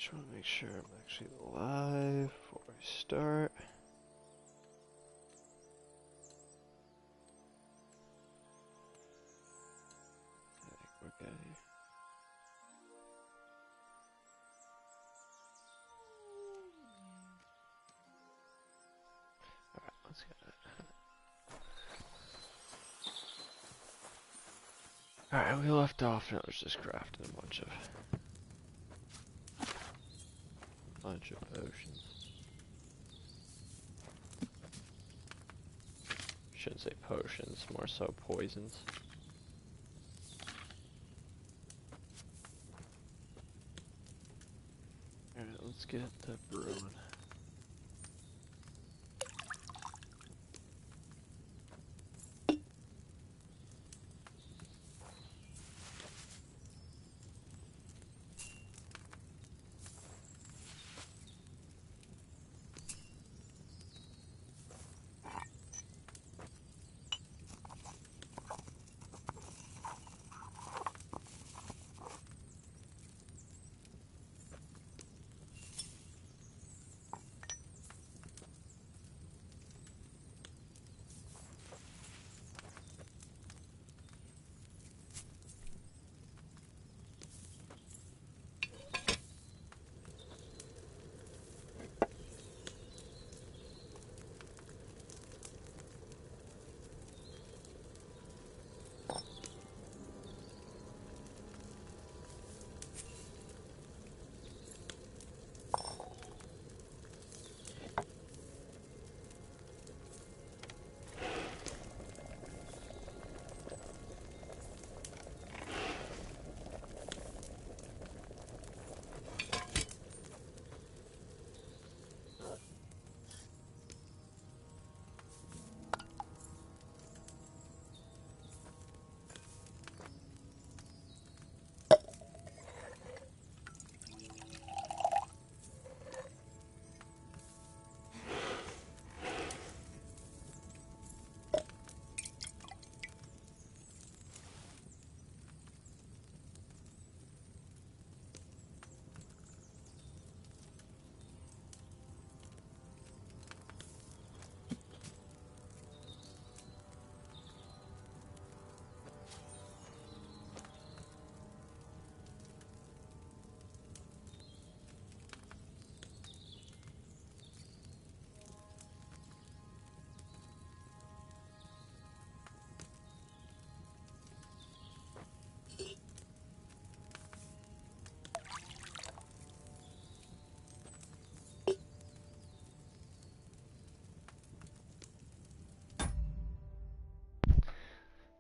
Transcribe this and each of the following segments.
Just want to make sure I'm actually live before I start. I think we're good here. Alright, let's get it. Alright, we left off and I was just crafting a bunch of potions. Shouldn't say potions, more so poisons. Alright, let's get the brewing.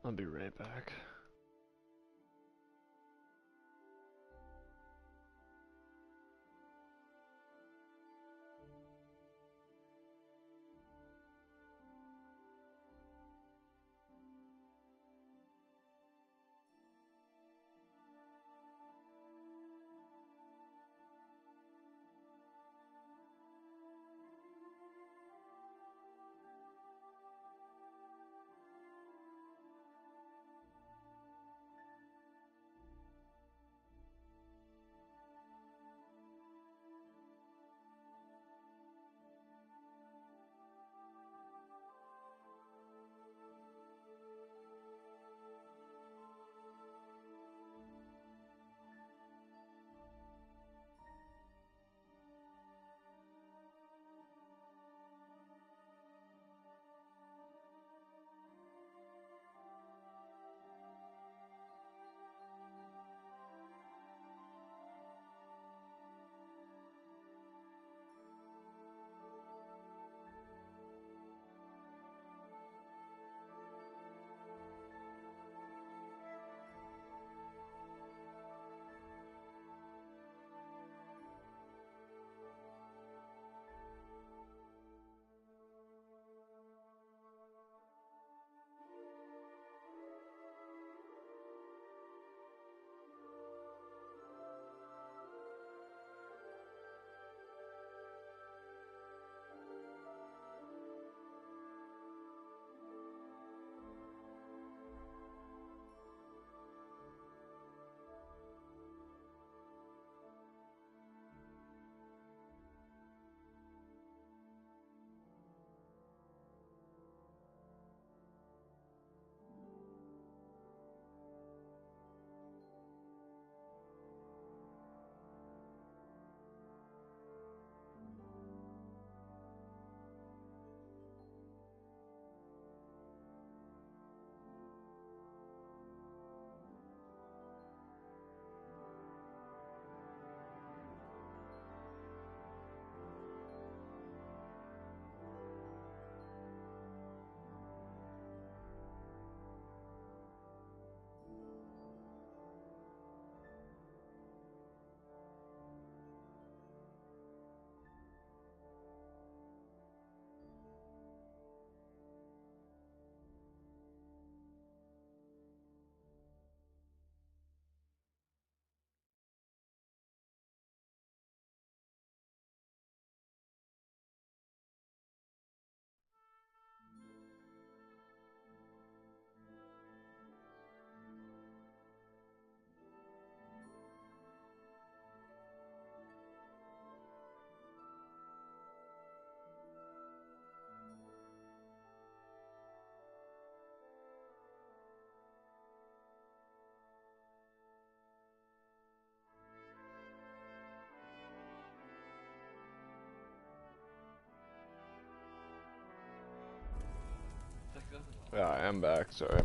I'll be right back. Yeah, I am back, sorry.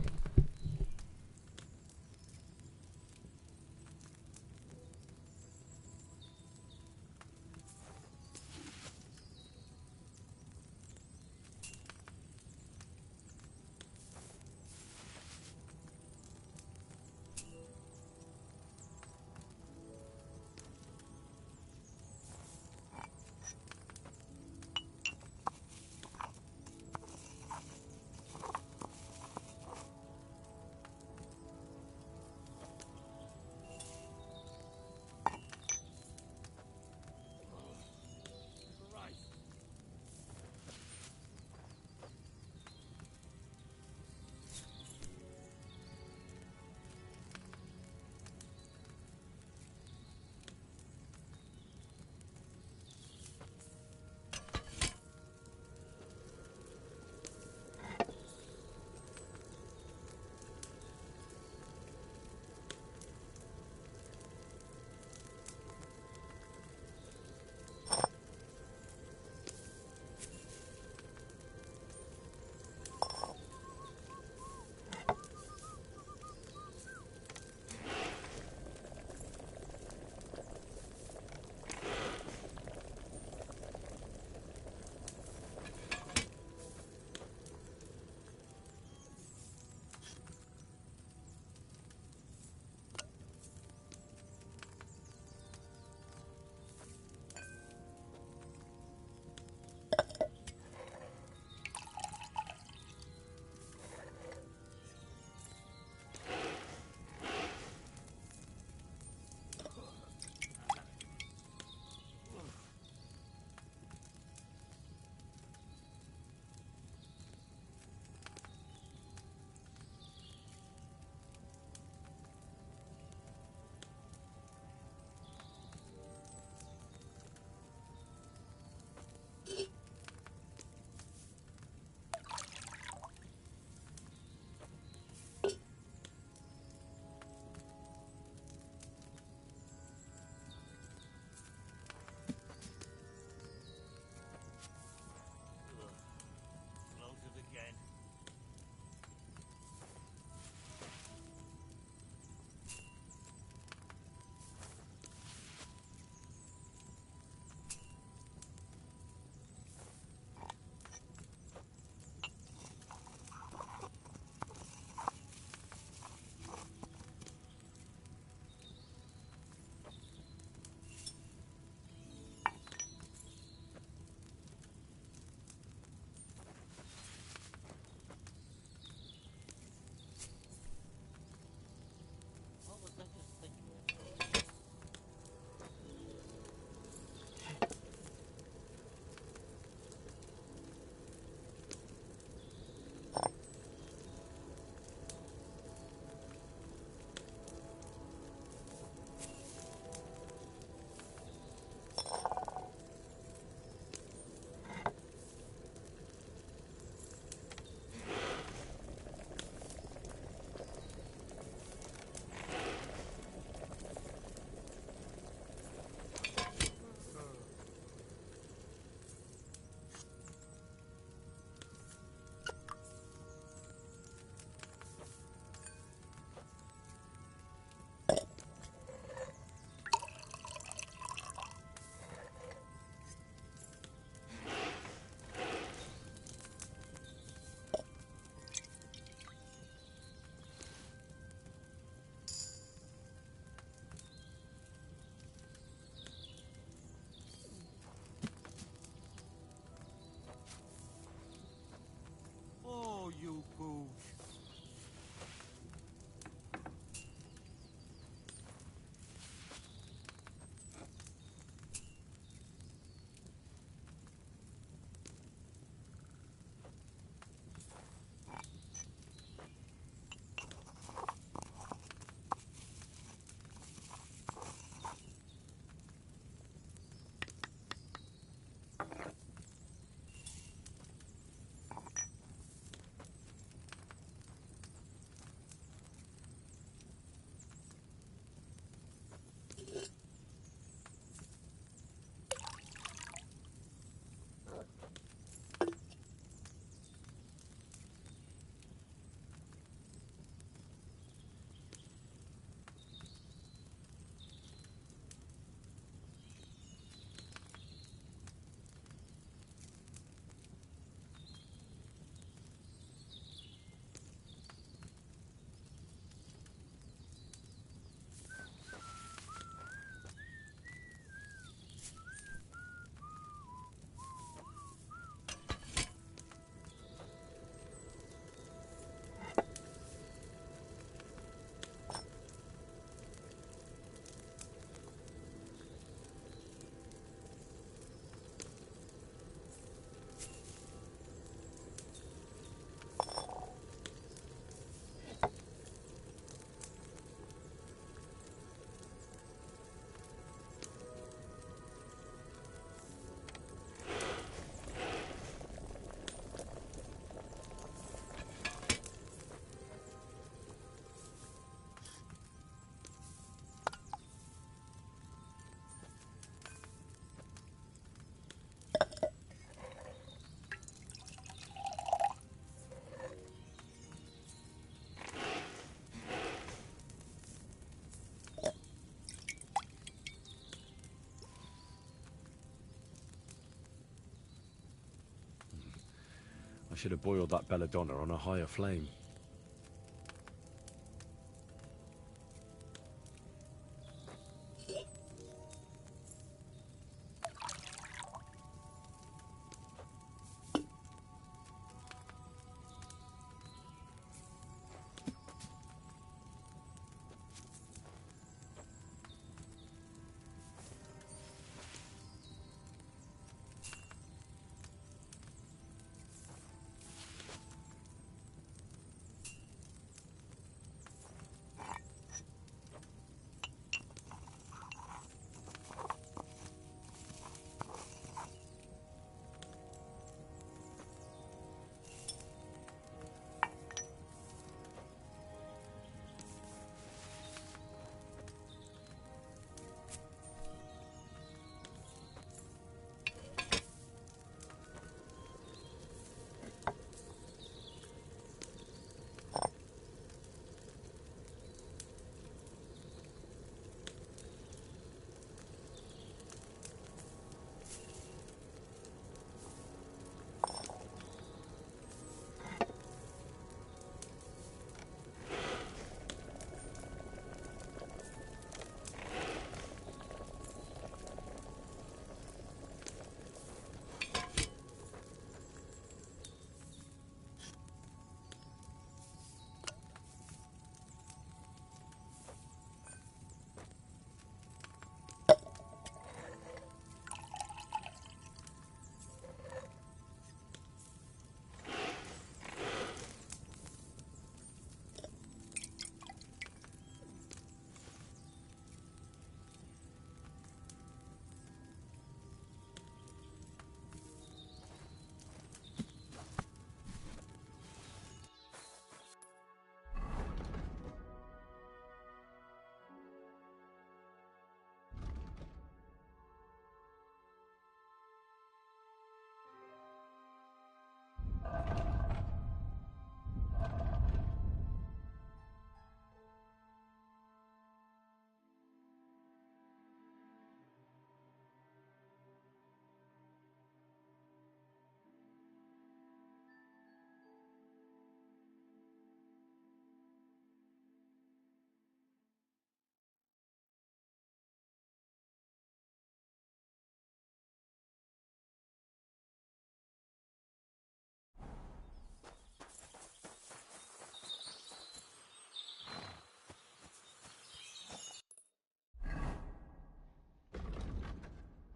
I should have boiled that belladonna on a higher flame.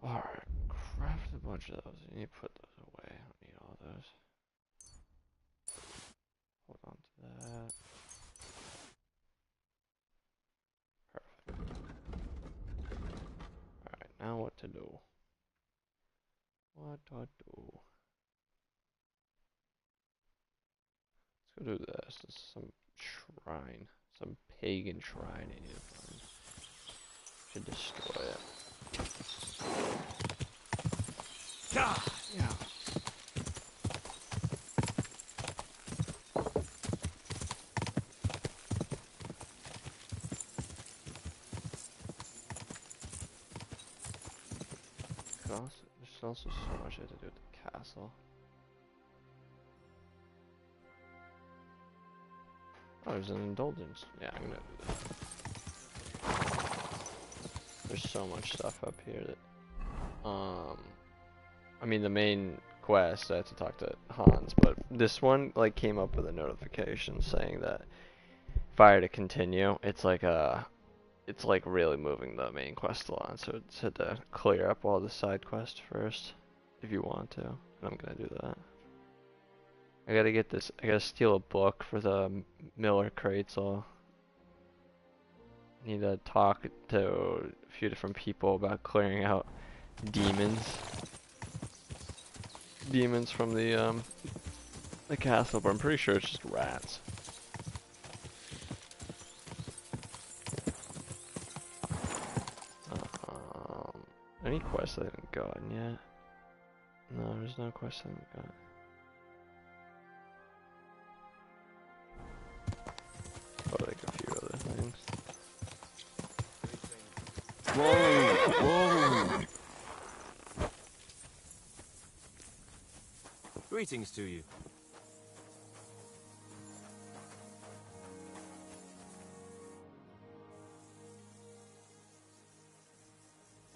Alright, craft a bunch of those. You need to put those away. I don't need all those. Hold on to that. Perfect. Alright, now what to do? What to do? Let's go do this. This is some shrine. Some pagan shrine I need to find. Should destroy it. Yeah. There's also so much I have to do with the castle. Oh, there's an indulgence. Yeah, I'm gonna do that. There's so much stuff up here that, I mean the main quest I have to talk to Hans, but this one like came up with a notification saying that fire to continue. It's like really moving the main quest along, so it said to clear up all the side quests first if you want to, and I'm gonna do that. I gotta get this. I gotta steal a book for the Miller crates. I need to talk to a few different people about clearing out demons. Demons from the castle, but I'm pretty sure it's just rats. Any quests I haven't gotten yet? No, there's no quests I haven't gotten. Oh, like a few other things. Whoa! Whoa! Greetings to you.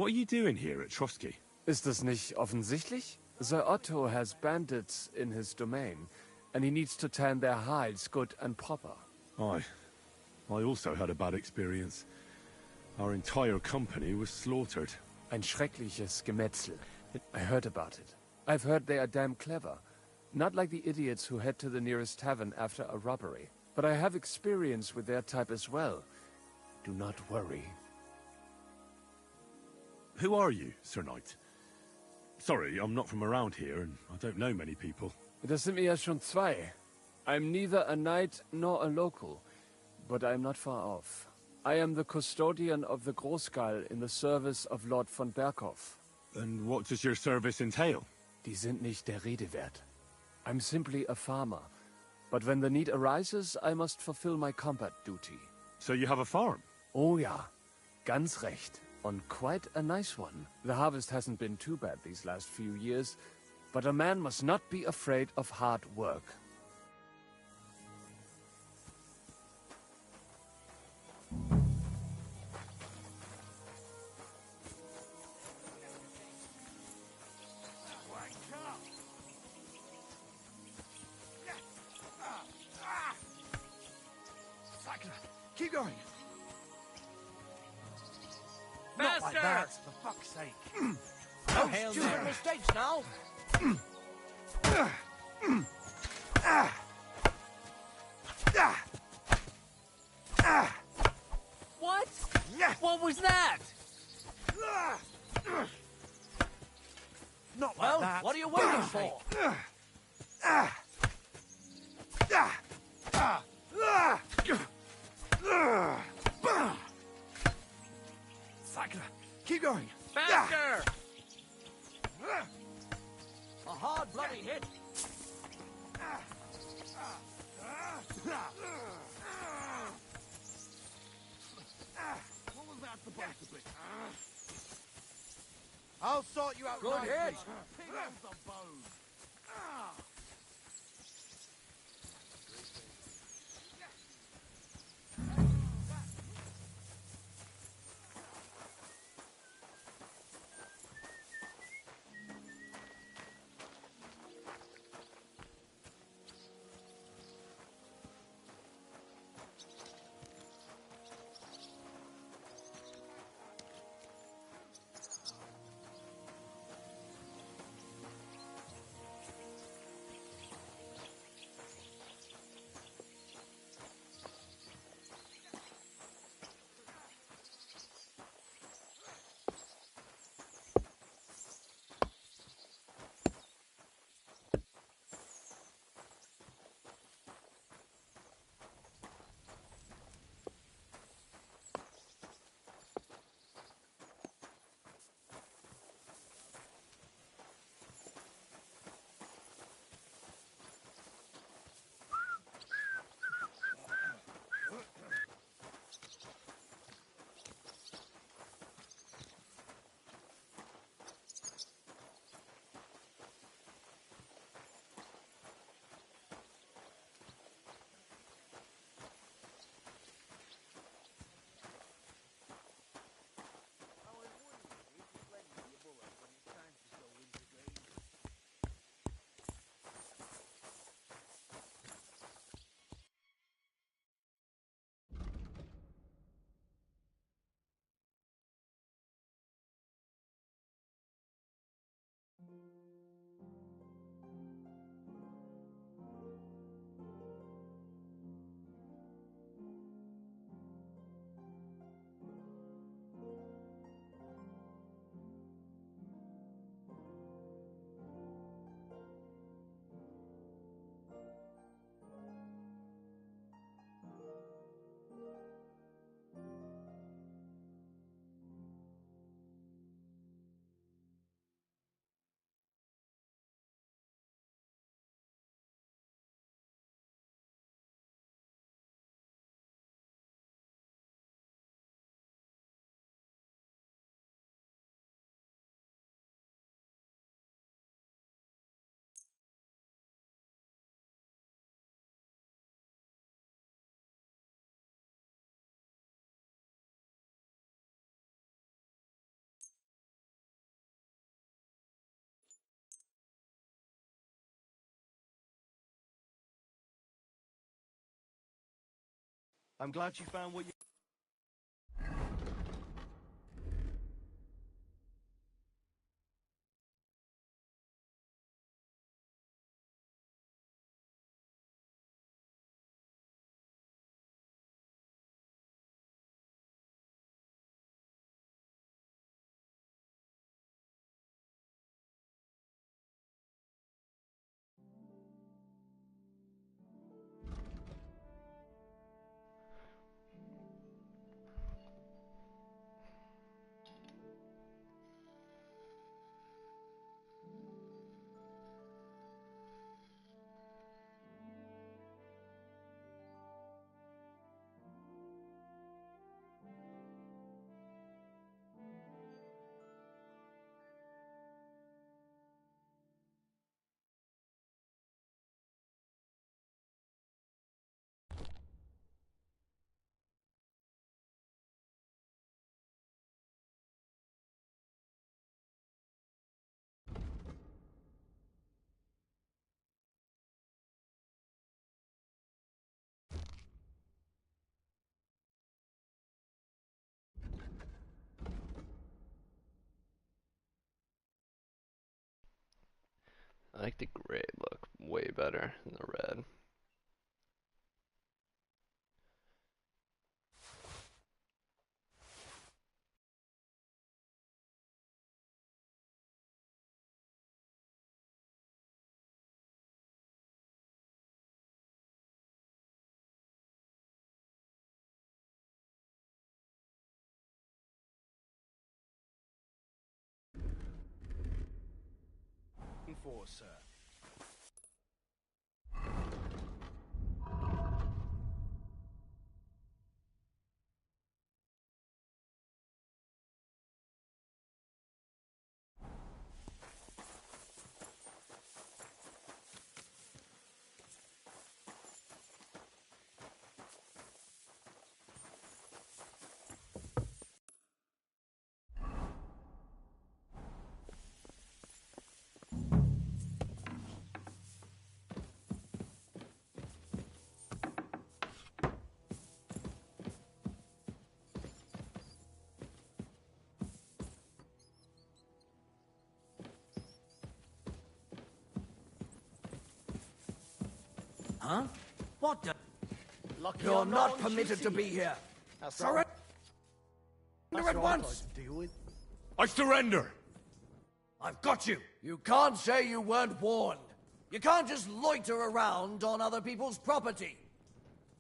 What are you doing here at Trotsky? Ist es nicht offensichtlich? Sir Otto has bandits in his domain, and he needs to tan their hides good and proper. I also had a bad experience. Our entire company was slaughtered. Ein schreckliches Gemetzel. I heard about it. I've heard they are damn clever. Not like the idiots who head to the nearest tavern after a robbery. But I have experience with their type as well. Do not worry. Who are you, Sir Knight? Sorry, I'm not from around here, and I don't know many people. Das sind mir ja schon zwei. I'm neither a knight nor a local, but I'm not far off. I am the custodian of the Großgall in the service of Lord von Berghoff. And what does your service entail? Die sind nicht der Rede wert. I'm simply a farmer. But when the need arises, I must fulfill my combat duty. So you have a farm? Oh ja, ganz recht. On quite a nice one. The harvest hasn't been too bad these last few years, but a man must not be afraid of hard work. Keep going. Master! Not like that, for fuck's sake. No stupid mistakes now. What? What was that? Not Well, like that. what are you waiting for? Sakura, keep going. Faster! A hard bloody hit. What was that supposed to be? I'll sort you out. Good nicely. hit. Ping off the bone. I'm glad you found what you... I like the gray look way better than the red. For, sir. Huh? What the? Lucky You're I'm not on permitted duty to be yet. here. That's Surrender That's at what I'd once. like to deal with. I surrender! I've got you. You can't say you weren't warned. You can't just loiter around on other people's property.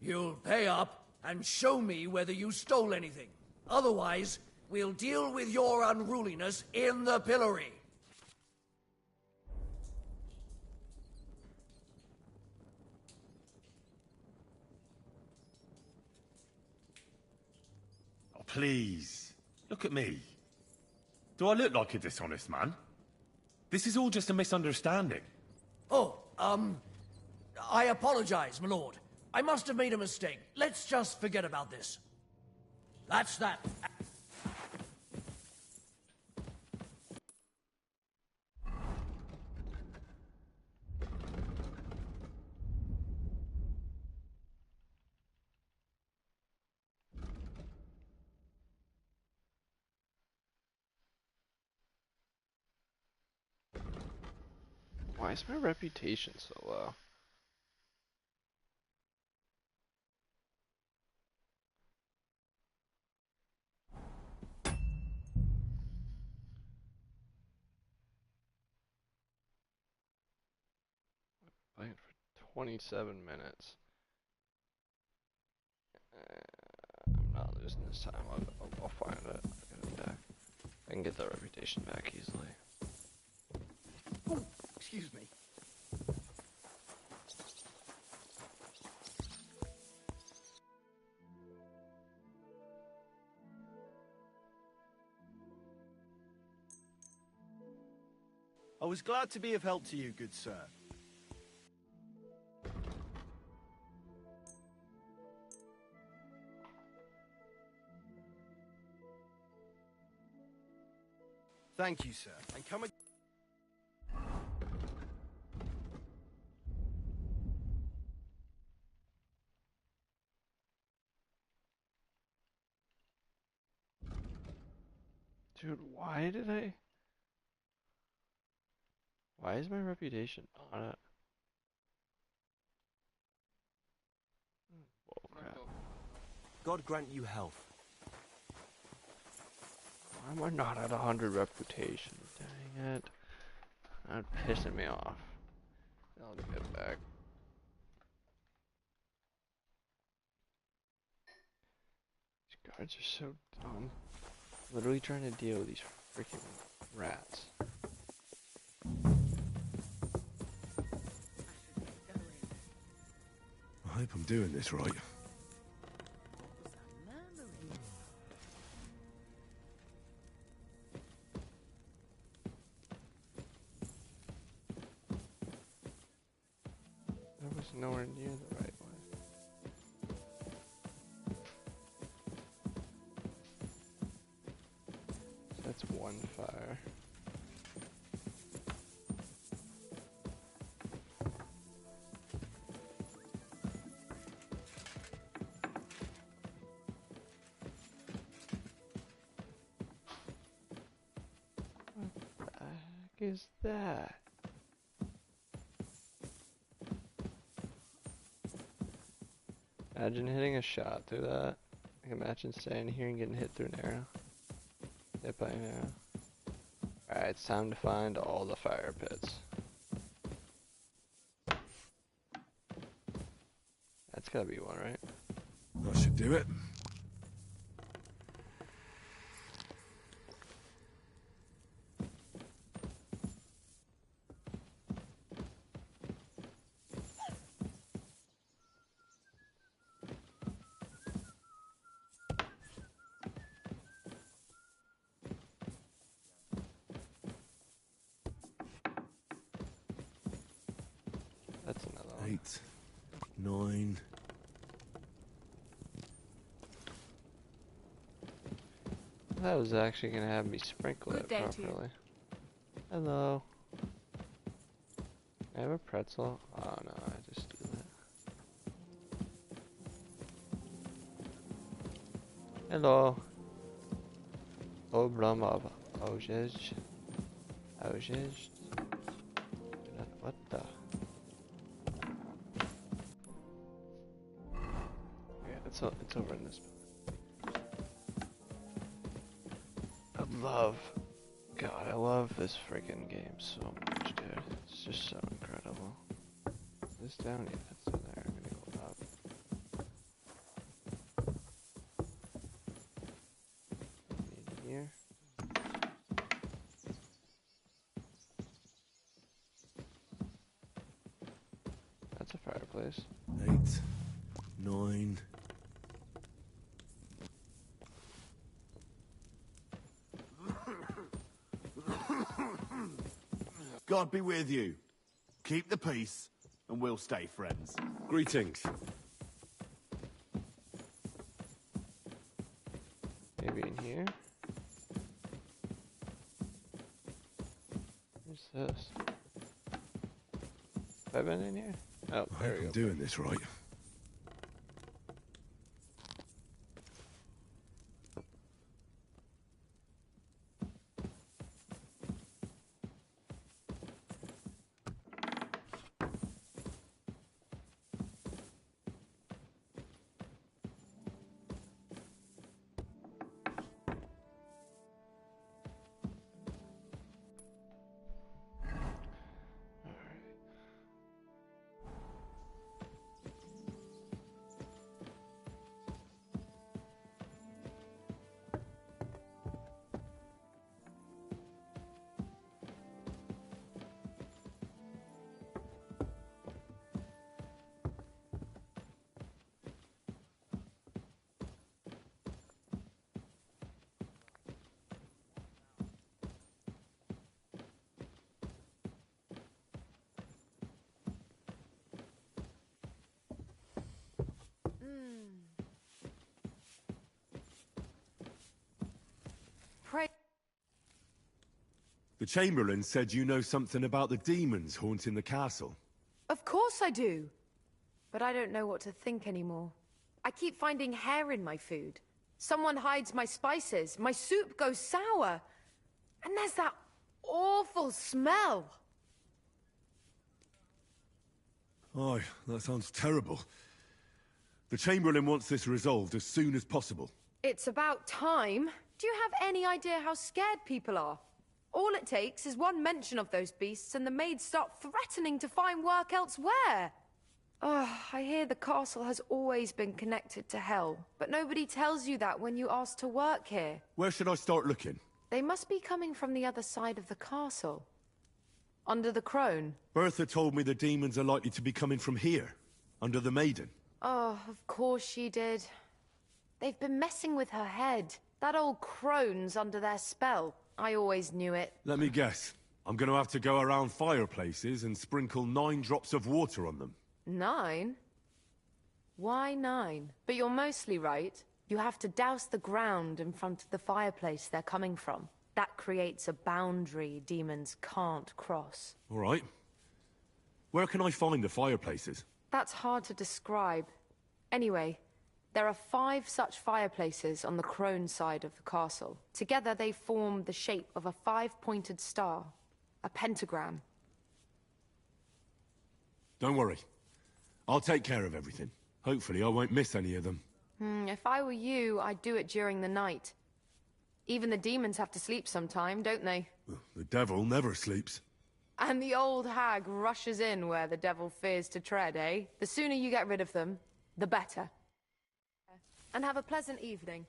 You'll pay up and show me whether you stole anything. Otherwise, we'll deal with your unruliness in the pillory. Oh, please. Look at me. Do I look like a dishonest man? This is all just a misunderstanding. Oh, I apologize, my lord. I must have made a mistake. Let's just forget about this. That's that. Why is my reputation so low? Playing for 27 minutes. I'm not losing this time. I'll find it. I'll get it back. I can get that reputation back easily. Oh, excuse me. I was glad to be of help to you, good sir. Thank you, sir. And come again. Dude, why did I... Why is my reputation on it? Oh, crap. God grant you health. Why am I not at 100 reputation? Dang it. That's pissing me off. I'll get back. These guards are so dumb. Literally trying to deal with these freaking rats. I hope I'm doing this right. That was nowhere near the right way. So that's one fire. What the heck is that? Imagine hitting a shot through that. Like imagine standing here and getting hit through an arrow. Hit by an arrow. Alright, it's time to find all the fire pits. That's gotta be one, right? That should do it. That's another one. 8, 9. That was actually gonna have me sprinkle Good it day to you. properly. Hello. I have a pretzel. Oh no, I just do that. Hello. Obramov. Ojej. Ojej. What the? Yeah, it's over in this. God, I love this freaking game so much, dude. It's just so incredible. This down, yeah, it's down there. I'm gonna go up. In here. That's a fireplace. 8, 9. God be with you. Keep the peace, and we'll stay friends. Greetings. Maybe in here? What's this? Have I been in here? Oh, I there hope we I'm go. doing this right. Pray. The Chamberlain said you know something about the demons haunting the castle. Of course I do. But I don't know what to think anymore. I keep finding hair in my food. Someone hides my spices. My soup goes sour. And there's that awful smell. Oh, that sounds terrible. The Chamberlain wants this resolved as soon as possible. It's about time. Do you have any idea how scared people are? All it takes is one mention of those beasts and the maids start threatening to find work elsewhere. Oh, I hear the castle has always been connected to hell, but nobody tells you that when you ask to work here. Where should I start looking? They must be coming from the other side of the castle. Under the crone. Bertha told me the demons are likely to be coming from here, under the Maiden. Oh, of course she did. They've been messing with her head. That old crone's under their spell. I always knew it. Let me guess. I'm gonna have to go around fireplaces and sprinkle 9 drops of water on them. 9? Why 9? But you're mostly right. You have to douse the ground in front of the fireplace they're coming from. That creates a boundary demons can't cross. All right. Where can I find the fireplaces? That's hard to describe. Anyway, there are 5 such fireplaces on the crone side of the castle. Together they form the shape of a 5-pointed star, a pentagram. Don't worry. I'll take care of everything. Hopefully I won't miss any of them. If I were you, I'd do it during the night. Even the demons have to sleep sometime, don't they? The devil never sleeps. And the old hag rushes in where the devil fears to tread, eh? The sooner you get rid of them, the better. And have a pleasant evening.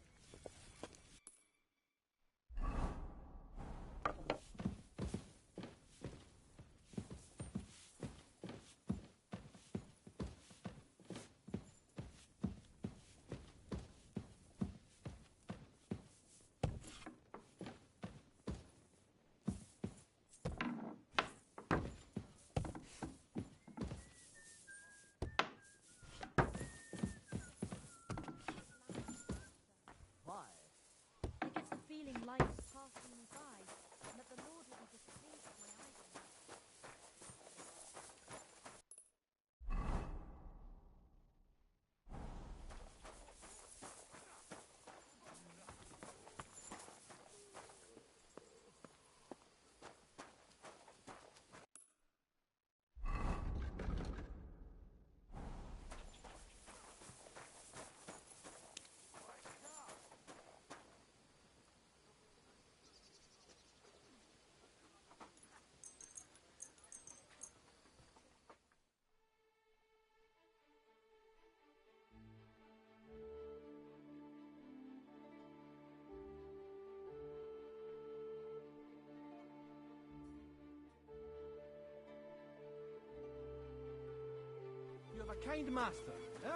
I get the feeling life is passing me by, and that the Lord will be displeased at my idleness. You have a kind master, eh?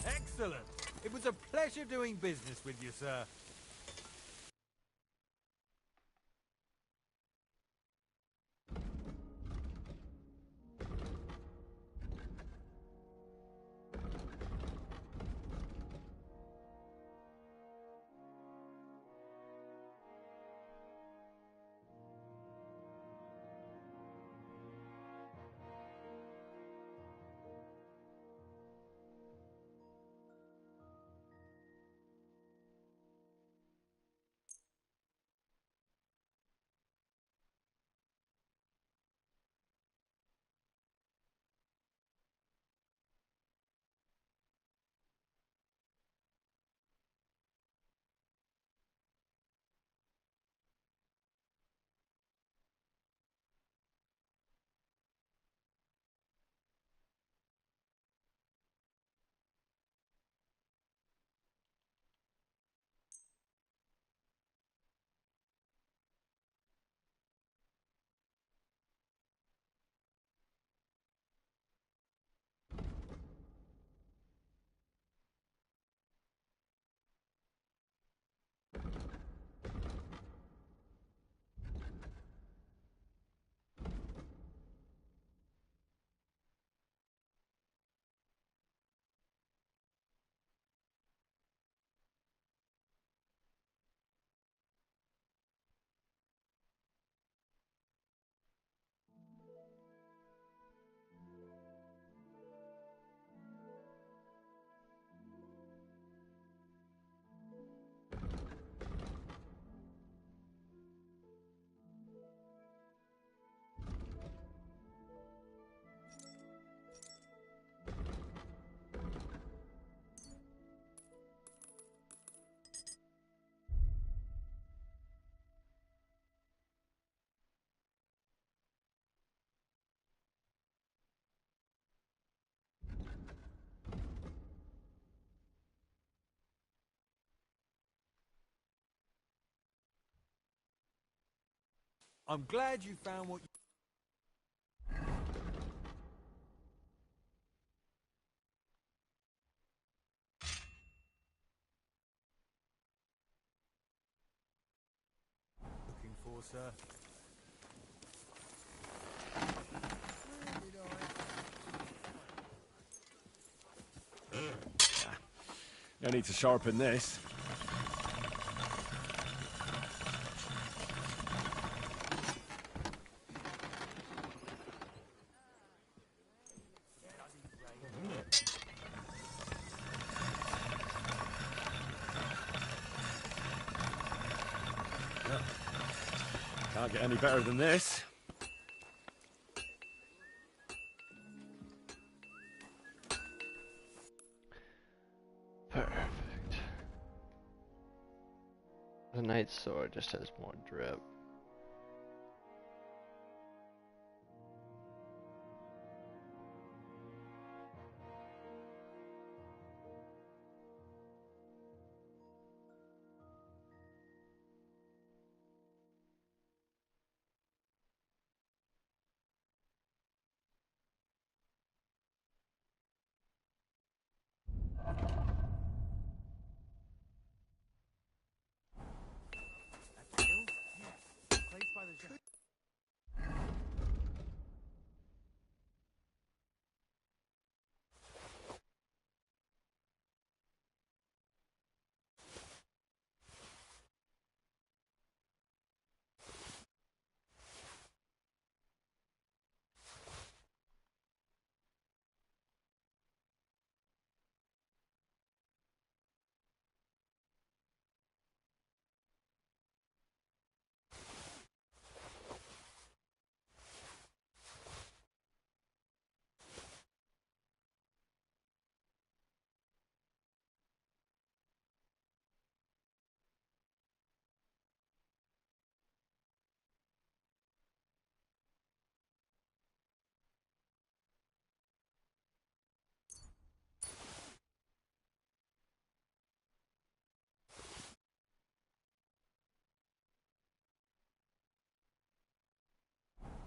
Excellent! It was a pleasure doing business with you, sir. I'm glad you found what you... looking for, sir. No need to sharpen this. Can't get any better than this. Perfect. The knight's sword just has more drip.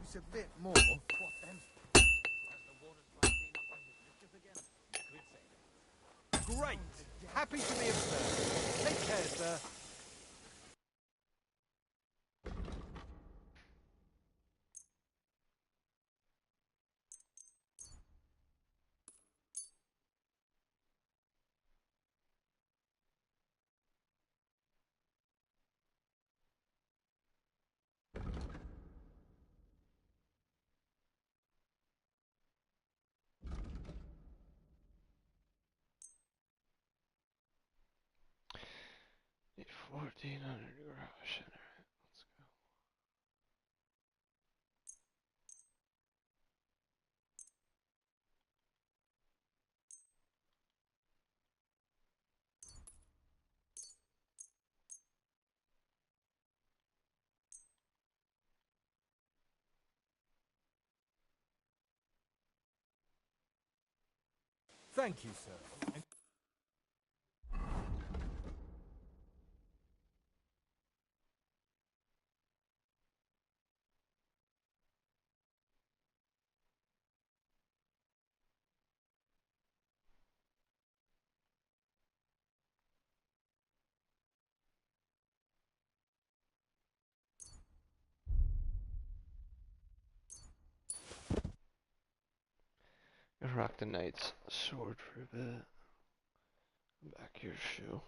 It's a bit more. Great! Happy to be of service. Take care, sir. Need 1400 grosh. Alright, let's go. Thank you, sir. Gonna rock the knight's sword for a bit. Back here, shoe.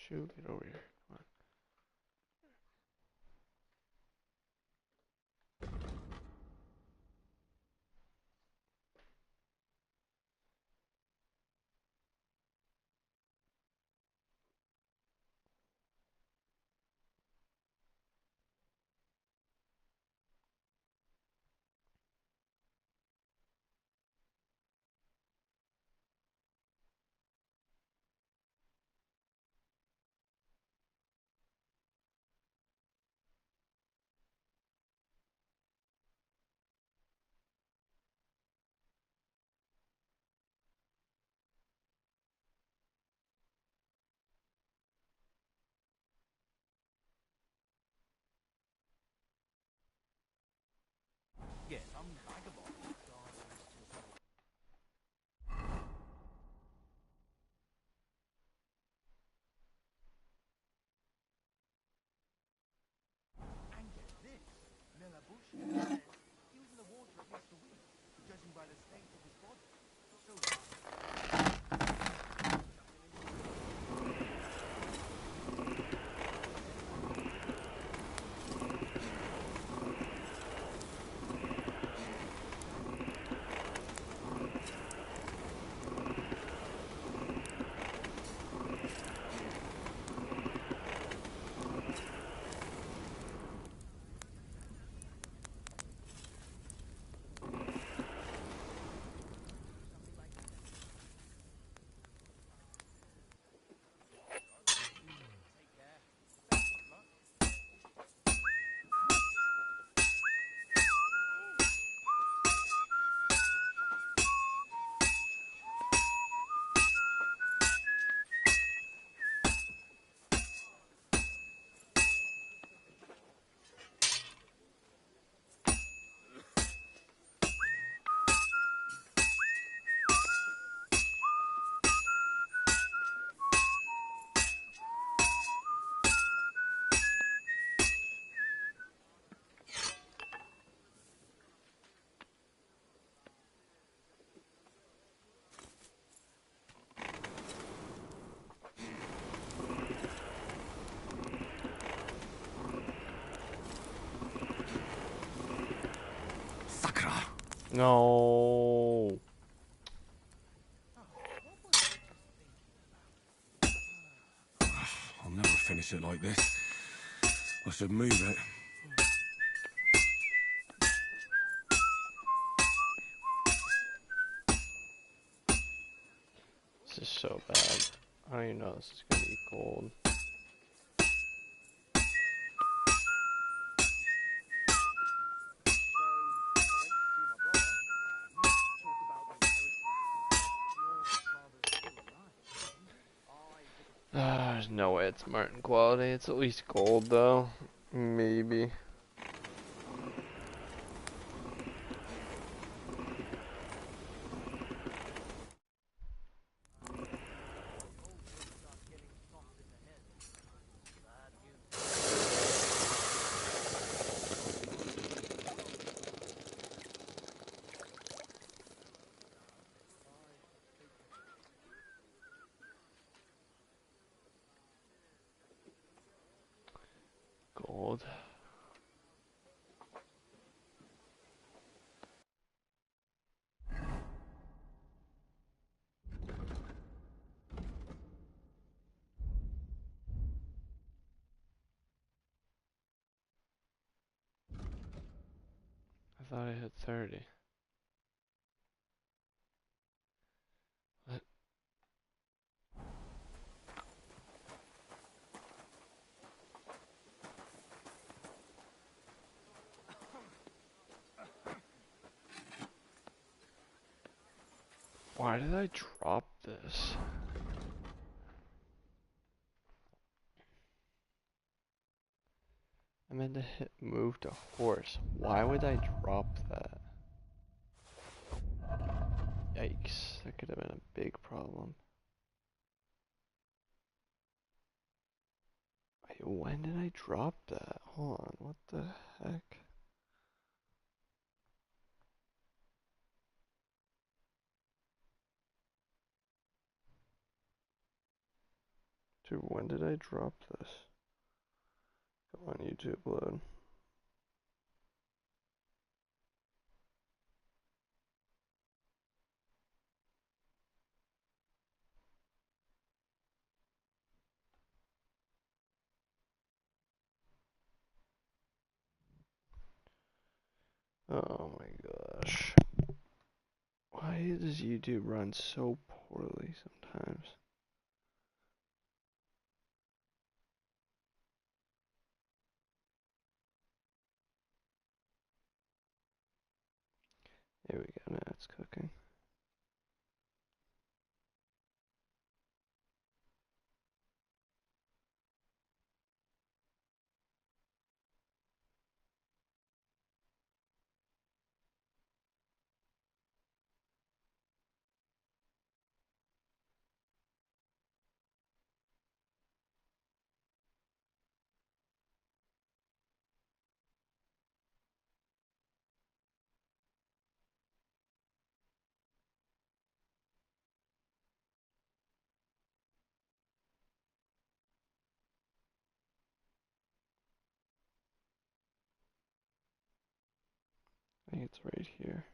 Shoe, get over here. Come on. by the state of his body. So Sakra! No. I'll never finish it like this. I should move it. This is so bad. I don't even know this is gonna be gold. There's no way it's Martin quality. It's at least gold though. Maybe. Gold. I thought I hit 30. What? Why did I drop this? I meant to hit move to horse. Why would I drop that? Yikes, that could have been a big problem. Wait, when did I drop that? Hold on, what the heck? Dude, when did I drop this? Come on, YouTube, load. Oh my gosh. Why does YouTube run so poorly sometimes? Here we go, now it's cooking. I think it's right here.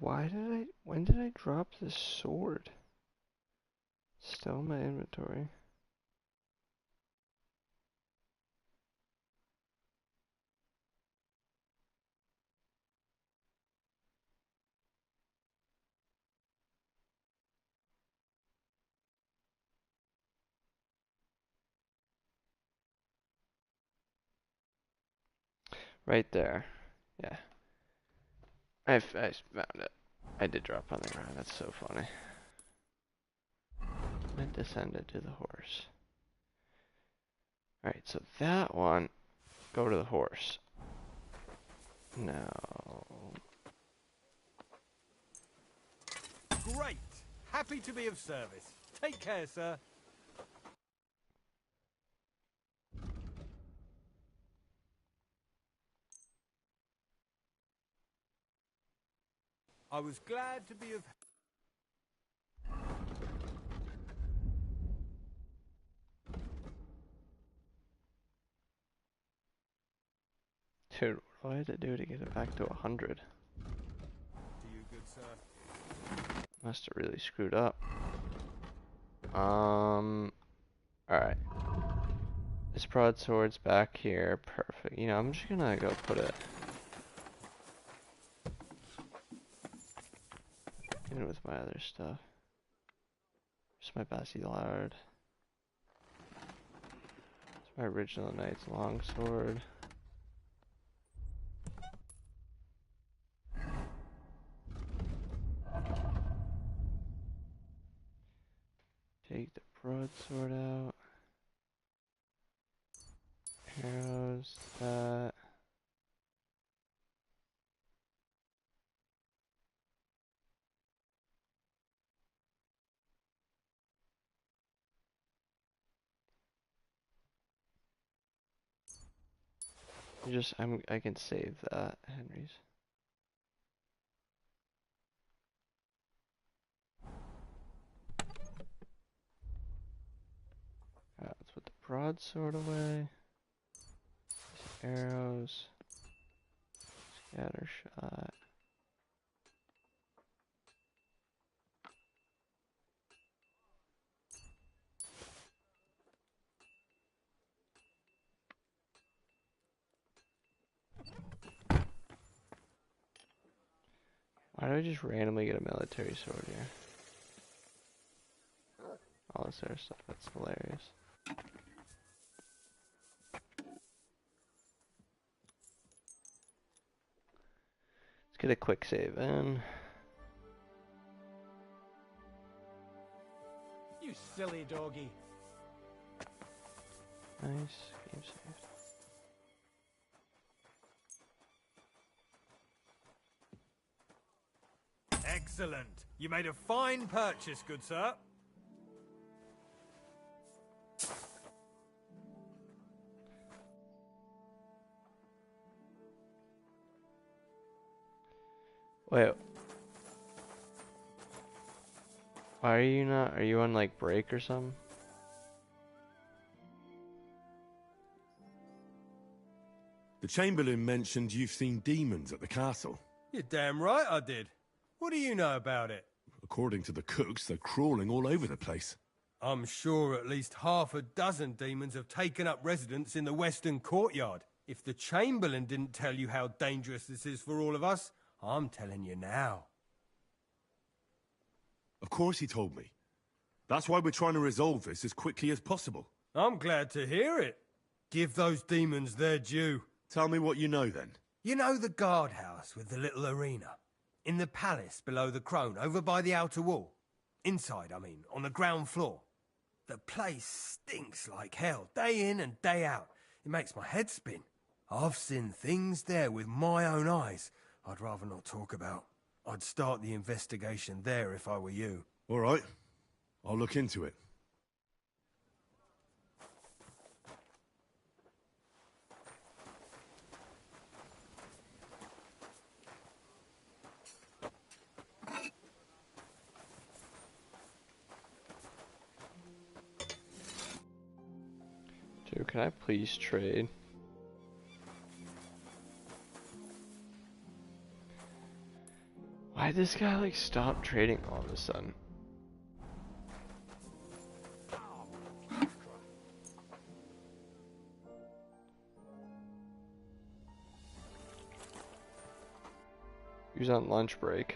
Wait, when did I drop this sword? Still in my inventory. Right there. Yeah. I found it. I did drop on the ground. That's so funny. I descended to the horse. Alright, so that one, go to the horse. No. Great! Happy to be of service. Take care, sir. I was glad to be of... Dude, what do I have to do to get it back to 100? To you, good sir. Must have really screwed up. Alright. This broadsword's back here. Perfect. You know, I'm just gonna go put it in with my other stuff. Just my Basilard. It's my original Knight's Longsword. Take the broadsword out. Arrows, that. I can save that, Henry's. Let's put the broadsword away. Arrows. Scatter shot. Why do I just randomly get a military sword here? All this other stuff, that's hilarious. Let's get a quick save in. You silly doggy. Nice, game saved. Excellent. You made a fine purchase, good sir. Wait. Why are you not? Are you on like break or something? The Chamberlain mentioned you've seen demons at the castle. You're damn right I did. What do you know about it? According to the cooks, they're crawling all over the place. I'm sure at least half a dozen demons have taken up residence in the western courtyard. If the Chamberlain didn't tell you how dangerous this is for all of us, I'm telling you now. Of course he told me. That's why we're trying to resolve this as quickly as possible. I'm glad to hear it. Give those demons their due. Tell me what you know then. You know the guardhouse with the little arena? In the palace below the Crone, over by the outer wall. Inside, I mean, on the ground floor. The place stinks like hell, day in and day out. It makes my head spin. I've seen things there with my own eyes I'd rather not talk about. I'd start the investigation there if I were you. All right. I'll look into it. Dude, can I please trade? Why'd this guy like stop trading all of a sudden? He was on lunch break.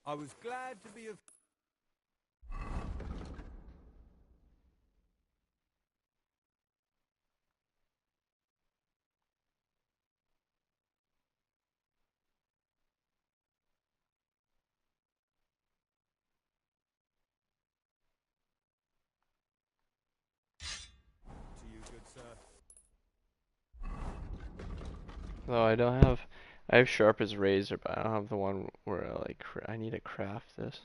I was glad to be of... To you, good sir. Though I have sharp as razor, but I don't have the one where I need to craft this.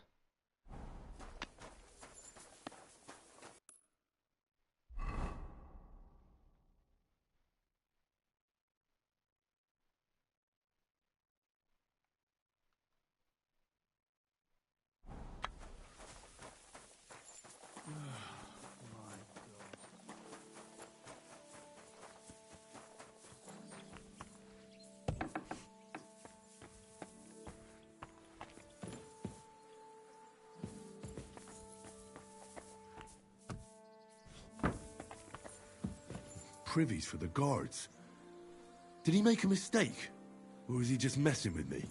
Privies for the guards. Did he make a mistake? Or was he just messing with me?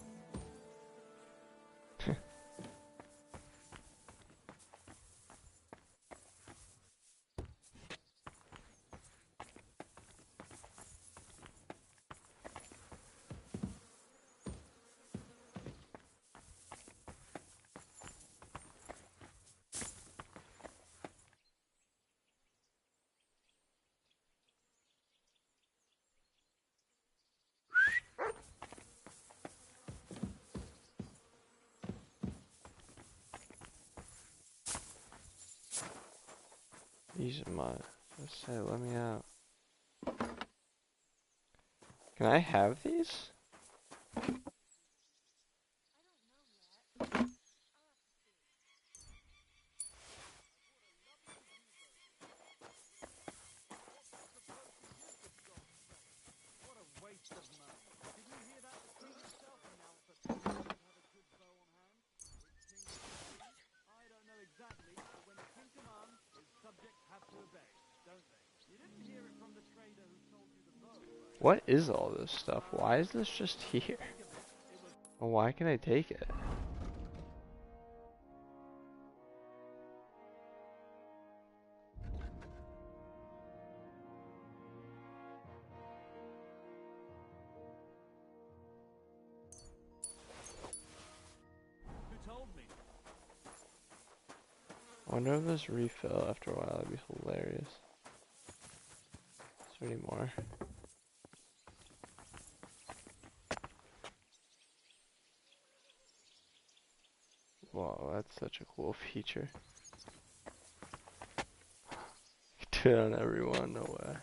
These are my. Let's say, let me out. Can I have these? What is all this stuff? Why is this just here? Well, why can I take it? I wonder if this refill after a while would be hilarious. Is there any more? Wow, that's such a cool feature. Do it on everyone, no way.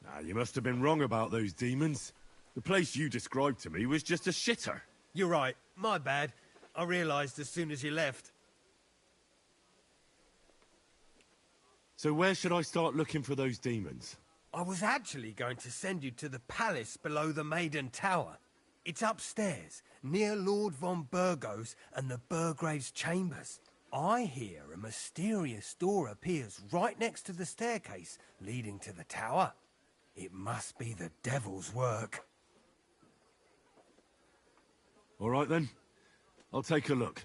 Nah, you must have been wrong about those demons. The place you described to me was just a shitter. You're right. My bad. I realised as soon as you left. So where should I start looking for those demons? I was actually going to send you to the palace below the Maiden Tower. It's upstairs, near Lord von Burgos and the Burgrave's chambers. I hear a mysterious door appears right next to the staircase leading to the tower. It must be the devil's work. All right then. I'll take a look.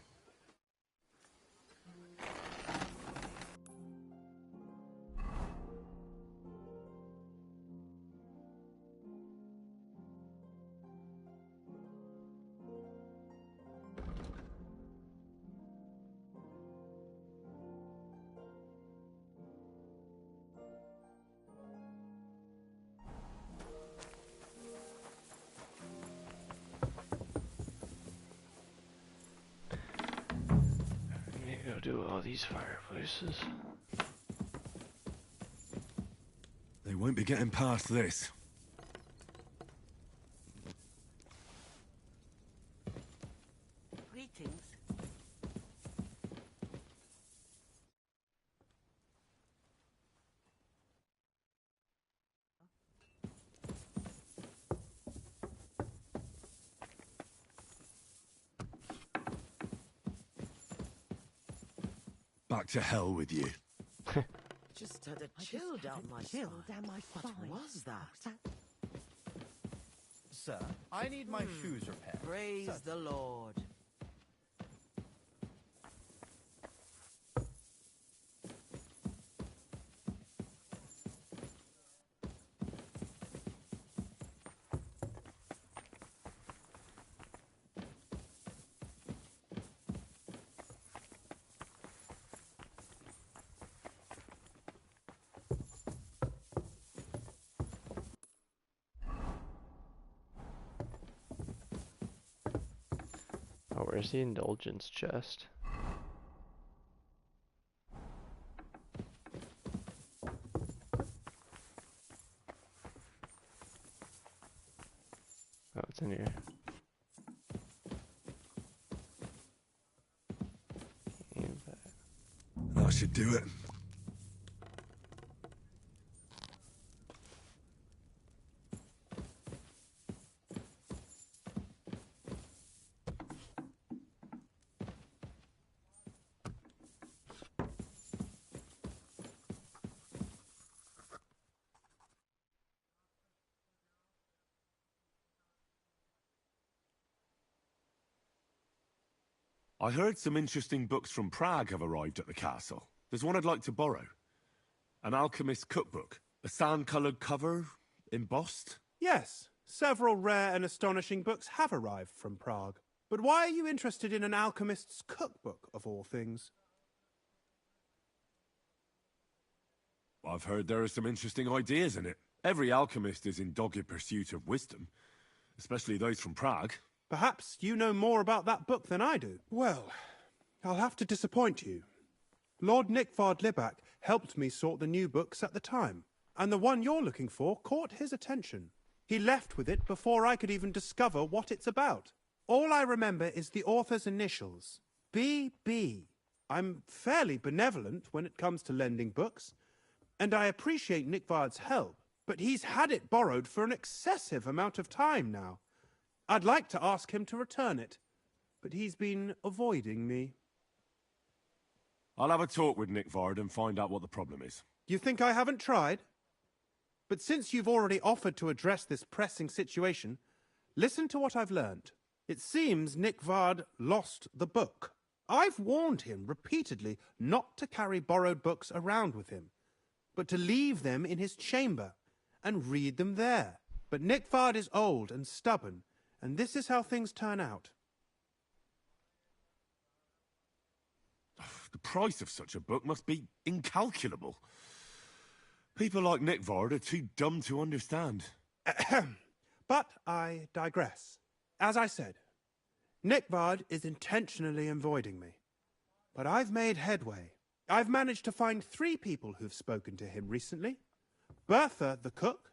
do all these fireplaces? They won't be getting past this. Greetings. Back to hell with you. Just had a chill down my spine. What was that? Sir, I need my shoes repaired. Praise the Lord. Oh, where's the indulgence chest? Oh, it's in here. That should do it. I heard some interesting books from Prague have arrived at the castle. There's one I'd like to borrow. An alchemist's cookbook. A sand-coloured cover, embossed. Yes, several rare and astonishing books have arrived from Prague. But why are you interested in an alchemist's cookbook, of all things? I've heard there are some interesting ideas in it. Every alchemist is in dogged pursuit of wisdom, especially those from Prague. Perhaps you know more about that book than I do. Well, I'll have to disappoint you. Lord Nickvard Libak helped me sort the new books at the time, and the one you're looking for caught his attention. He left with it before I could even discover what it's about. All I remember is the author's initials, B.B. I'm fairly benevolent when it comes to lending books, and I appreciate Nickvard's help, but he's had it borrowed for an excessive amount of time now. I'd like to ask him to return it, but he's been avoiding me. I'll have a talk with Nickvard and find out what the problem is. You think I haven't tried? But since you've already offered to address this pressing situation, listen to what I've learned. It seems Nickvard lost the book. I've warned him repeatedly not to carry borrowed books around with him, but to leave them in his chamber and read them there. But Nickvard is old and stubborn, and this is how things turn out. The price of such a book must be incalculable. People like Nickvard are too dumb to understand. But I digress. As I said, Nickvard is intentionally avoiding me. But I've made headway. I've managed to find 3 people who've spoken to him recently. Bertha, the cook,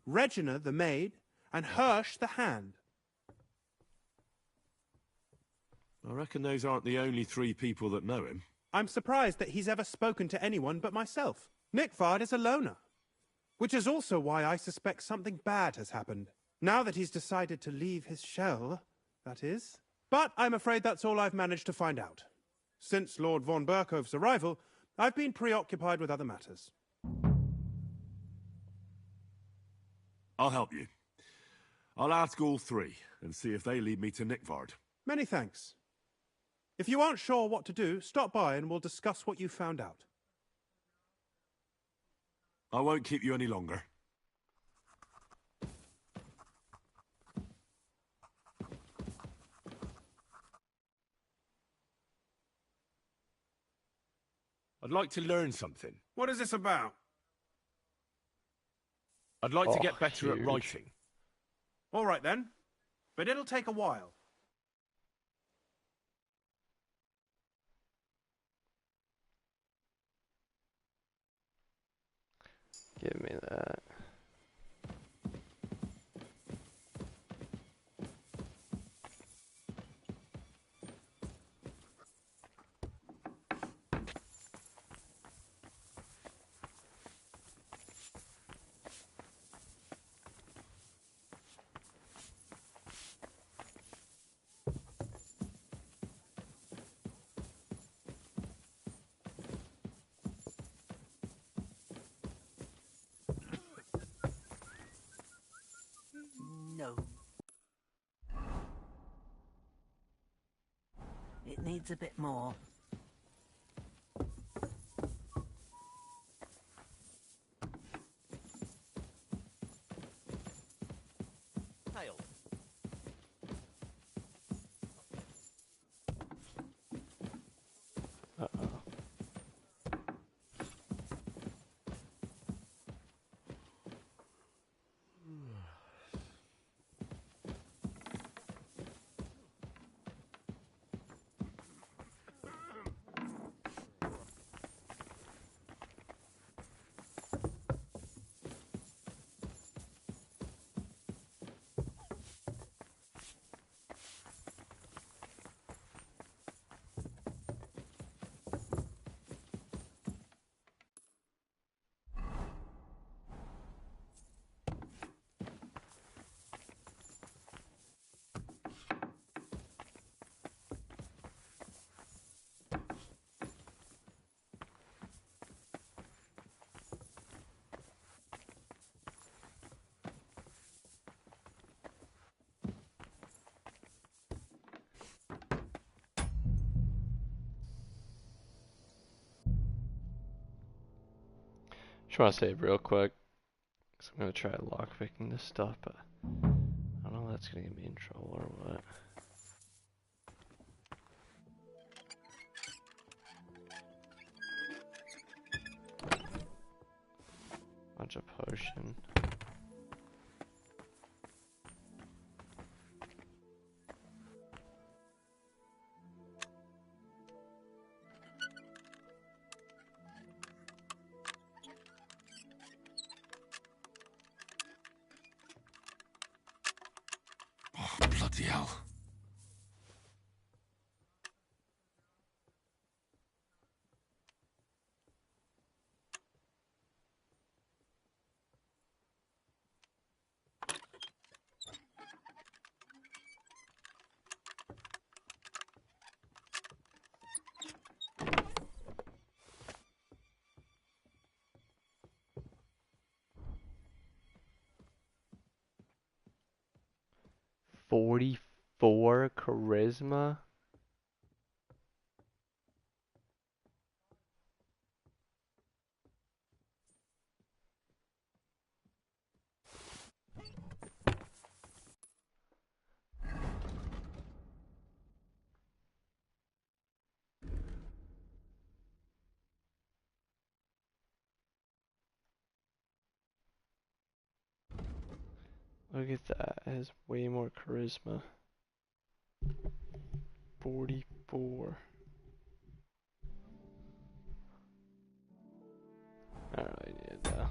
Regina, the maid, and Hirsch, the hand. I reckon those aren't the only 3 people that know him. I'm surprised that he's ever spoken to anyone but myself. Nickvard is a loner, which is also why I suspect something bad has happened. Now that he's decided to leave his shell, that is. But I'm afraid that's all I've managed to find out. Since Lord von Berkove's arrival, I've been preoccupied with other matters. I'll help you. I'll ask all 3 and see if they lead me to Nickvard. Many thanks. If you aren't sure what to do, stop by and we'll discuss what you found out. I won't keep you any longer. I'd like to learn something. What is this about? I'd like to get better at writing. All right then, but it'll take a while. Give me that. No. It needs a bit more. Hail. Uh-oh. Just want to save real quick, because I'm going to try lockpicking this stuff, but I don't know if that's going to get me in trouble or what. Bunch of potion. Bloody hell. $44 charisma. Look at that, it has way more charisma. 44. I don't really need it though.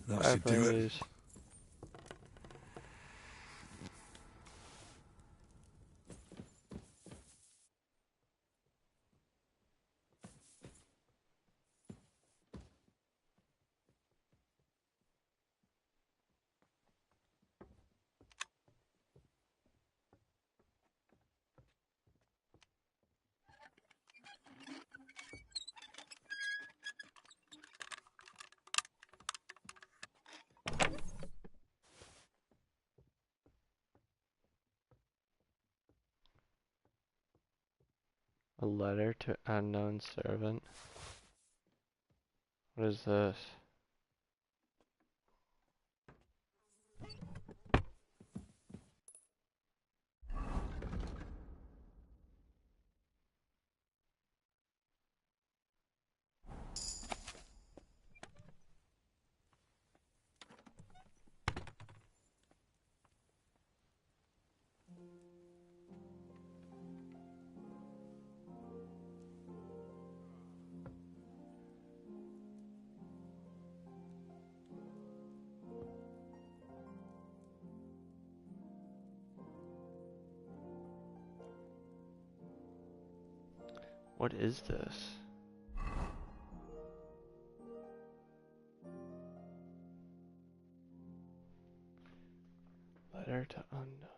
That should do it. A letter to unknown servant. What is this? What is this? Letter to unknown servant.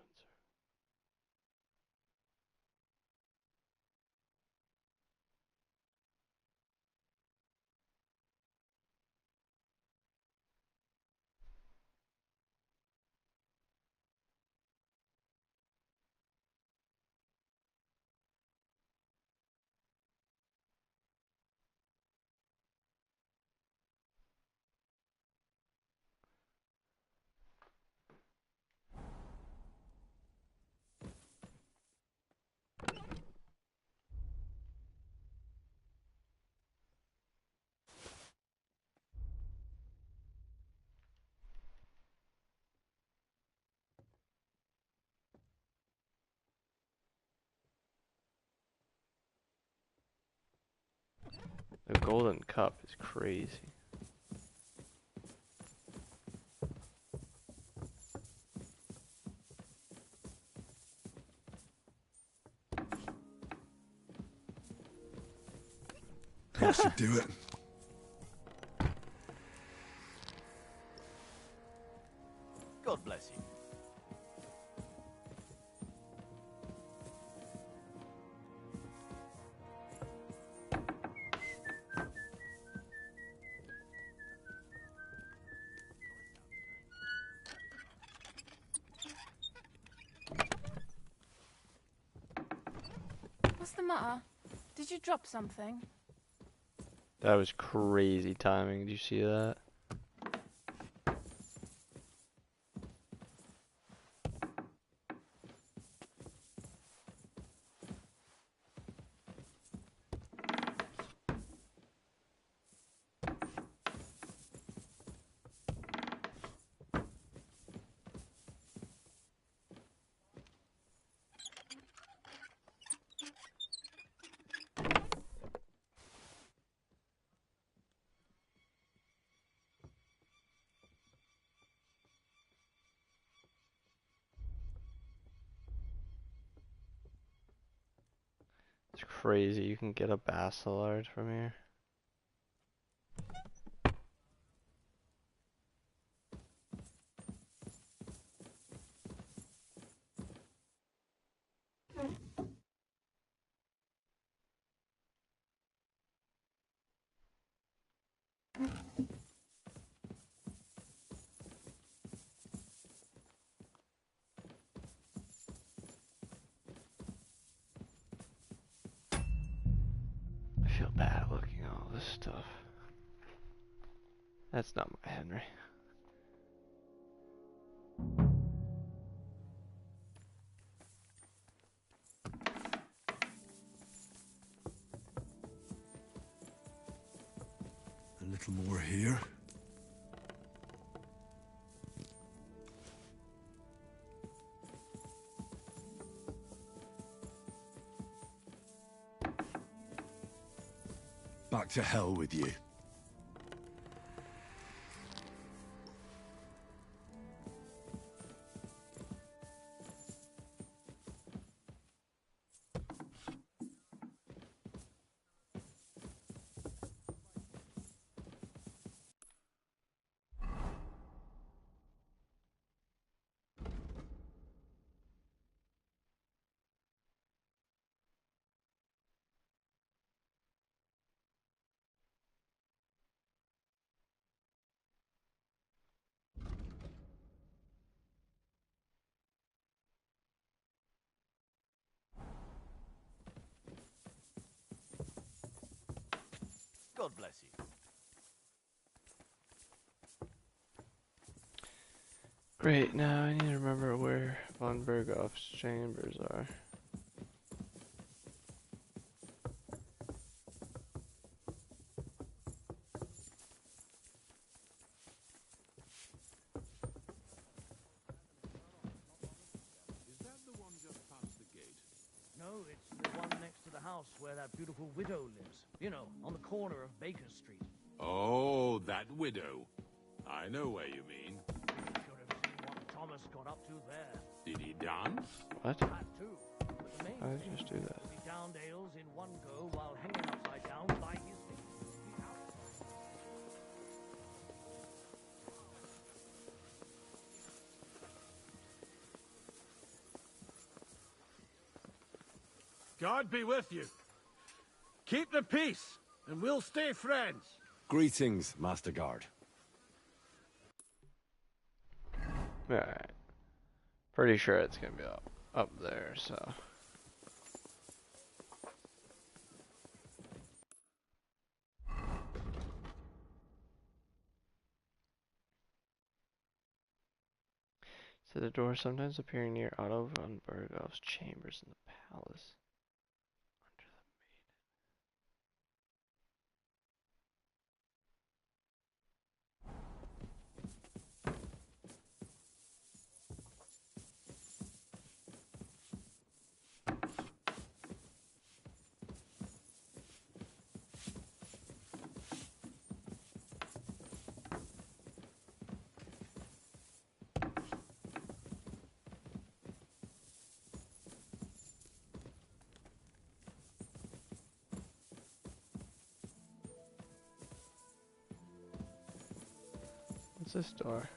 The golden cup is crazy. That should do it. God bless you. What's the matter? Did you drop something? That was crazy timing. Did you see that? It's crazy. You can get a Basilard from here. I feel bad looking at all this stuff. That's not my Henry. A little more here. Back to hell with you. Great, now I need to remember where von Berghoff's chambers are. Is that the one just past the gate? No, it's the one next to the house where that beautiful widow lives. You know, on the corner of Baker Street. Oh, that widow. I know where you mean. You should have seen what Thomas got up to there. Did he dance? What? That too. But the main How did thing you just do that? was he downed ales in one go while hanging upside down by his feet. God be with you. Keep the peace, and we'll stay friends. Greetings, Master Guard. Alright. Pretty sure it's gonna be up there, so. So the door sometimes appearing near Otto von Berghoff's chambers in the palace. What's this door?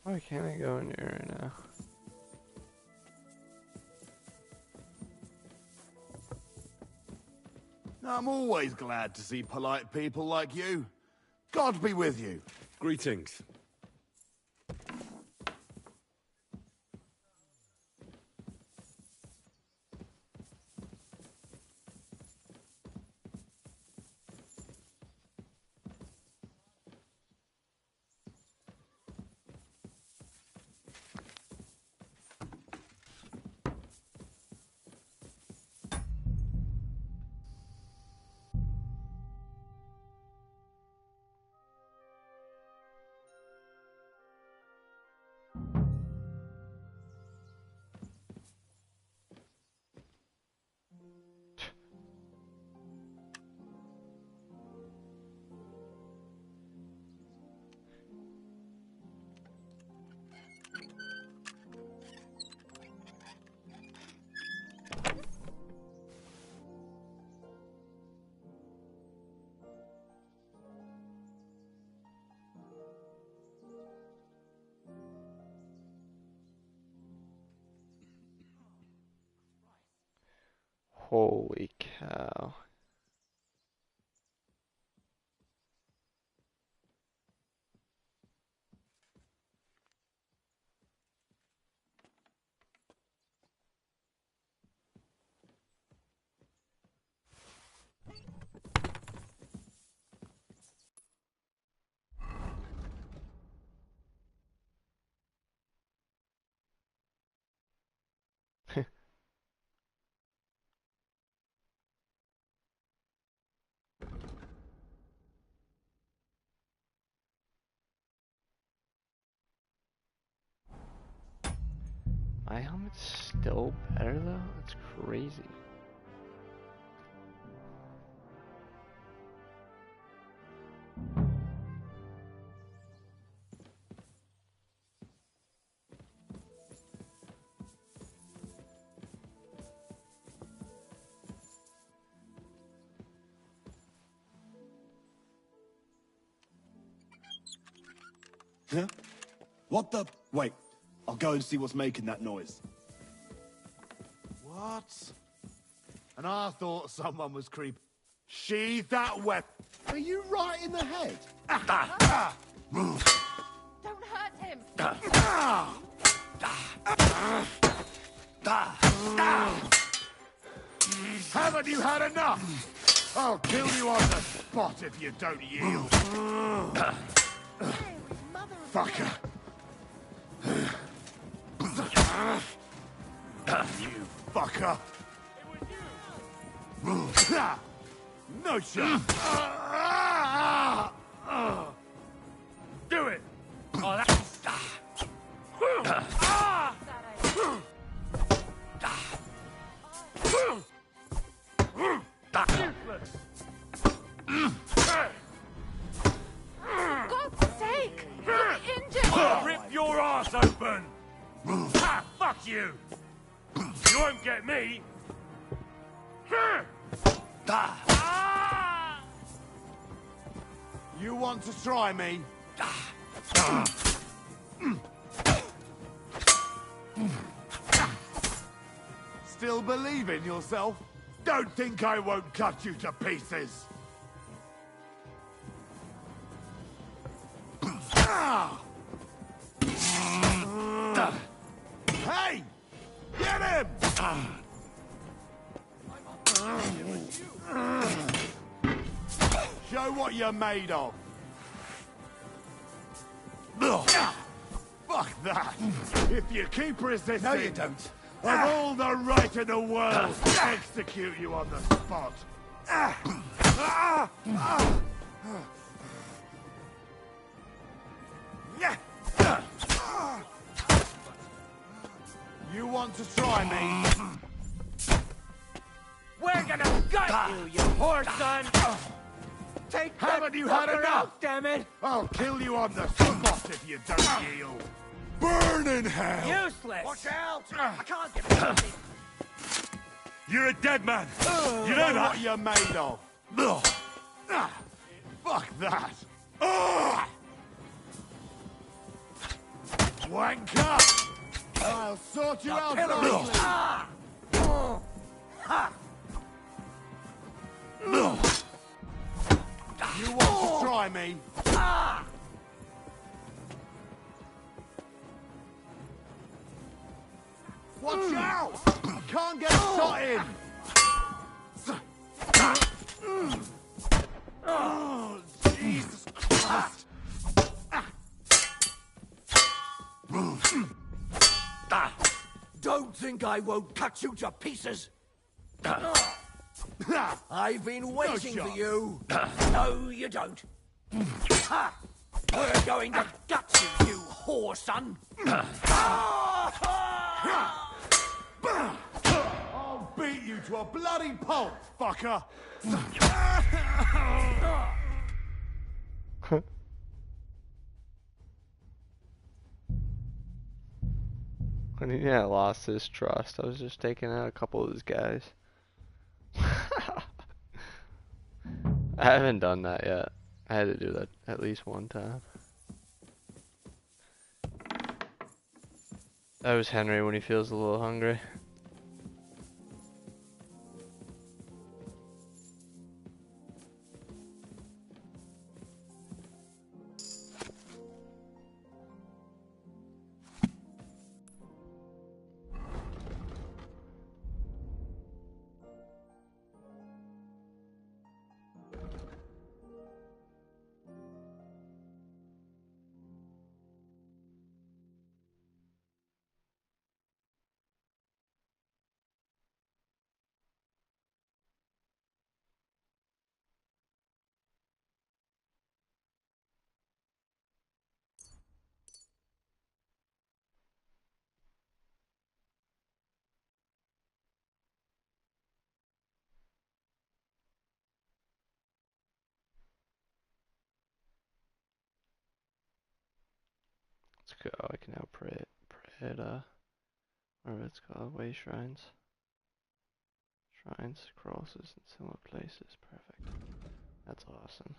Why can't I go in here right now? I'm always glad to see polite people like you. God be with you. Greetings. Holy cow. My helmet's still better though? That's crazy. Huh? What the? Wait, I'll go and see what's making that noise. What? And I thought someone was creeping. Sheathe that weapon. Are you right in the head? Don't hurt him! Haven't you had had enough? I'll kill you on the spot if you don't yield. Fucker. You fucker. No shot. Do it! Oh, that's... Useless! For God's sake! You're injured! I'll rip your ass open! Ha! Fuck you! You won't get me! You want to try me? Still believe in yourself? Don't think I won't cut you to pieces! Hey! Get him! Show what you're made of. Fuck that! If you keep resisting... No, you don't. I've all the right in the world to execute you on the spot. You want to try me? We're gonna gut you, you whore son! Take Haven't you had enough? out, damn it! I'll kill you on the spot if you don't yield. Burn in hell! Useless! Watch out! I can't get something. You're a dead man! You know what you're made of. Fuck that! Wanker! I'll sort you out nicely. You want to try me? Watch out! I can't get a shot in! Oh, Jesus Christ! Don't think I won't cut you to pieces. I've been waiting for you. No, you don't. We're going to gut you, you whore son. I'll beat you to a bloody pulp, fucker! When he lost his trust, I was just taking out a couple of his guys. I haven't done that yet. I had to do that at least one time. That was Henry when he feels a little hungry. Let's go. I can now pray at whatever it's called, way shrines. Shrines, crosses, and similar places. Perfect. That's awesome.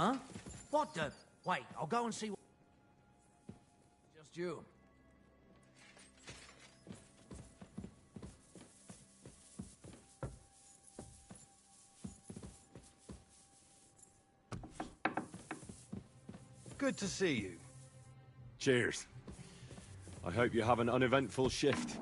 Huh? What the... Wait, I'll go and see what... Just you. Good to see you. Cheers. I hope you have an uneventful shift.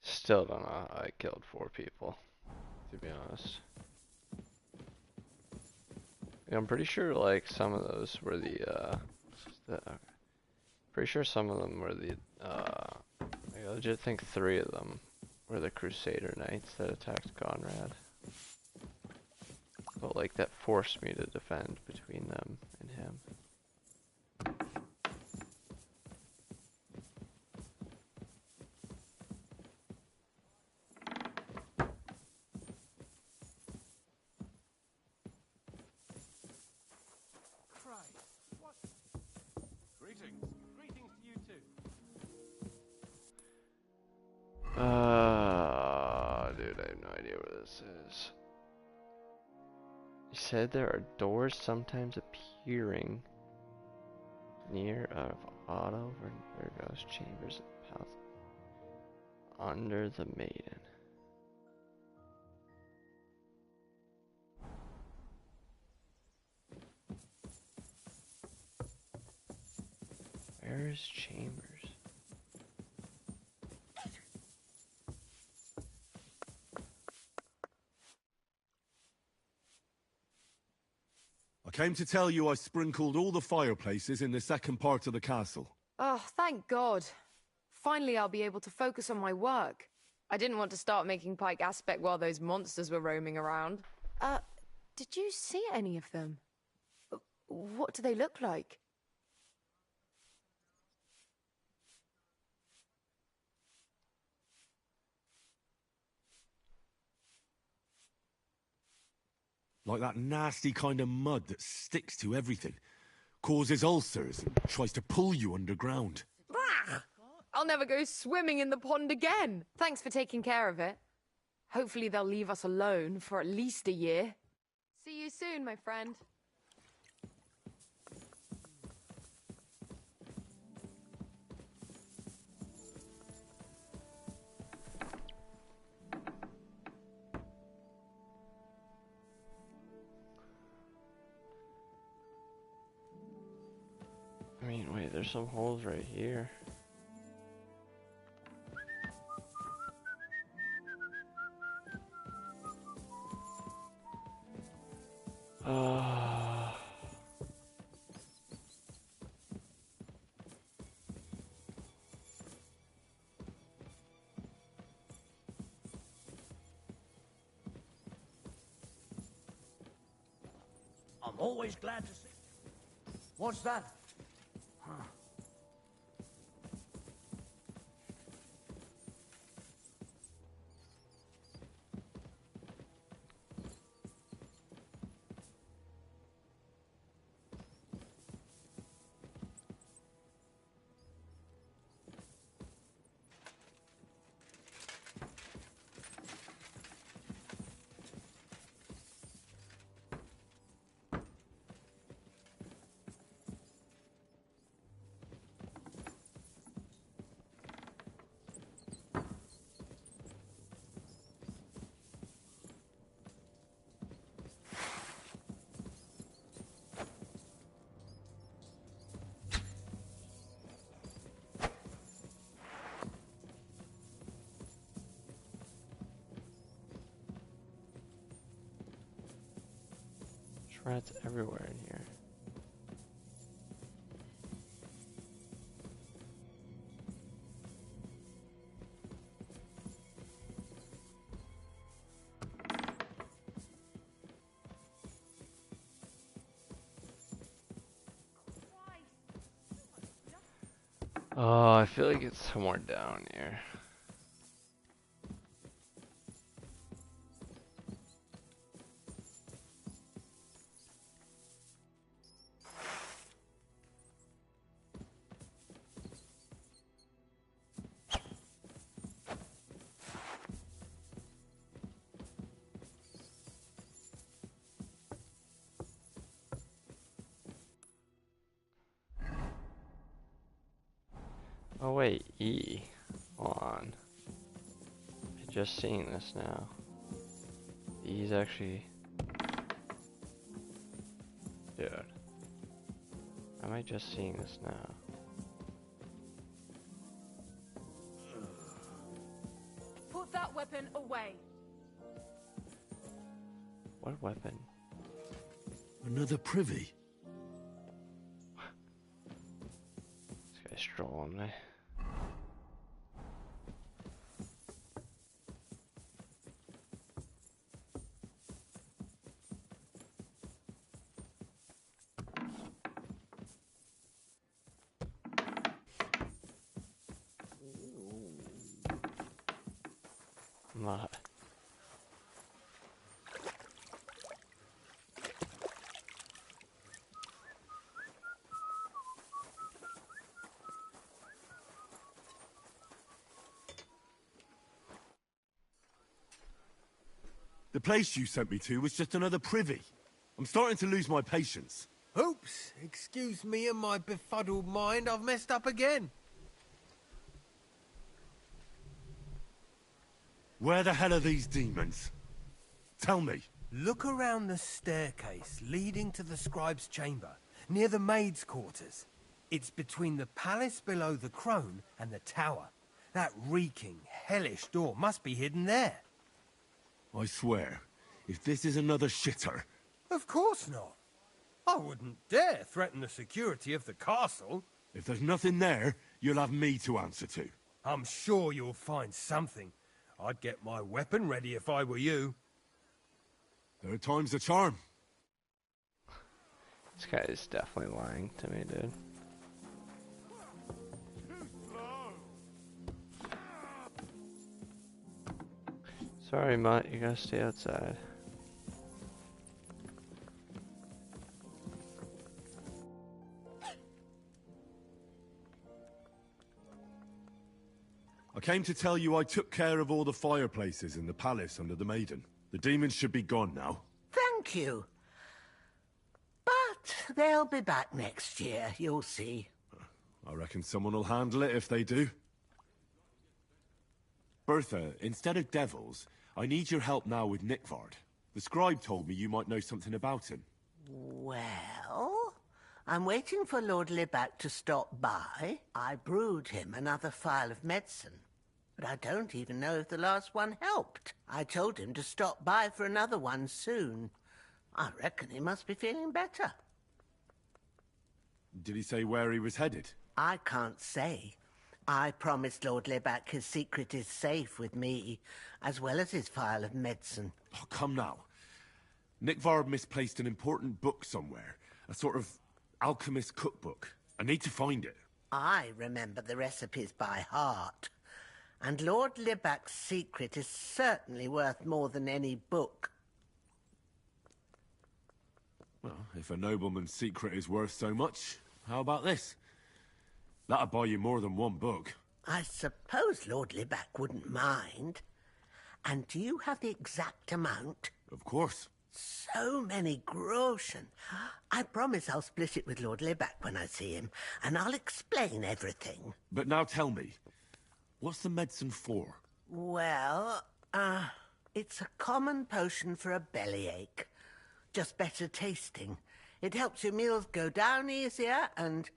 Still don't know how I killed 4 people, to be honest. Yeah, I'm pretty sure like some of those were pretty sure some of them were I legit think 3 of them were the Crusader Knights that attacked Conrad. But like that forced me to defend between them and him. Dude, I have no idea where this is. You said there are doors sometimes appearing near Otto Virgo's chambers of Palace under the maiden. Where is chambers? I came to tell you I sprinkled all the fireplaces in the second part of the castle. Oh, thank God. Finally, I'll be able to focus on my work. I didn't want to start making Pike Aspect while those monsters were roaming around. Did you see any of them? What do they look like? Like that nasty kind of mud that sticks to everything, causes ulcers, and tries to pull you underground. I'll never go swimming in the pond again. Thanks for taking care of it. Hopefully they'll leave us alone for at least a year. See you soon, my friend. I mean, wait, there's some holes right here. I'm always glad to see... What's that? Huh. rats everywhere in here. Oh, I feel like it's somewhere down here. Oh wait, E. On. I just seeing this now. E's actually... Dude. Am I just seeing this now? Put that weapon away. What weapon? Another privy? This guy's strolling me. I'm not. The place you sent me to was just another privy. I'm starting to lose my patience. Oops, excuse me and my befuddled mind, I've messed up again. Where the hell are these demons? Tell me. Look around the staircase leading to the scribe's chamber, near the maid's quarters. It's between the palace below the crone and the tower. That reeking, hellish door must be hidden there. I swear, if this is another shitter... Of course not. I wouldn't dare threaten the security of the castle. If there's nothing there, you'll have me to answer to. I'm sure you'll find something. I'd get my weapon ready if I were you. Third time's a charm. This guy is definitely lying to me, dude. Sorry, Mutt, you gotta stay outside. I came to tell you I took care of all the fireplaces in the palace under the Maiden. The demons should be gone now. Thank you. But they'll be back next year, you'll see. I reckon someone will handle it if they do. Bertha, instead of devils, I need your help now with Nickvard. The scribe told me you might know something about him. Well, I'm waiting for Lord Libac to stop by. I brewed him another phial of medicine. But I don't even know if the last one helped. I told him to stop by for another one soon. I reckon he must be feeling better. Did he say where he was headed? I can't say. I promised Lord Libac his secret is safe with me, as well as his phial of medicine. Oh, come now. Nickvard misplaced an important book somewhere. A sort of alchemist cookbook. I need to find it. I remember the recipes by heart. And Lord Libac's secret is certainly worth more than any book. Well, if a nobleman's secret is worth so much, how about this? That'll buy you more than one book. I suppose Lord Libac wouldn't mind. And do you have the exact amount? Of course. So many groschen. I promise I'll split it with Lord Libac when I see him, and I'll explain everything. But now tell me, what's the medicine for? Well, it's a common potion for a bellyache. Just better tasting. It helps your meals go down easier and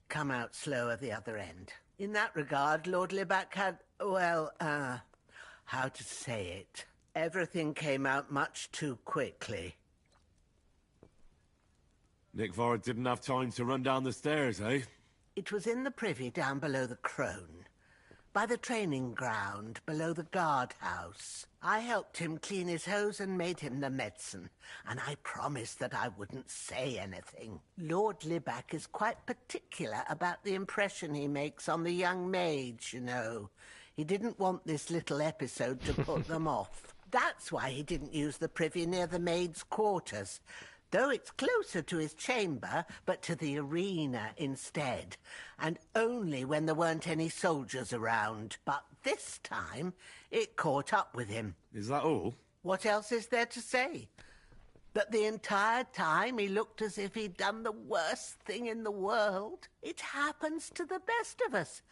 come out slower the other end. In that regard, Lord Libac had, well, how to say it? Everything came out much too quickly. Nick Vard didn't have time to run down the stairs, eh? It was in the privy down below the Crone, by the training ground below the guardhouse. I helped him clean his hose and made him the medicine, and I promised that I wouldn't say anything. Lord Libac is quite particular about the impression he makes on the young maids, you know. He didn't want this little episode to put them off. That's why he didn't use the privy near the maids' quarters, though it's closer to his chamber, but to the arena instead, and only when there weren't any soldiers around. But this time, it caught up with him. Is that all? What else is there to say? That the entire time he looked as if he'd done the worst thing in the world. It happens to the best of us.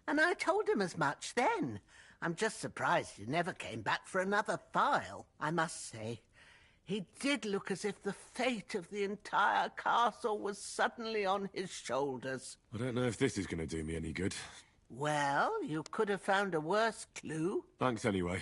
And I told him as much then. I'm just surprised he never came back for another file. I must say, he did look as if the fate of the entire castle was suddenly on his shoulders. I don't know if this is going to do me any good. Well, you could have found a worse clue. Thanks anyway.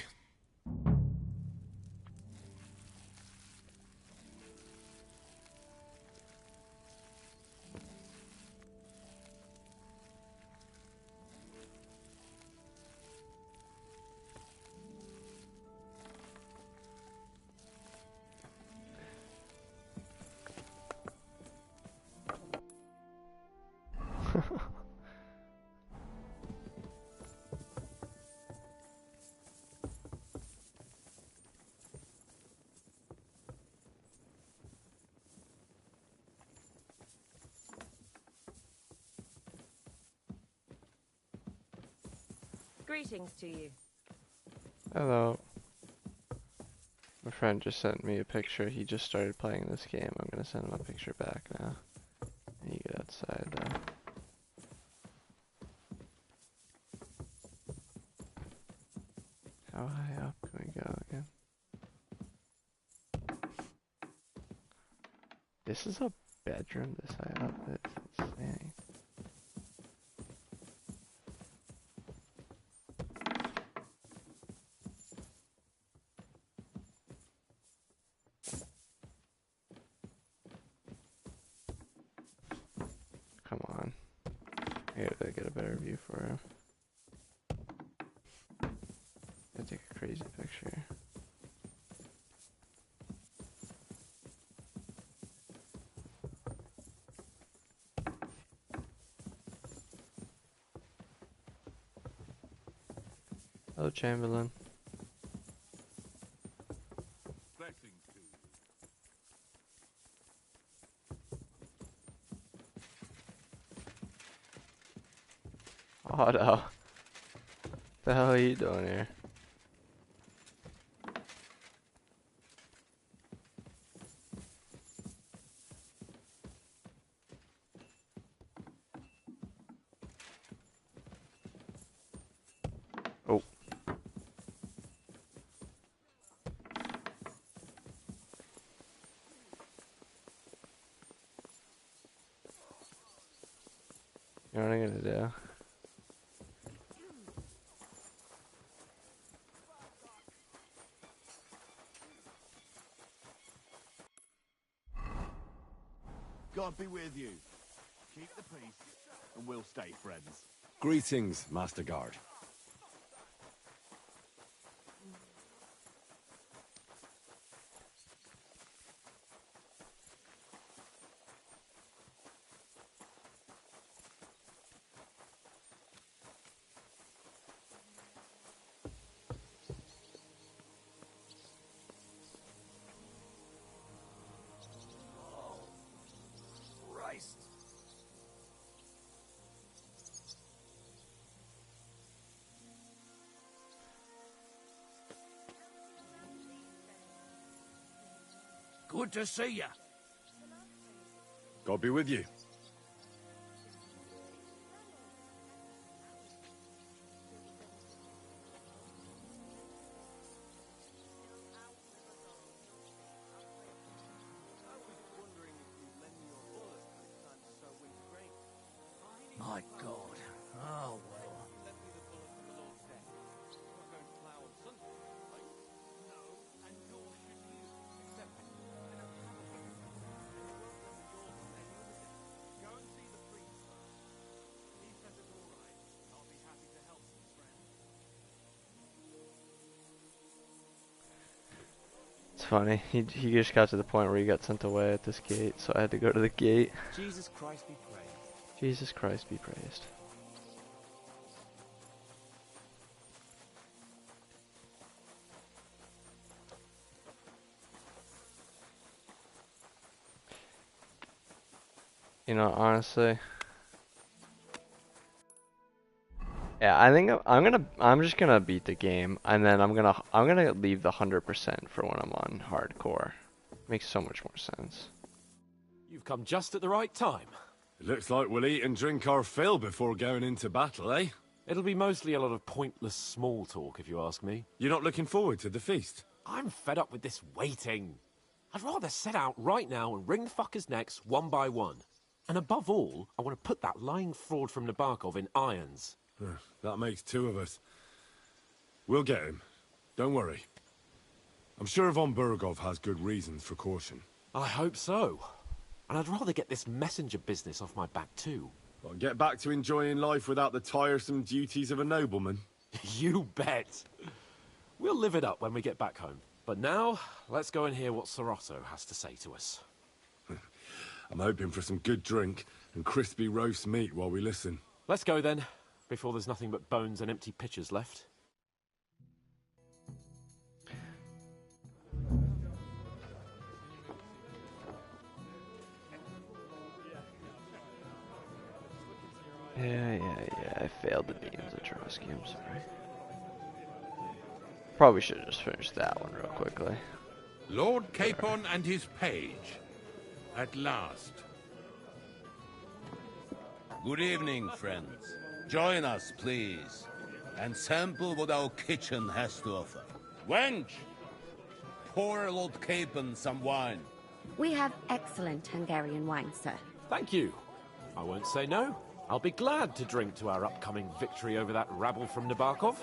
Greetings to you. Hello. My friend just sent me a picture. He just started playing this game. I'm gonna send him a picture back now. And you get outside though. How high up can we go again? This is a bedroom this high up. It's insane. Come on. I gotta get a better view for him. Gotta take a crazy picture. Hello, Chamberlain. Otto. What the hell are you doing here? Oh. You know what I'm gonna do? God be with you. Keep the peace, and we'll stay friends. Greetings, Master Guard. Christ. Good to see you. God be with you. My God. Oh, well. It's funny. He just got to the point where he got sent away at this gate, so I had to go to the gate. Jesus Christ be praised. Jesus Christ be praised. You know, honestly, yeah, I think I'm just gonna beat the game, and then I'm gonna leave the 100% for when I'm on hardcore. Makes so much more sense. You've come just at the right time. It looks like we'll eat and drink our fill before going into battle, eh? It'll be mostly a lot of pointless small talk, if you ask me. You're not looking forward to the feast? I'm fed up with this waiting. I'd rather set out right now and wring the fuckers' necks one by one. And above all, I want to put that lying fraud from Nabokov in irons. That makes two of us. We'll get him. Don't worry. I'm sure Von Burgov has good reasons for caution. I hope so. And I'd rather get this messenger business off my back too. Well, get back to enjoying life without the tiresome duties of a nobleman. You bet. We'll live it up when we get back home. But now, let's go and hear what Sorotto has to say to us. I'm hoping for some good drink and crispy roast meat while we listen. Let's go then, before there's nothing but bones and empty pitchers left. Yeah, I failed the Dean's Atrosky, I'm sorry. Probably should have just finished that one real quickly. Lord Capon and his page. At last. Good evening, friends. Join us, please, and sample what our kitchen has to offer. Wench! Pour Lord Capon some wine. We have excellent Hungarian wine, sir. Thank you. I won't say no. I'll be glad to drink to our upcoming victory over that rabble from Nabokov,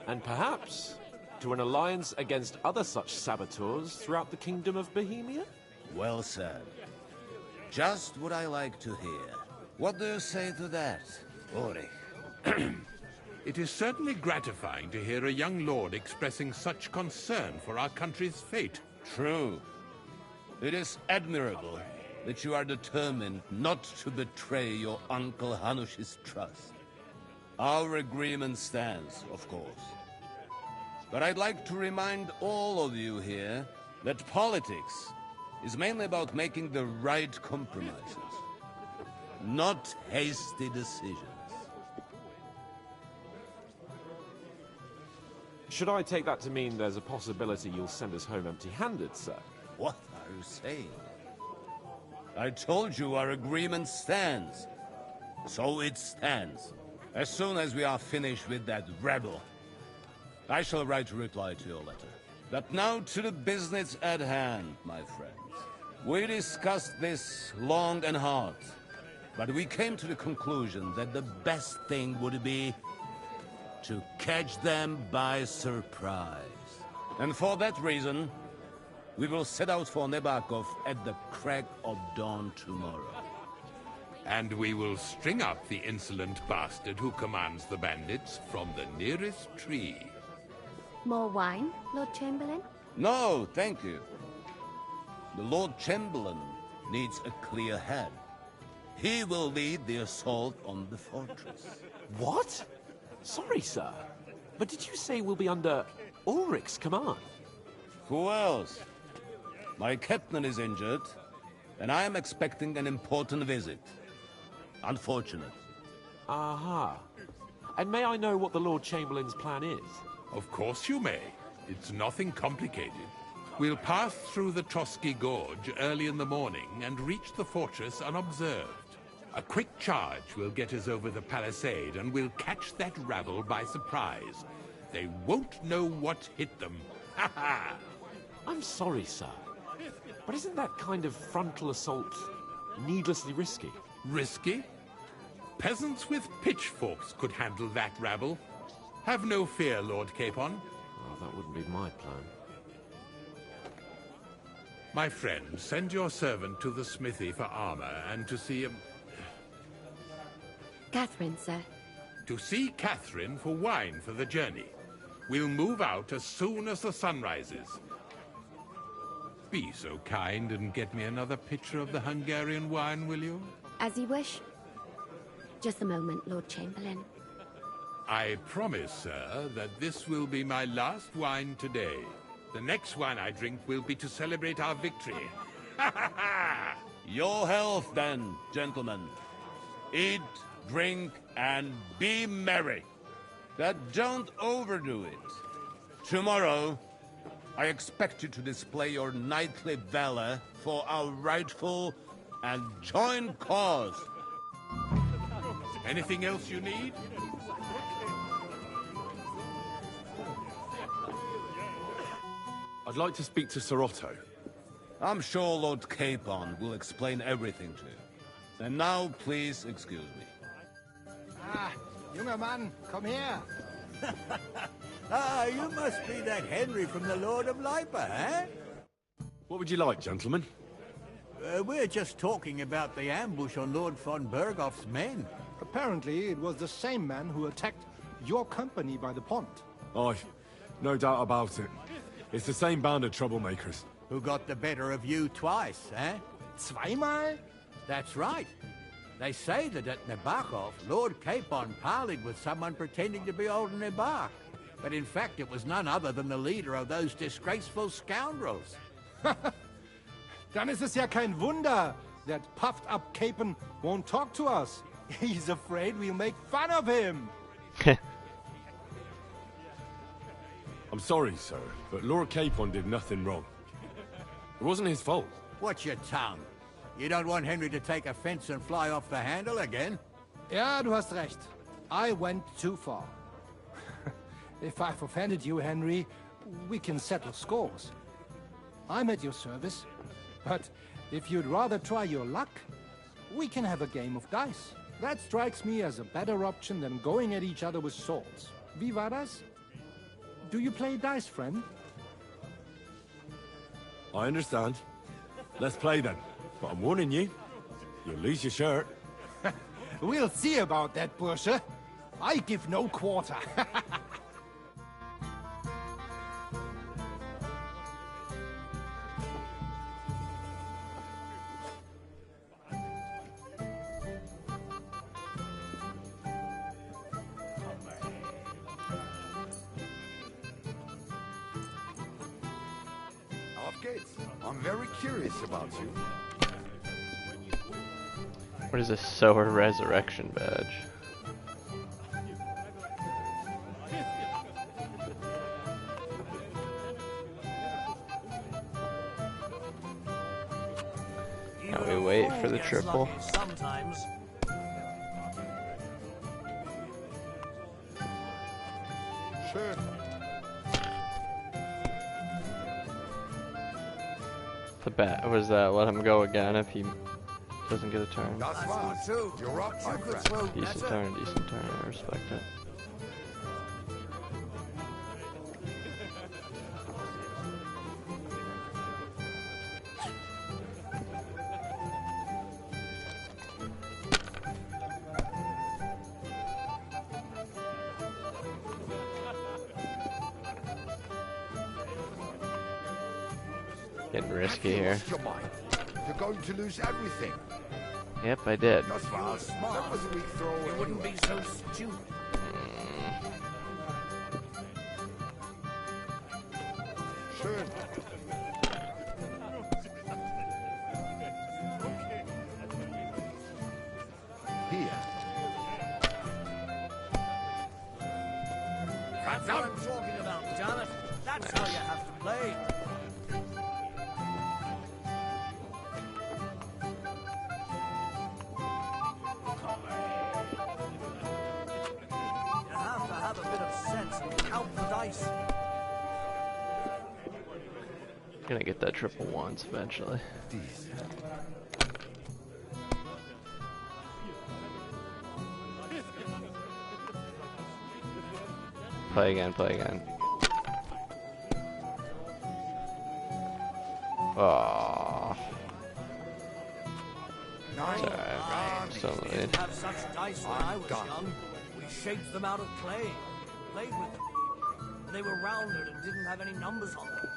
and perhaps to an alliance against other such saboteurs throughout the Kingdom of Bohemia? Well said. Just what I like to hear. What do you say to that, Ulrich? It is certainly gratifying to hear a young lord expressing such concern for our country's fate. True. It is admirable that you are determined not to betray your Uncle Hanush's trust. Our agreement stands, of course. But I'd like to remind all of you here that politics is mainly about making the right compromises, not hasty decisions. Should I take that to mean there's a possibility you'll send us home empty-handed, sir? What are you saying? I told you our agreement stands. So it stands. As soon as we are finished with that rebel, I shall write a reply to your letter. But now to the business at hand, my friends. We discussed this long and hard, but we came to the conclusion that the best thing would be to catch them by surprise. And for that reason, we will set out for Nabokov at the crack of dawn tomorrow. And we will string up the insolent bastard who commands the bandits from the nearest tree. More wine, Lord Chamberlain? No, thank you. The Lord Chamberlain needs a clear head. He will lead the assault on the fortress. What? Sorry, sir. But did you say we'll be under Ulrich's command? Who else? My captain is injured, and I am expecting an important visit. Unfortunate. Aha. And may I know what the Lord Chamberlain's plan is? Of course you may. It's nothing complicated. We'll pass through the Trotsky Gorge early in the morning and reach the fortress unobserved. A quick charge will get us over the palisade, and we'll catch that rabble by surprise. They won't know what hit them. Ha ha! I'm sorry, sir. But isn't that kind of frontal assault needlessly risky? Risky? Peasants with pitchforks could handle that rabble. Have no fear, Lord Capon. Oh, that wouldn't be my plan. My friend, send your servant to the smithy for armor and to see him. Catherine, sir. To see Catherine for wine for the journey. We'll move out as soon as the sun rises. be so kind and get me another pitcher of the Hungarian wine, will you? As you wish. Just a moment, Lord Chamberlain. I promise, sir, that this will be my last wine today. The next wine I drink will be to celebrate our victory. Your health, then, gentlemen. Eat, drink, and be merry. But don't overdo it. Tomorrow, I expect you to display your knightly valor for our rightful and joint cause. Anything else you need? I'd like to speak to Sir Otto. I'm sure Lord Capon will explain everything to you. And now, please excuse me. Ah, junger Mann, komm her. Ah, you must be that Henry from the Lord of Lipa, eh? What would you like, gentlemen? We're just talking about the ambush on Lord von Bergoff's men. Apparently, it was the same man who attacked your company by the pond. Aye, no doubt about it. It's the same band of troublemakers. Who got the better of you twice, eh? Zweimal? That's right. They say that at Nabokov, Lord Capon parleyed with someone pretending to be old Nabark. But in fact, it was none other than the leader of those disgraceful scoundrels. Dann ist es ja kein Wunder that puffed-up Capon won't talk to us. He's afraid we'll make fun of him. I'm sorry, sir, but Lord Capon did nothing wrong. It wasn't his fault. Watch your tongue. You don't want Henry to take offense and fly off the handle again? Ja, du hast recht. I went too far. If I've offended you, Henry, we can settle scores. I'm at your service. But if you'd rather try your luck, we can have a game of dice. That strikes me as a better option than going at each other with swords. Wie war das? Do you play dice, friend? I understand. Let's play then. But I'm warning you, you'll lose your shirt. We'll see about that, Bursche. I give no quarter. I'm very curious about you. What is this Sower Resurrection badge? Now we wait for the triple. Sometimes. Sure. The bat was that let him go again if he doesn't get a turn. That's fine. You're up, my friend. Decent turn, decent turn. I respect it. Getting risky here. Your mind. You're going to lose everything. Yep, I did. That's fast. That was a weak throw. You wouldn't be so stupid. Schön. Here. That's what I'm talking about, damn it. That's how you have to play. You have to have a bit of sense and count the dice. Gonna get that triple once eventually. Play again, play again. Aww. We didn't have such dice when I was young. We shaped them out of clay, played with them. They were rounded and didn't have any numbers on them.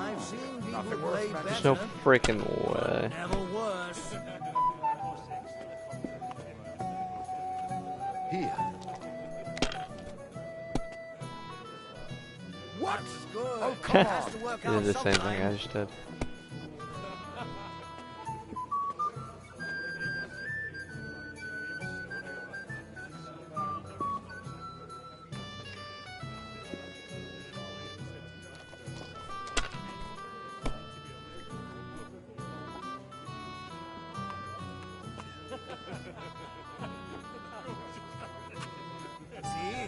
I've seen people Nothing worse play than better. There's no freaking way. Never worse. Here. What? Good. Oh, come It has on. to work He out did the same thing I sometime. just did. See?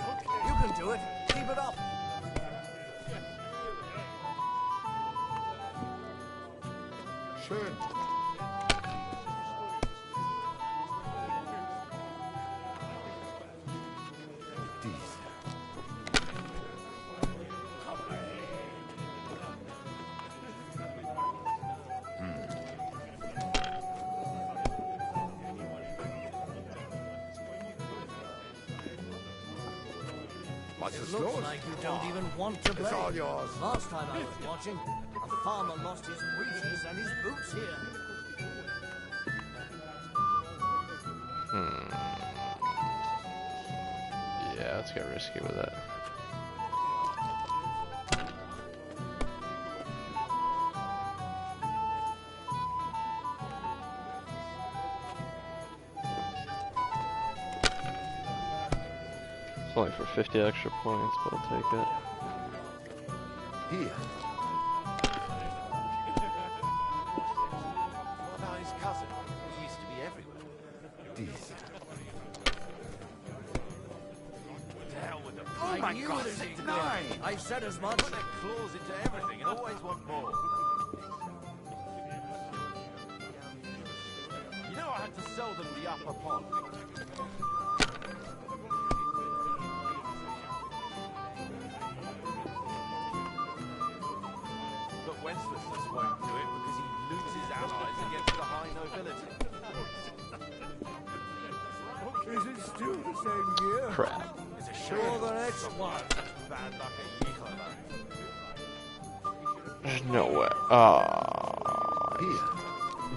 You can do it. Keep it up. Schön. Was It ist looks los? like you don't even want to play. It's all yours. Last time I was watching, a farmer lost his breeches and his boots here. Yeah, let's get risky with it. It's only for 50 extra points, but I'll take it. Here. What about his cousin? He used to be everywhere. Dies. To hell with them. Oh my knew God, it was 6-9. I said as much. Put their claws into everything and always want more. You know I had to sell them the upper pond. But Wenceslas won't do it because he loots his allies against the high nobility. Is it still the same year? Crap. It's a Sure, shame. the next one. Bad luck at Yikova. There's no way.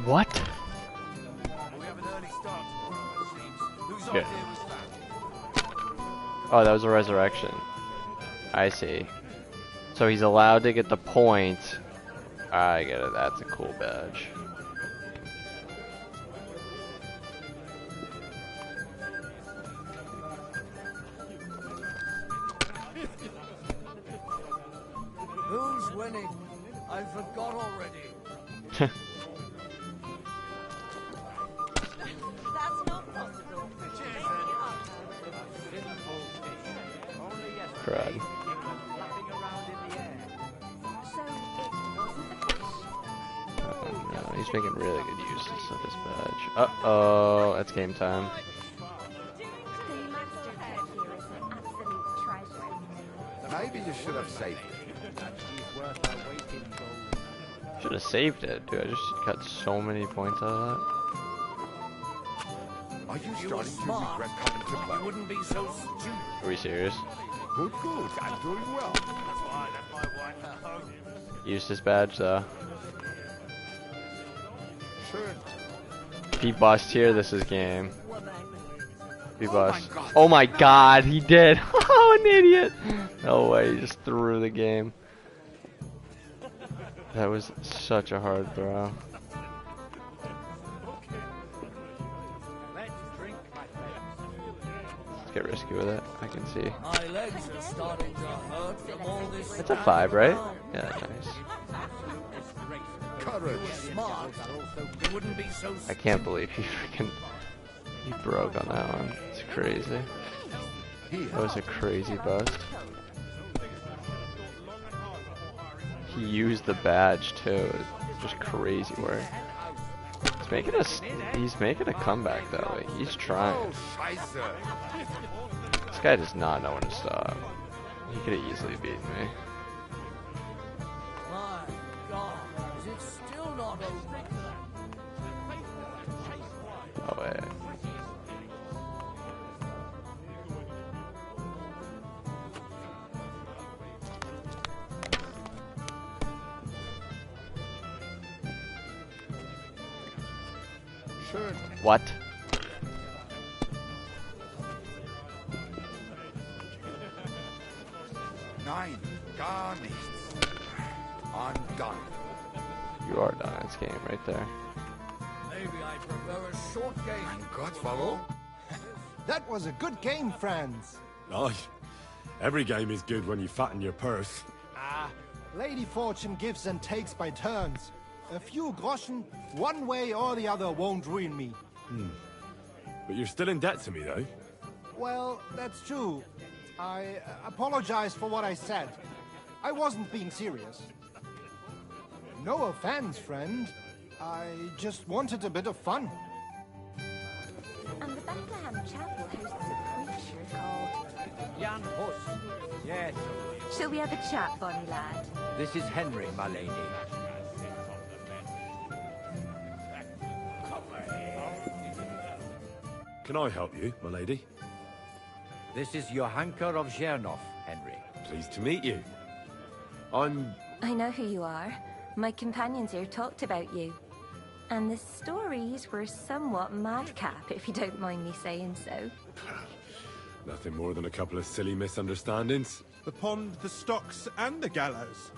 What? We have an early start tomorrow, it seems. Whose Yeah. idea was that? Oh, that was a resurrection. I see. So he's allowed to get the point. I get it. That's a cool badge. Who's winning? I forgot already. That's not possible. Crud. Oh, no, he's making really good uses of this badge. Uh-oh, that's game time. Maybe you should have saved it. Should have saved it, dude. I just got so many points out of that. Are you If you were starting to smart, regret coming to you play? wouldn't be so stupid. Are we serious? Good, good. I'm doing well. That's why I left my wife at home. Use this badge though. Schön. If he busts here, this is game. If he busts. Oh my god, he did! Oh, an idiot! No way, he just threw the game. That was such a hard throw. Let's get risky with it. I can see. My legs are starting to hurt from all this. That's a 5, right? Yeah, nice. Courage. If you were smart, you wouldn't be so I can't believe he freaking he broke on that one. It's crazy. That was a crazy bust. He used the badge too. It's just crazy work. He's making a comeback though. Like, he's trying. Oh, scheiße. This guy does not know when to stop. He could have easily beaten me. My God, is it still not over? Oh wait. schön. What? Nein, gar nichts. I'm done. You are done. It's game right there. Maybe I prefer a short game. Mein Gott, warum? That was a good game, friends. Aye. Every game is good when you fatten your purse. Ah, Lady Fortune gives and takes by turns. A few groschen, one way or the other, won't ruin me. But you're still in debt to me, though. Well, that's true. I apologize for what I said. I wasn't being serious. No offense, friend. I just wanted a bit of fun. And the Bethlehem Chapel hosts a preacher called Jan Hus. Yes. Shall we have a chat, bonny lad? This is Henry, my lady. Can I help you, my lady? This is Johanka of Zhernov, Henry. Pleased to meet you. I'm... I know who you are. My companions here talked about you. And the stories were somewhat madcap, if you don't mind me saying so. Nothing more than a couple of silly misunderstandings. The pond, the stocks, and the gallows.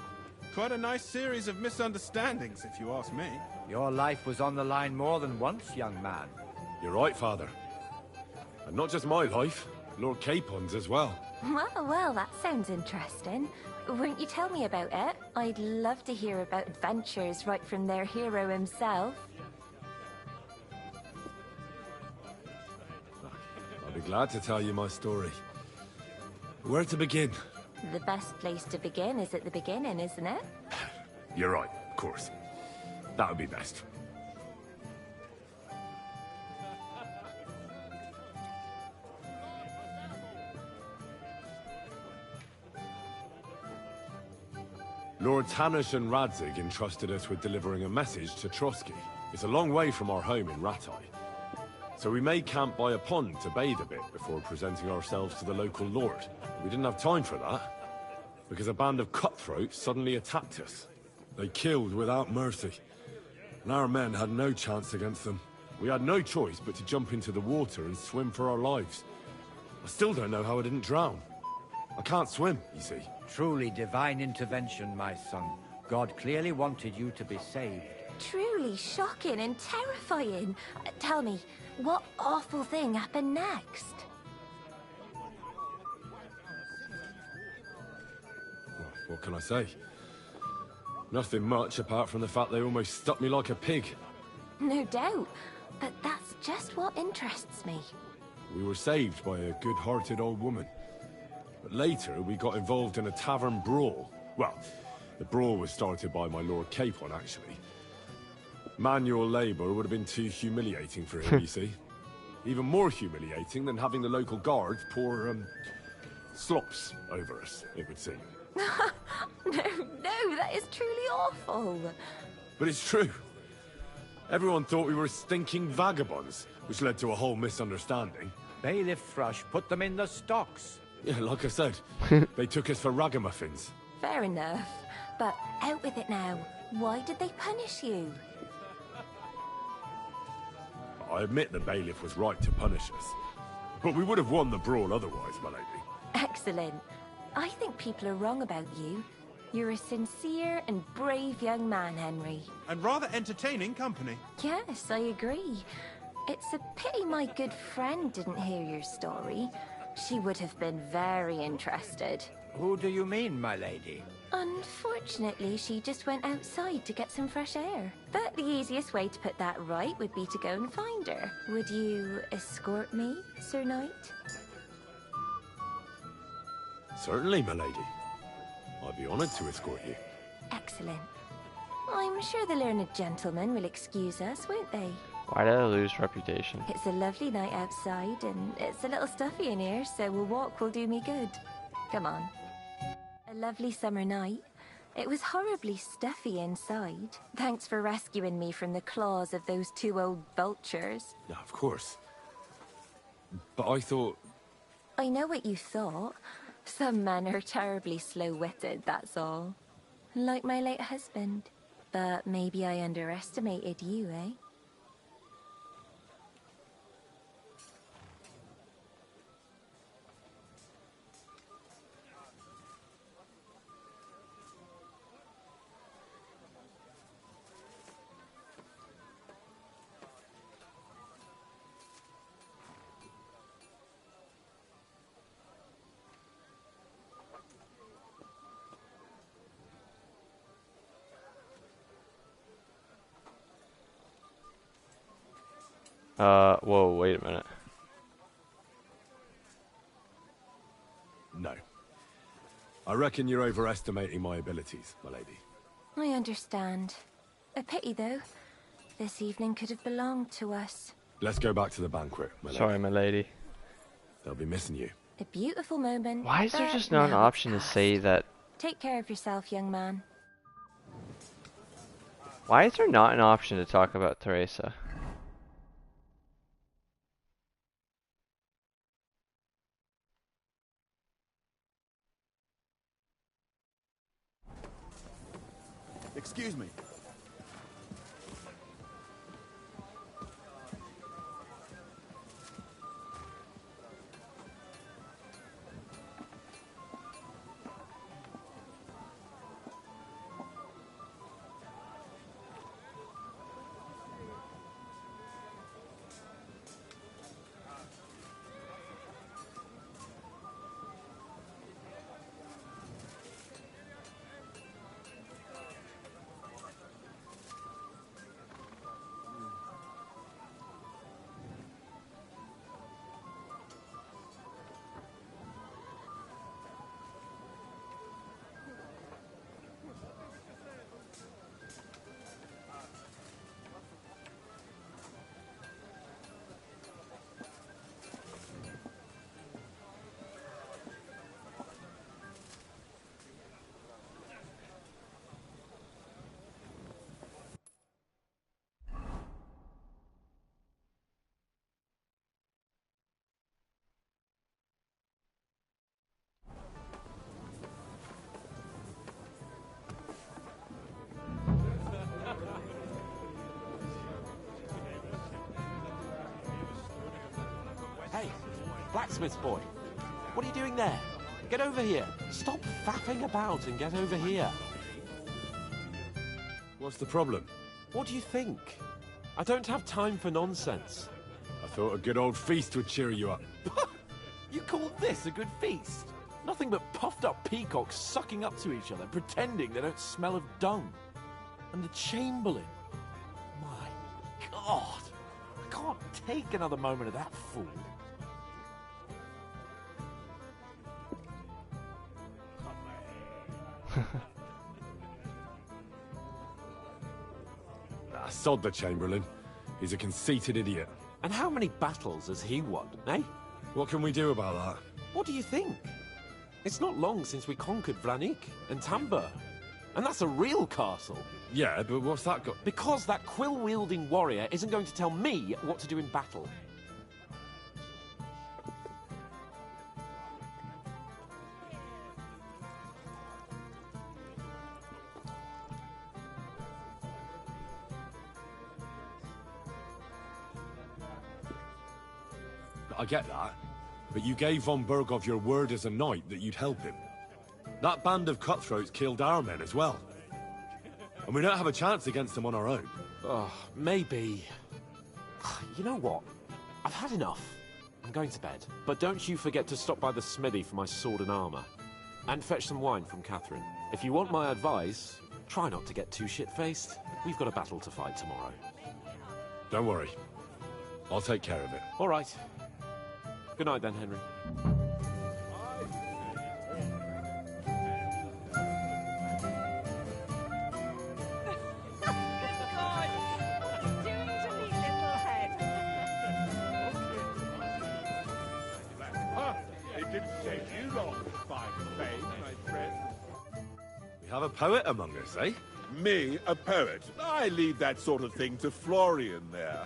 Quite a nice series of misunderstandings, if you ask me. Your life was on the line more than once, young man. You're right, Father. And not just my life, Lord Capon's as well. Well, that sounds interesting. Won't you tell me about it? I'd love to hear about adventures right from their hero himself. I'll be glad to tell you my story. Where to begin? The best place to begin is at the beginning, isn't it? You're right, of course. That would be best. Lords Hanush and Radzig entrusted us with delivering a message to Trotsky. It's a long way from our home in Ratai. So we made camp by a pond to bathe a bit before presenting ourselves to the local lord. We didn't have time for that, because a band of cutthroats suddenly attacked us. They killed without mercy, and our men had no chance against them. We had no choice but to jump into the water and swim for our lives. I still don't know how I didn't drown. I can't swim, you see. Truly divine intervention, my son. God clearly wanted you to be saved. Truly shocking and terrifying. Tell me, what awful thing happened next? What can I say? Nothing much apart from the fact they almost stuck me like a pig. No doubt, but that's just what interests me. We were saved by a good-hearted old woman. But later, we got involved in a tavern brawl. Well, the brawl was started by my Lord Capon, actually. Manual labor would have been too humiliating for him, you see. Even more humiliating than having the local guards pour, slops over us, it would seem. No, that is truly awful. But it's true. Everyone thought we were stinking vagabonds, which led to a whole misunderstanding. Bailiff Thrush put them in the stocks. Yeah, like I said, they took us for ragamuffins. Fair enough, but out with it now. Why did they punish you? I admit the bailiff was right to punish us. But we would have won the brawl otherwise, my lady. Excellent. I think people are wrong about you. You're a sincere and brave young man, Henry. And rather entertaining company. Yes, I agree. It's a pity my good friend didn't hear your story. She would have been very interested. Who do you mean, my lady? Unfortunately, she just went outside to get some fresh air. But the easiest way to put that right would be to go and find her. Would you escort me, Sir Knight? Certainly, my lady. I'd be honored to escort you. Excellent. I'm sure the learned gentlemen will excuse us, won't they? Why did I lose reputation? It's a lovely night outside, and it's a little stuffy in here, so a walk will do me good. Come on. A lovely summer night. It was horribly stuffy inside. Thanks for rescuing me from the claws of those two old vultures. Yeah, of course. But I thought... I know what you thought. Some men are terribly slow-witted, that's all. Like my late husband. But maybe I underestimated you, eh? Whoa, wait a minute. No. I reckon you're overestimating my abilities, my lady. I understand. A pity, though. This evening could have belonged to us. Let's go back to the banquet, my lady. Sorry, my lady. They'll be missing you. A beautiful moment. Why is there but just not an now it's option to past. say that? Take care of yourself, young man. Why is there not an option to talk about Teresa? Excuse me. Hey, blacksmith's boy. What are you doing there? Get over here. Stop faffing about and get over here. What's the problem? What do you think? I don't have time for nonsense. I thought a good old feast would cheer you up. You call this a good feast? Nothing but puffed up peacocks sucking up to each other, pretending they don't smell of dung. And the Chamberlain. My God. I can't take another moment of that fool. Sod the Chamberlain. He's a conceited idiot. And how many battles has he won, eh? What can we do about that? What do you think? It's not long since we conquered Vranik and Tambur. And that's a real castle. Yeah, but what's that got? Because that quill-wielding warrior isn't going to tell me what to do in battle. I get that, but you gave von Bergov your word as a knight that you'd help him. That band of cutthroats killed our men as well. And we don't have a chance against them on our own. Oh, maybe. You know what? I've had enough. I'm going to bed. But don't you forget to stop by the smithy for my sword and armor. And fetch some wine from Catherine. If you want my advice, try not to get too shit-faced. We've got a battle to fight tomorrow. Don't worry. I'll take care of it. All right. Good night then, Henry. It didn't take you long to find fame, my friend. We have a poet among us, eh? Me, a poet. I leave that sort of thing to Florian there.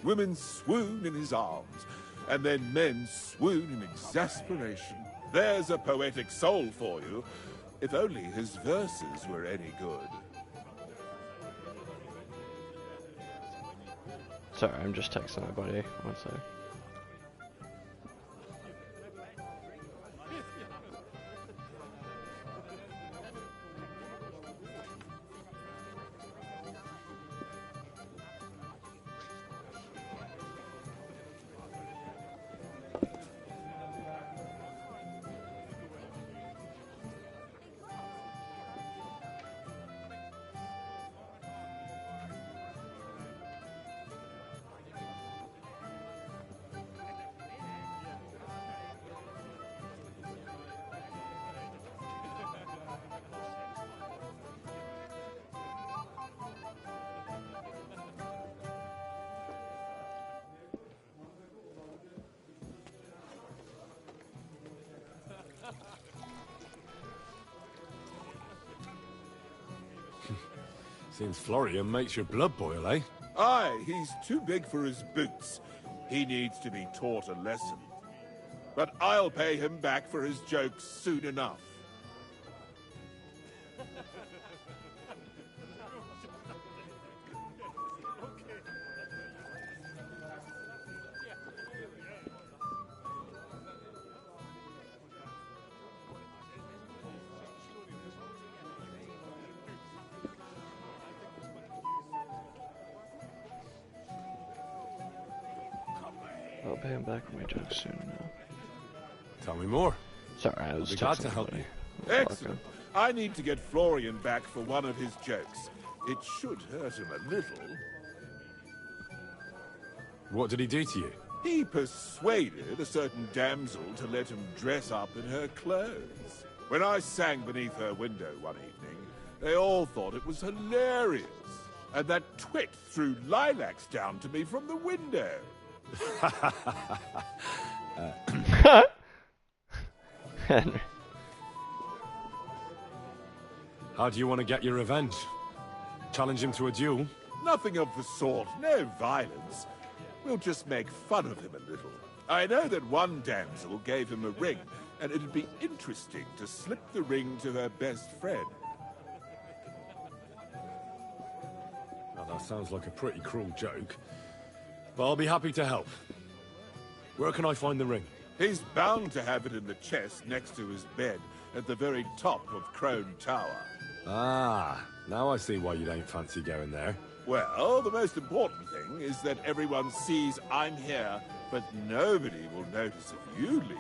Women swoon in his arms, and then men swoon in exasperation. There's a poetic soul for you, if only his verses were any good. Sorry, I'm just texting my buddy. One sec. Seems Florian makes your blood boil, eh? Aye, he's too big for his boots. He needs to be taught a lesson. But I'll pay him back for his jokes soon enough. I'll pay him back for my jokes soon now. Tell me more. Sorry, I was I'll be glad to help you. Excellent. I need to get Florian back for one of his jokes. It should hurt him a little. What did he do to you? He persuaded a certain damsel to let him dress up in her clothes. When I sang beneath her window one evening, they all thought it was hilarious. And that twit threw lilacs down to me from the window. Henry. How do you want to get your revenge? Challenge him to a duel? Nothing of the sort. No violence. We'll just make fun of him a little. I know that one damsel gave him a ring, and it'd be interesting to slip the ring to her best friend. Now, that sounds like a pretty cruel joke. But I'll be happy to help. Where can I find the ring? He's bound to have it in the chest next to his bed at the very top of Crone Tower. Ah, now I see why you don't fancy going there. Well, the most important thing is that everyone sees I'm here, but nobody will notice if you leave.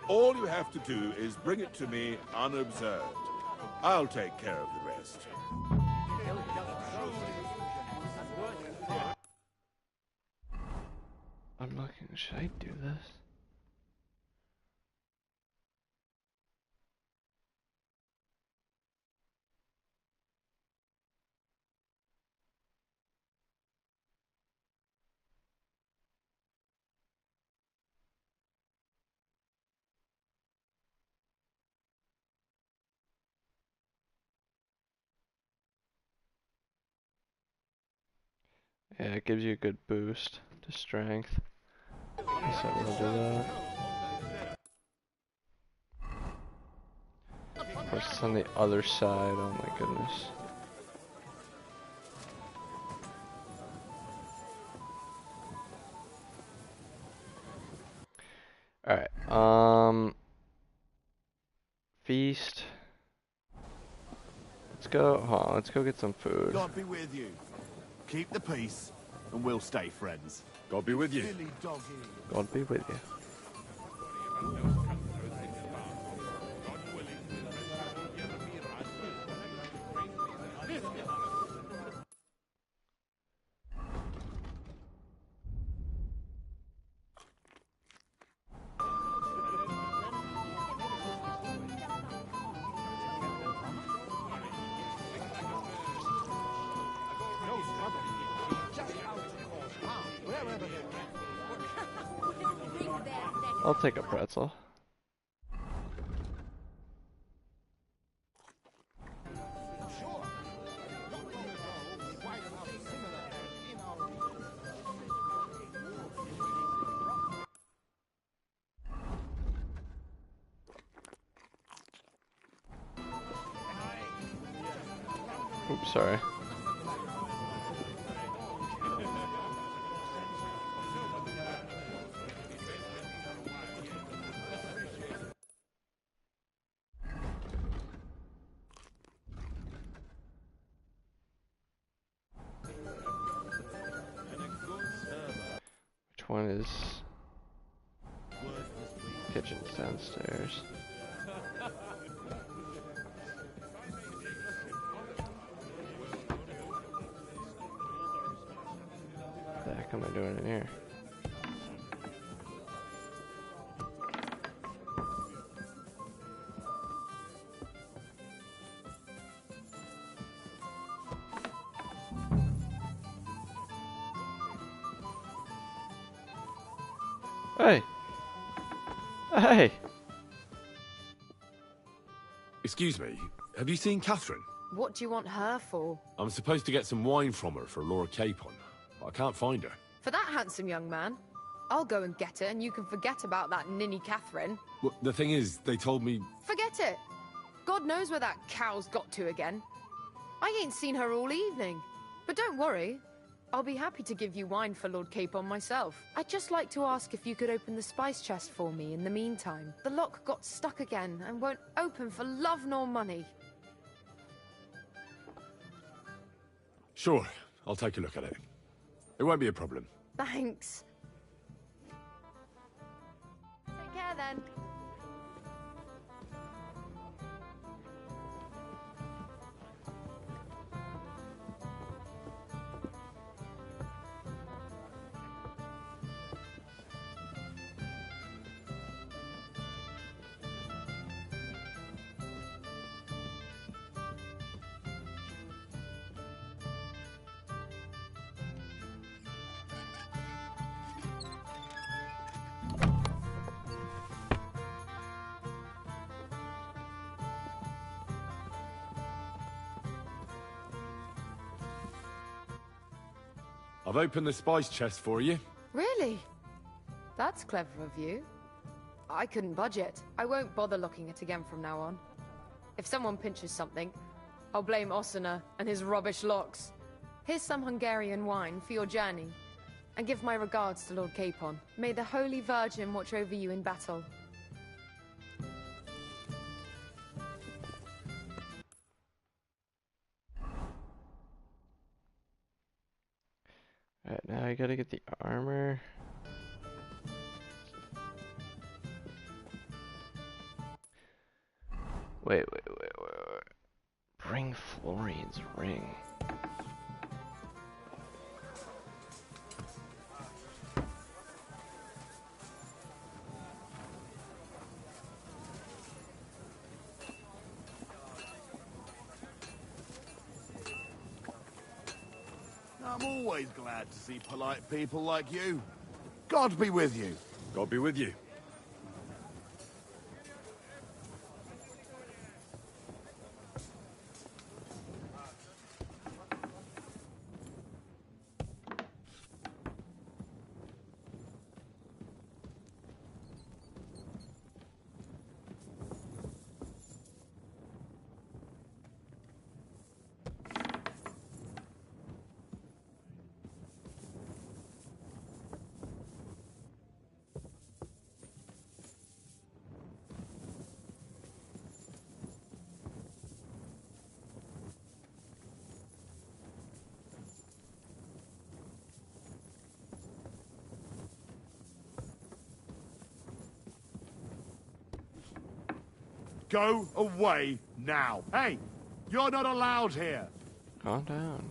All you have to do is bring it to me unobserved. I'll take care of the rest. I'm looking, should I do this? Yeah, it gives you a good boost to strength. Guess I will do that. Of course, it's on the other side. Oh my goodness. Alright, feast. Let's go, hold on, let's go get some food. God be with you. Keep the peace, and we'll stay friends. God be with you. God be with you. I'll take a pretzel. Oops, sorry. Which one is kitchen's downstairs? What the heck am I doing in here? Hey! Hey! Excuse me, have you seen Catherine? What do you want her for? I'm supposed to get some wine from her for Laura Capon, but I can't find her. For that handsome young man? I'll go and get her, and you can forget about that ninny Catherine. Well, the thing is, they told me... Forget it! God knows where that cow's got to again. I ain't seen her all evening. But don't worry. I'll be happy to give you wine for Lord Capon myself. I'd just like to ask if you could open the spice chest for me in the meantime. The lock got stuck again and won't open for love nor money. Sure, I'll take a look at it. It won't be a problem. Thanks. Take care then. I've opened the spice chest for you. Really? That's clever of you. I couldn't budget. I won't bother looking it again from now on. If someone pinches something, I'll blame Ossina and his rubbish locks. Here's some Hungarian wine for your journey. And give my regards to Lord Capon. May the Holy Virgin watch over you in battle. Alright, now I gotta get the armor. Wait. Bring Florian's ring. I'm always glad to see polite people like you. God be with you. God be with you. Go away now. Hey, you're not allowed here. Calm down.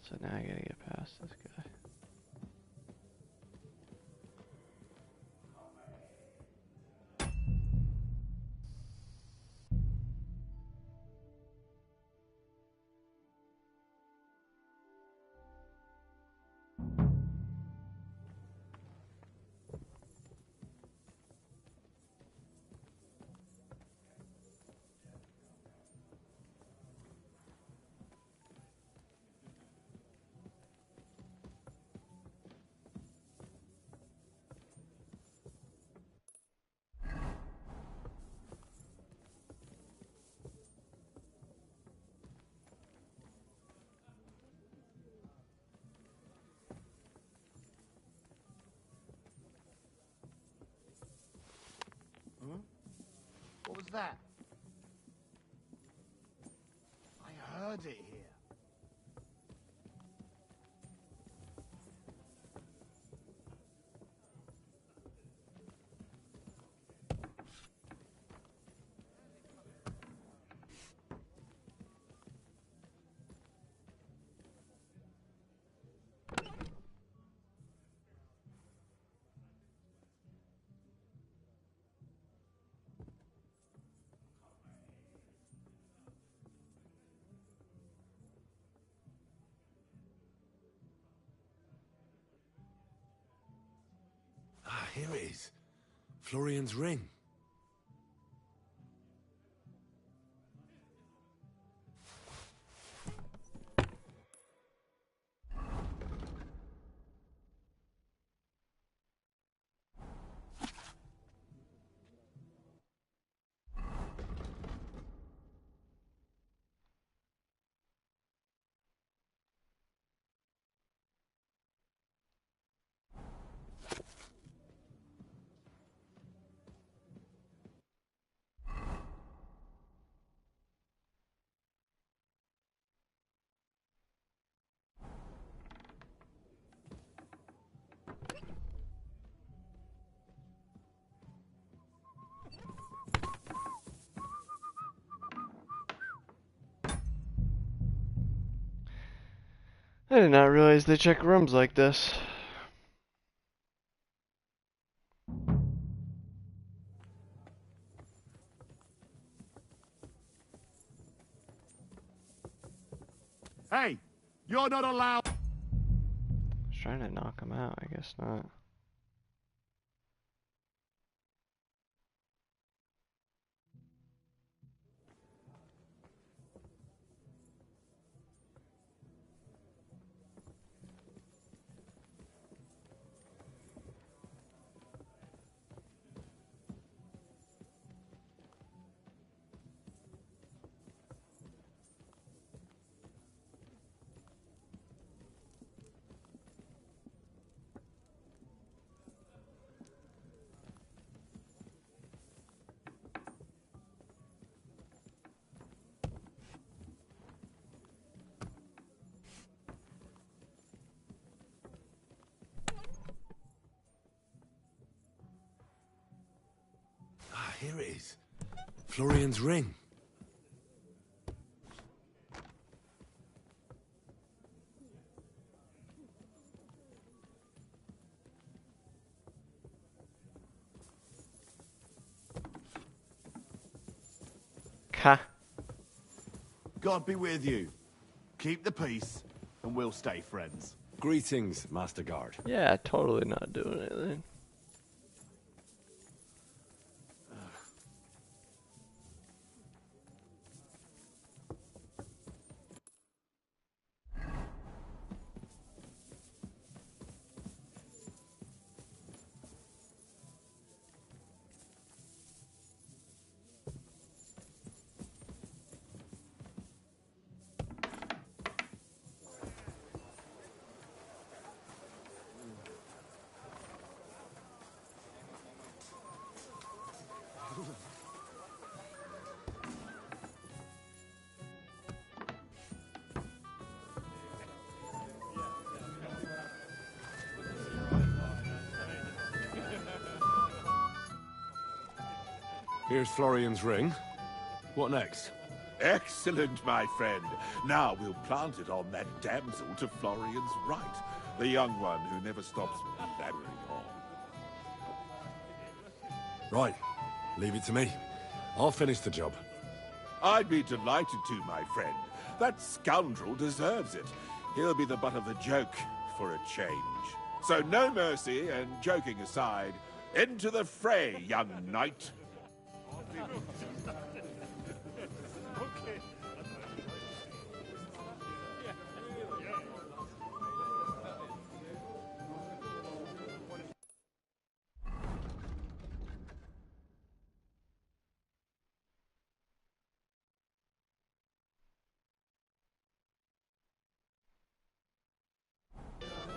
So now I gotta get past this guy. Huh? What was that? I heard it here. is. Florian's ring. I did not realize they check rooms like this. Hey, you're not allowed. I was trying to knock him out, I guess not. Ah, here it is. Florian's ring. Ha. God be with you. Keep the peace, and we'll stay friends. Greetings, Master Guard. Yeah, totally not doing anything. Here's Florian's ring. What next? Excellent, my friend. Now we'll plant it on that damsel to Florian's right. The young one who never stops blabbering on. Right. Leave it to me. I'll finish the job. I'd be delighted to, my friend. That scoundrel deserves it. He'll be the butt of the joke for a change. So no mercy, and joking aside, into the fray, young knight.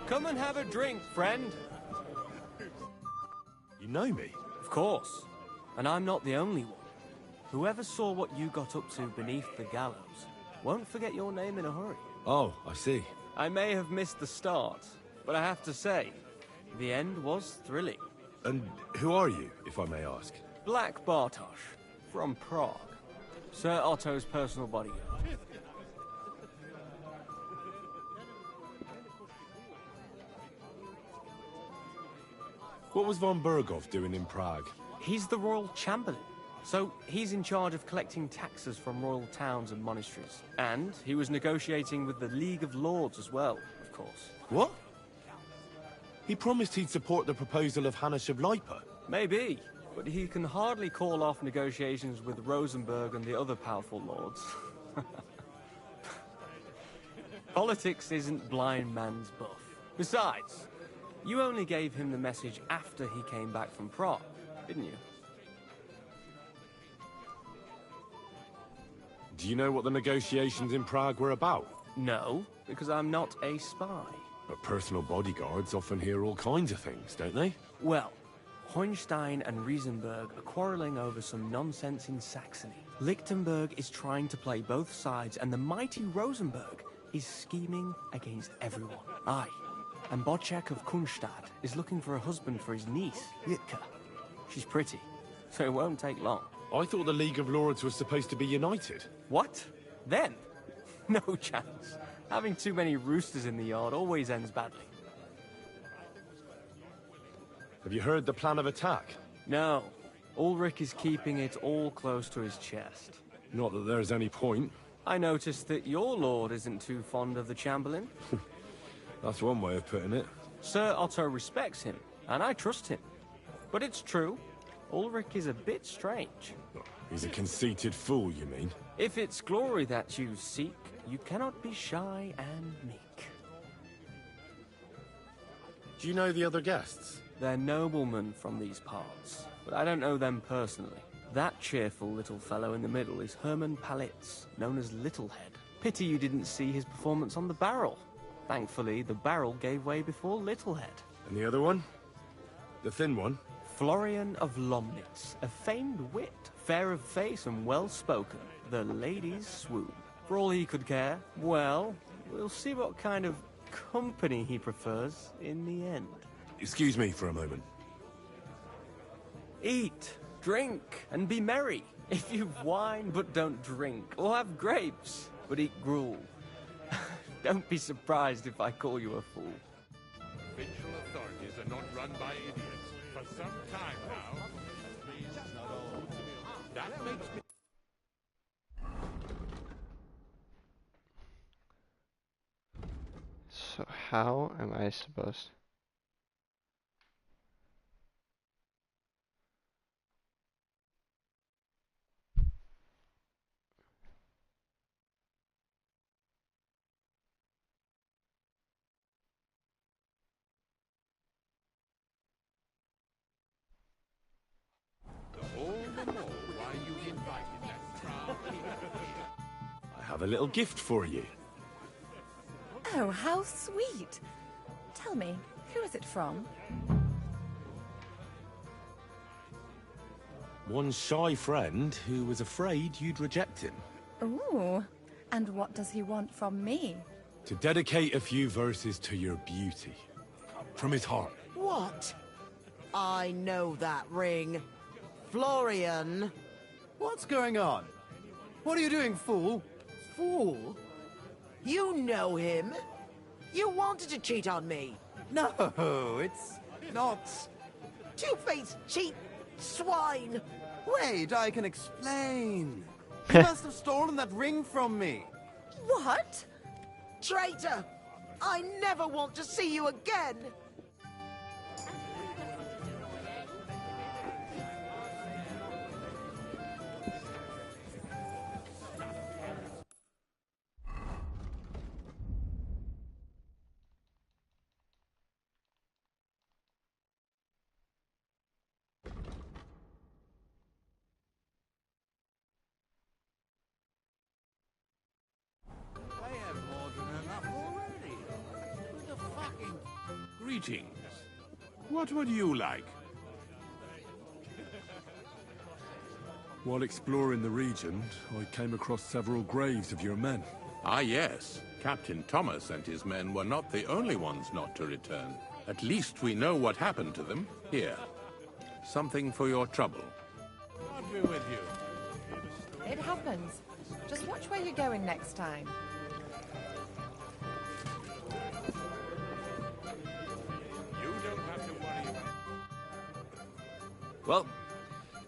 Come and have a drink, friend. You know me? Of course. And I'm not the only one. Whoever saw what you got up to beneath the gallows won't forget your name in a hurry. Oh, I see. I may have missed the start, but I have to say, the end was thrilling. And who are you, if I may ask? Black Bartosz, from Prague. Sir Otto's personal bodyguard. What was von Burgov doing in Prague? He's the royal chamberlain. So he's in charge of collecting taxes from royal towns and monasteries. And he was negotiating with the League of Lords as well, of course. What? He promised he'd support the proposal of Hannes of Leipa. Maybe, but he can hardly call off negotiations with Rosenberg and the other powerful lords. Politics isn't blind man's buff. Besides, you only gave him the message after he came back from Prague, didn't you? Do you know what the negotiations in Prague were about? No, because I'm not a spy. But personal bodyguards often hear all kinds of things, don't they? Well, Hohenstein and Riesenberg are quarreling over some nonsense in Saxony. Lichtenberg is trying to play both sides, and the mighty Rosenberg is scheming against everyone. Aye, and Bocek of Kunstadt is looking for a husband for his niece, Jitka. She's pretty, so it won't take long. I thought the League of Lords was supposed to be united. What? Then? No chance. Having too many roosters in the yard always ends badly. Have you heard the plan of attack? No. Ulrich is keeping it all close to his chest. Not that there's any point. I noticed that your lord isn't too fond of the Chamberlain. That's one way of putting it. Sir Otto respects him, and I trust him. But it's true, Ulrich is a bit strange. He's a conceited fool, you mean? If it's glory that you seek, you cannot be shy and meek. Do you know the other guests? They're noblemen from these parts, but I don't know them personally. That cheerful little fellow in the middle is Hermann Palitz, known as Littlehead. Pity you didn't see his performance on the barrel. Thankfully, the barrel gave way before Littlehead. And the other one? The thin one? Florian of Lomnitz, a famed wit, fair of face and well-spoken. The ladies swoon. For all he could care, well, we'll see what kind of company he prefers in the end. Excuse me for a moment. Eat, drink, and be merry. If you've wine but don't drink, or have grapes but eat gruel. Don't be surprised if I call you a fool. Provincial authorities are not run by idiots. For some time now. That makes me... So how am I supposed... I have a little gift for you. Oh, how sweet. Tell me, who is it from? One shy friend who was afraid you'd reject him. Ooh, and what does he want from me? To dedicate a few verses to your beauty. From his heart. What? I know that ring. Florian. What's going on? What are you doing, fool? Fool? You know him. You wanted to cheat on me. No, it's not... Two-faced cheat swine. Wait, I can explain. You must have stolen that ring from me. What? Traitor! I never want to see you again! Greetings. What would you like? While exploring the region, I came across several graves of your men. Ah, yes. Captain Thomas and his men were not the only ones not to return. At least we know what happened to them. Here. Something for your trouble. God be with you. It happens. Just watch where you're going next time. You don't have to worry about... Well,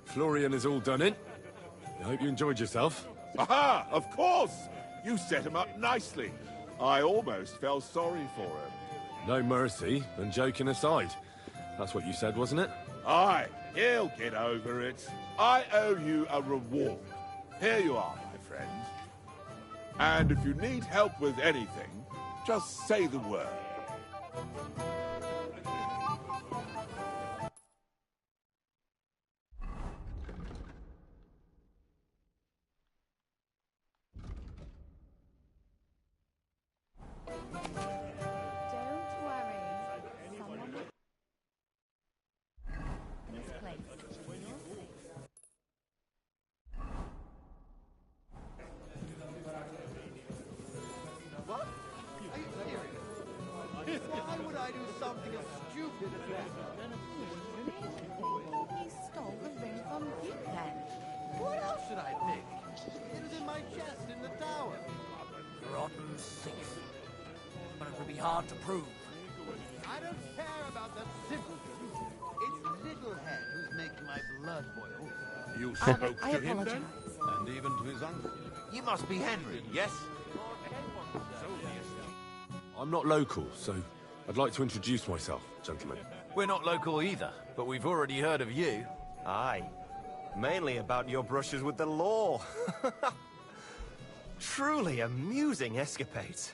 Florian is all done in. I hope you enjoyed yourself. Aha! Of course! You set him up nicely. I almost felt sorry for him. No mercy, and joking aside. That's what you said, wasn't it? Aye, he'll get over it. I owe you a reward. Here you are, my friend. And if you need help with anything, just say the word. What? Are you serious? Why would I do something as stupid as that? He stole the ring from you then. What else should I think? It was in my chest in the tower. Rotten thief. But it would be hard to prove. I don't care about the simpletons. It's Littlehead who's making my blood boil. You spoke I to him apologize. then? And even to his uncle. You must be Henry, yes? I'm not local, so I'd like to introduce myself, gentlemen. We're not local either, but we've already heard of you. Aye. Mainly about your brushes with the law. Truly amusing escapades,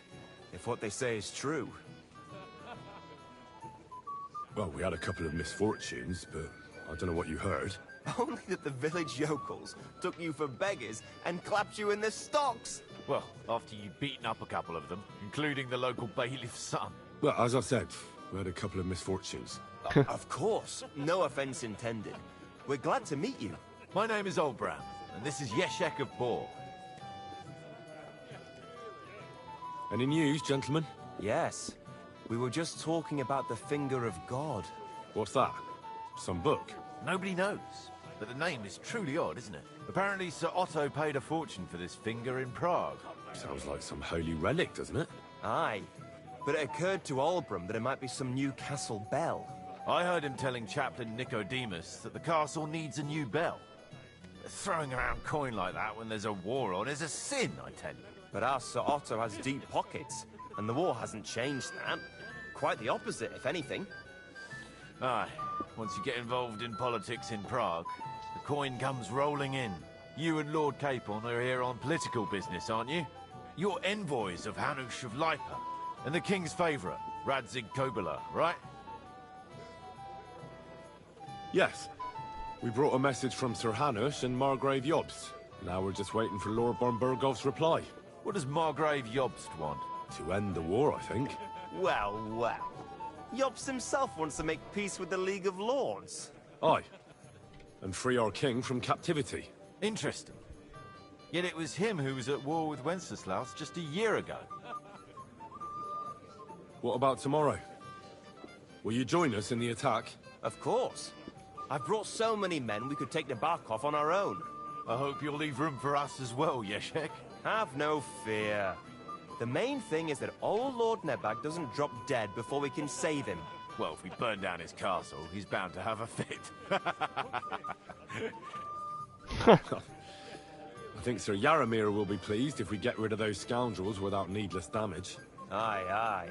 if what they say is true. Well, we had a couple of misfortunes, but I don't know what you heard. Only that the village yokels took you for beggars and clapped you in the stocks. Well, after you'd beaten up a couple of them, including the local bailiff's son. Well, as I said, we had a couple of misfortunes. Of course, no offense intended. We're glad to meet you. My name is Oldbram, and this is Yeshek of Boar. Any news, gentlemen? Yes. We were just talking about the Finger of God. What's that? Some book? Nobody knows, but the name is truly odd, isn't it? Apparently Sir Otto paid a fortune for this finger in Prague. Sounds like some holy relic, doesn't it? Aye. But it occurred to Albram that it might be some new castle bell. I heard him telling Chaplain Nicodemus that the castle needs a new bell. Throwing around coin like that when there's a war on is a sin, I tell you. But our Sir Otto has deep pockets, and the war hasn't changed that. Quite the opposite, if anything. Aye, once you get involved in politics in Prague, the coin comes rolling in. You and Lord Capon are here on political business, aren't you? You're envoys of Hanush of Lipa, and the king's favourite, Radzig Kobyla, right? Yes. We brought a message from Sir Hanush and Margrave Jobst. Now we're just waiting for Lord Bornbergov's reply. What does Margrave Jobst want? To end the war, I think. Well, well. Jobst himself wants to make peace with the League of Lords. Aye. And free our king from captivity. Interesting. Yet it was him who was at war with Wenceslaus just a year ago. What about tomorrow? Will you join us in the attack? Of course. I've brought so many men we could take the Barkov on our own. I hope you'll leave room for us as well, Yeshek. Have no fear. The main thing is that old Lord Nebag doesn't drop dead before we can save him. Well, if we burn down his castle, he's bound to have a fit. I think Sir Yaramir will be pleased if we get rid of those scoundrels without needless damage. Aye, aye.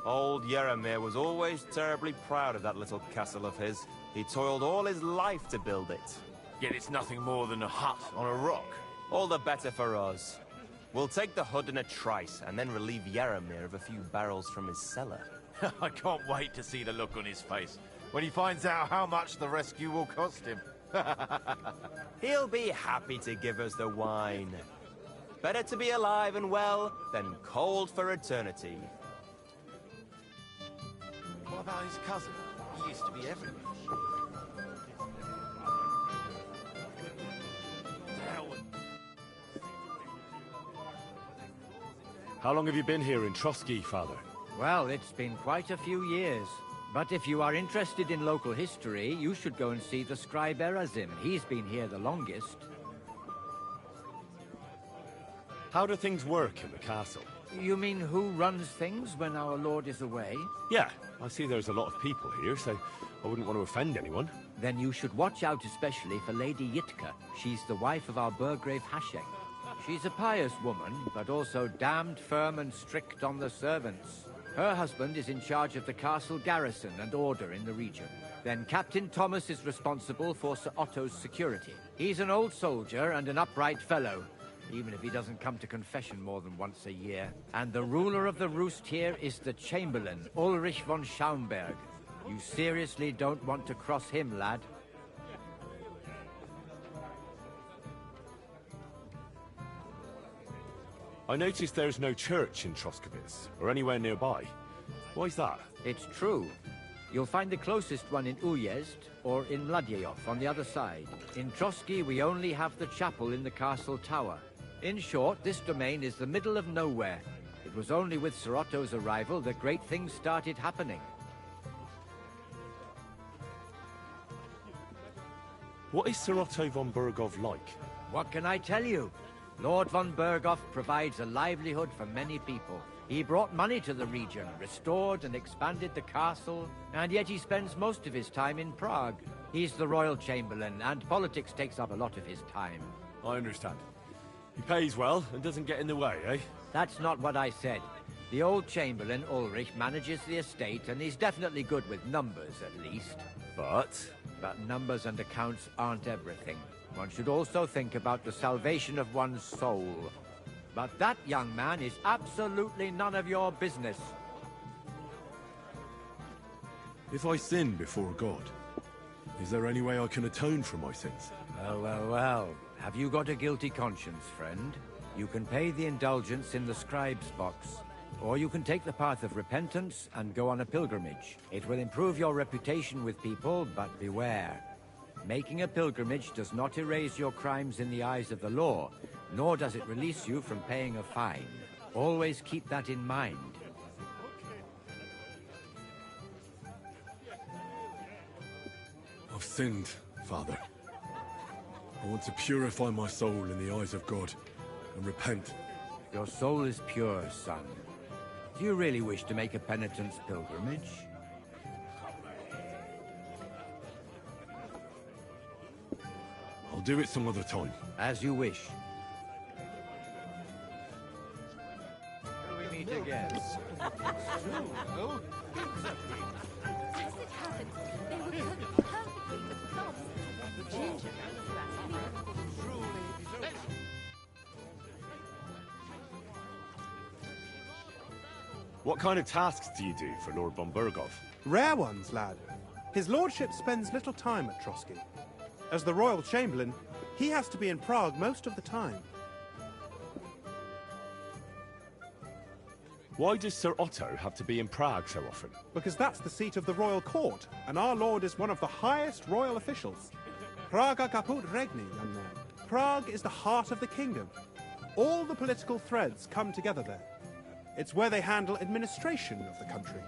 Old Yaramir was always terribly proud of that little castle of his. He toiled all his life to build it. Yet it's nothing more than a hut on a rock. All the better for us. We'll take the hood in a trice, and then relieve Yaramir of a few barrels from his cellar. I can't wait to see the look on his face when he finds out how much the rescue will cost him. He'll be happy to give us the wine. Better to be alive and well than cold for eternity. What about his cousin? He used to be everywhere. How long have you been here in Trotsky, Father? Well, it's been quite a few years. But if you are interested in local history, you should go and see the scribe Erazim. He's been here the longest. How do things work in the castle? You mean who runs things when our lord is away? Yeah, I see there's a lot of people here, so I wouldn't want to offend anyone. Then you should watch out especially for Lady Yitka. She's the wife of our Burgrave Hashek. She's a pious woman, but also damned firm and strict on the servants. Her husband is in charge of the castle garrison and order in the region. Then Captain Thomas is responsible for Sir Otto's security. He's an old soldier and an upright fellow, even if he doesn't come to confession more than once a year. And the ruler of the roost here is the Chamberlain, Ulrich von Schaumburg. You seriously don't want to cross him, lad? I noticed there's no church in Troskowitz, or anywhere nearby. Why's that? It's true. You'll find the closest one in Uyezd, or in Mladyeyov on the other side. In Trotsky, we only have the chapel in the castle tower. In short, this domain is the middle of nowhere. It was only with Sir Otto's arrival that great things started happening. What is Sir Otto von Berghoff like? What can I tell you? Lord von Berghoff provides a livelihood for many people. He brought money to the region, restored and expanded the castle, and yet he spends most of his time in Prague. He's the royal chamberlain, and politics takes up a lot of his time. I understand. He pays well and doesn't get in the way, eh? That's not what I said. The old chamberlain, Ulrich, manages the estate, and he's definitely good with numbers, at least. But numbers and accounts aren't everything. One should also think about the salvation of one's soul. But that, young man, is absolutely none of your business. If I sin before God, is there any way I can atone for my sins? Well. Have you got a guilty conscience, friend? You can pay the indulgence in the scribe's box. Or you can take the path of repentance and go on a pilgrimage. It will improve your reputation with people, but beware. Making a pilgrimage does not erase your crimes in the eyes of the law, nor does it release you from paying a fine. Always keep that in mind. I've sinned, Father. I want to purify my soul in the eyes of God and repent. Your soul is pure, son. Do you really wish to make a penitence pilgrimage? I'll do it some other time. As you wish. Till we meet again. Yes, it happened. They were cooked perfectly with cloves and ginger. What kind of tasks do you do for Lord von Berghoff? Rare ones, lad. His lordship spends little time at Trotsky. As the royal chamberlain, he has to be in Prague most of the time. Why does Sir Otto have to be in Prague so often? Because that's the seat of the royal court, and our lord is one of the highest royal officials. Praga caput regni, young man. Prague is the heart of the kingdom. All the political threads come together there. It's where they handle administration of the country.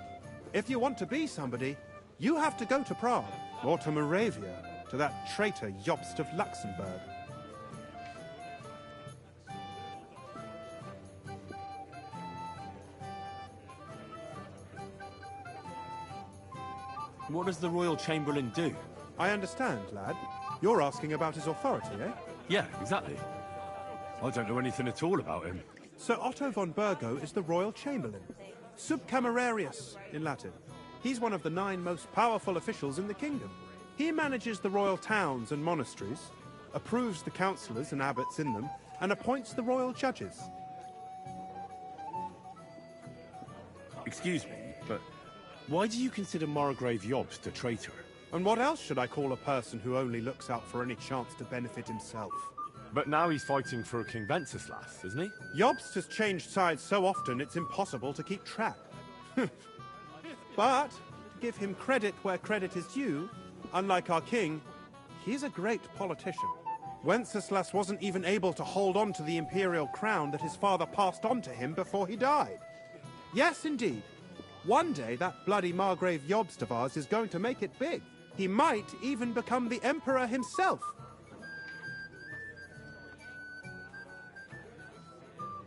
If you want to be somebody, you have to go to Prague, or to Moravia, to that traitor Jobst of Luxembourg. What does the Royal Chamberlain do? I understand, lad. You're asking about his authority, eh? Yeah, exactly. I don't know anything at all about him. Sir Otto von Bergo is the Royal Chamberlain. Subcamerarius, in Latin. He's one of the 9 most powerful officials in the kingdom. He manages the royal towns and monasteries, approves the councillors and abbots in them, and appoints the royal judges. Excuse me, but why do you consider Margrave Jobst a traitor? And what else should I call a person who only looks out for any chance to benefit himself? But now he's fighting for King Wenceslas, isn't he? Jobst has changed sides so often it's impossible to keep track. But, to give him credit where credit is due, unlike our king, he's a great politician. Wenceslas wasn't even able to hold on to the imperial crown that his father passed on to him before he died. Yes, indeed. One day that bloody Margrave Jobst of ours is going to make it big. He might even become the emperor himself.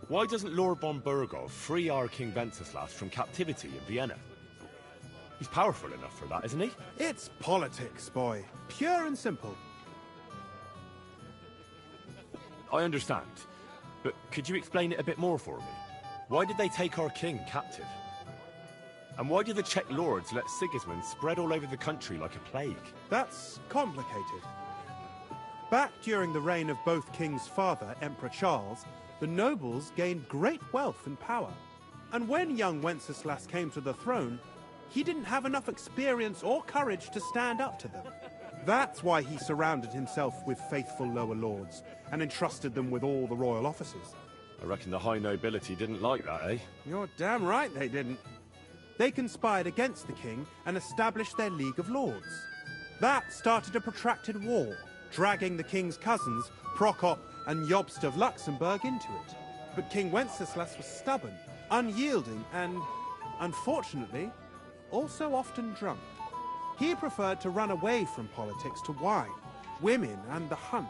Why doesn't Lord von Berghoff free our King Wenceslas from captivity in Vienna? He's powerful enough for that, isn't he? It's politics, boy. Pure and simple. I understand. But could you explain it a bit more for me? Why did they take our king captive? And why do the Czech lords let Sigismund spread all over the country like a plague? That's complicated. Back during the reign of both King's father, Emperor Charles, the nobles gained great wealth and power. And when young Wenceslas came to the throne, he didn't have enough experience or courage to stand up to them. That's why he surrounded himself with faithful lower lords and entrusted them with all the royal offices. I reckon the high nobility didn't like that, eh? You're damn right they didn't. They conspired against the king and established their League of Lords. That started a protracted war, dragging the king's cousins, Prokop and Jobst of Luxembourg, into it. But King Wenceslas was stubborn, unyielding, and, unfortunately, also often drunk. He preferred to run away from politics to wine, women, and the hunt.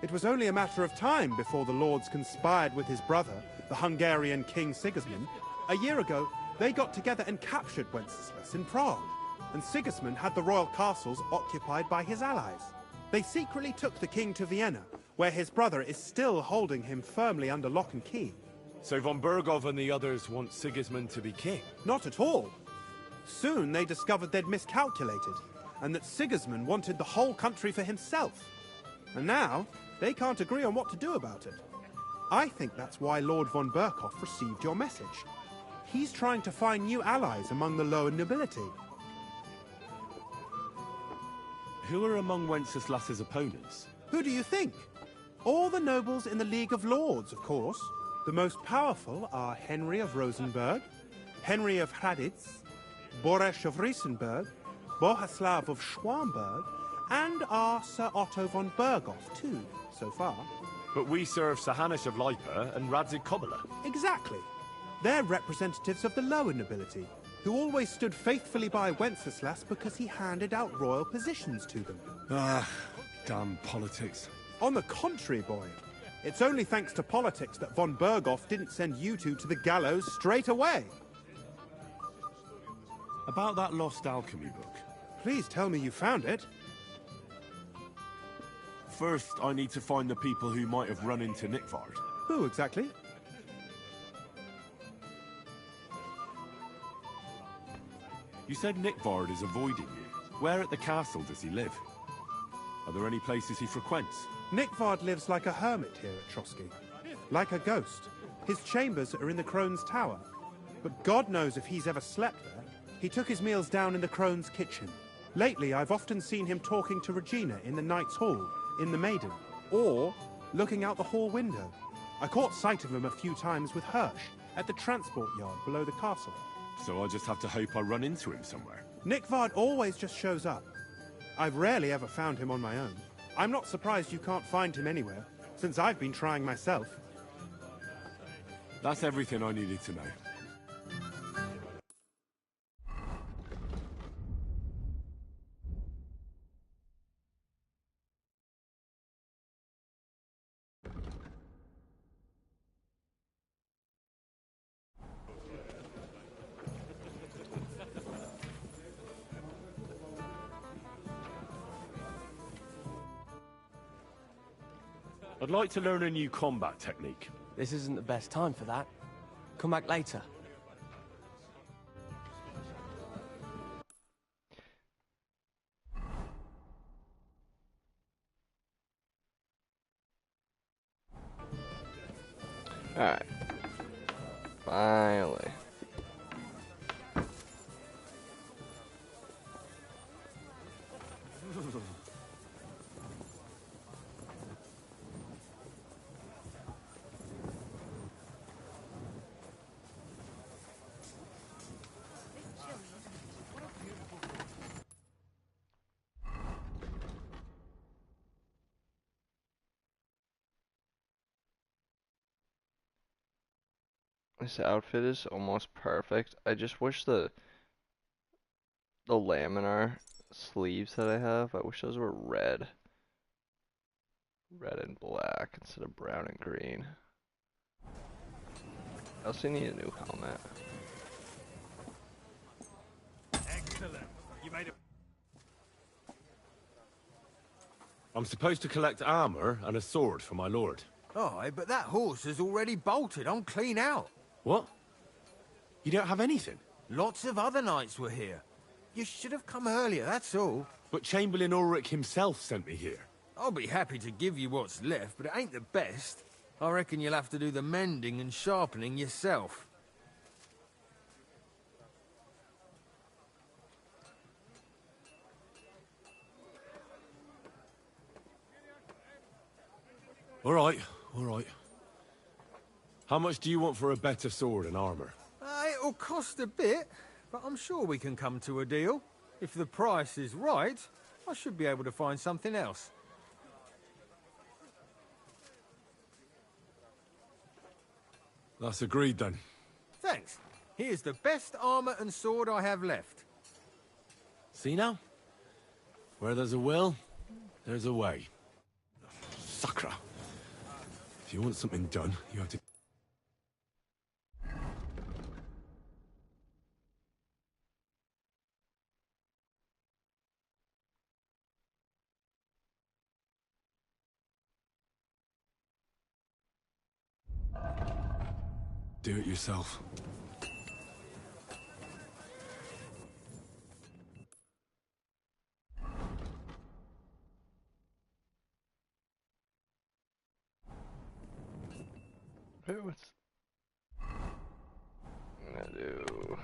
It was only a matter of time before the lords conspired with his brother, the Hungarian King Sigismund. A year ago, they got together and captured Wenceslas in Prague, and Sigismund had the royal castles occupied by his allies. They secretly took the king to Vienna, where his brother is still holding him firmly under lock and key. So von Bergov and the others want Sigismund to be king? Not at all. Soon they discovered they'd miscalculated, and that Sigismund wanted the whole country for himself. And now, they can't agree on what to do about it. I think that's why Lord von Berkhoff received your message. He's trying to find new allies among the lower nobility. Who are among Wenceslas's opponents? Who do you think? All the nobles in the League of Lords, of course. The most powerful are Henry of Rosenberg, Henry of Hraditz, Boresh of Riesenberg, Bohuslav of Schwamberg, and our Sir Otto von Berghoff, too, so far. But we serve Sahanis of Lipa and Radzig Kobyla. Exactly. They're representatives of the lower nobility, who always stood faithfully by Wenceslas because he handed out royal positions to them. Ah, damn politics. On the contrary, boy. It's only thanks to politics that von Berghoff didn't send you two to the gallows straight away. About that lost alchemy book. Please tell me you found it. First, I need to find the people who might have run into Nikvard. Who exactly? You said Nikvard is avoiding you. Where at the castle does he live? Are there any places he frequents? Nikvard lives like a hermit here at Trotsky. Like a ghost. His chambers are in the Crone's tower. But God knows if he's ever slept there. He took his meals down in the Crone's kitchen. Lately, I've often seen him talking to Regina in the Knight's Hall, in the Maiden, or looking out the hall window. I caught sight of him a few times with Hirsch at the transport yard below the castle. So I just have to hope I run into him somewhere. Nikvard always just shows up. I've rarely ever found him on my own. I'm not surprised you can't find him anywhere, since I've been trying myself. That's everything I needed to know. I'd like to learn a new combat technique. This isn't the best time for that. Come back later. Alright. Finally. This outfit is almost perfect. I just wish the laminar sleeves that I have, I wish those were red. Red and black instead of brown and green. I also need a new helmet. Excellent. You made it. I'm supposed to collect armor and a sword for my lord. Aye, but that horse is already bolted. I'm clean out. What? You don't have anything? Lots of other knights were here. You should have come earlier, that's all. But Chamberlain Ulrich himself sent me here. I'll be happy to give you what's left, but it ain't the best. I reckon you'll have to do the mending and sharpening yourself. All right, all right. How much do you want for a better sword and armor? It'll cost a bit, but I'm sure we can come to a deal. If the price is right, I should be able to find something else. That's agreed then. Thanks. Here's the best armor and sword I have left. See now? Where there's a will, there's a way. Sacra. If you want something done, you have to... Do it yourself. What's I'm gonna do?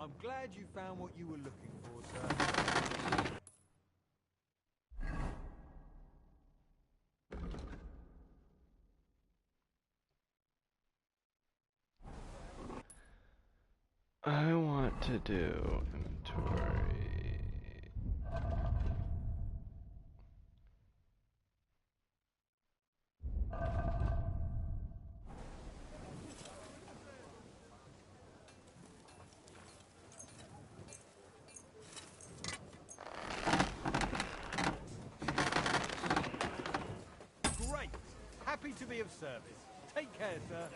I'm glad you found what you were looking for, sir. I want to do inventory. Great! Happy to be of service. Take care, sir.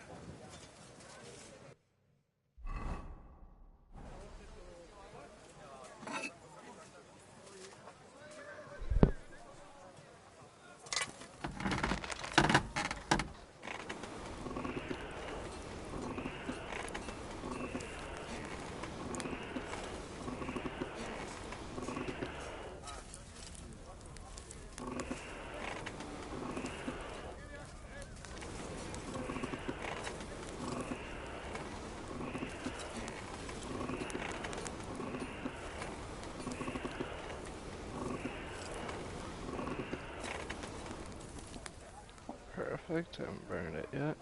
Perfect, haven't burned it yet.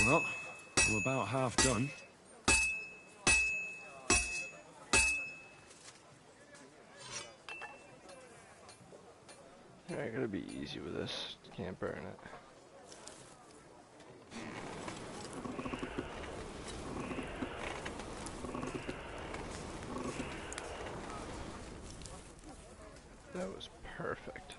Well, I'm about half done. Alright, gotta be easy with this. Can't burn it. That was perfect.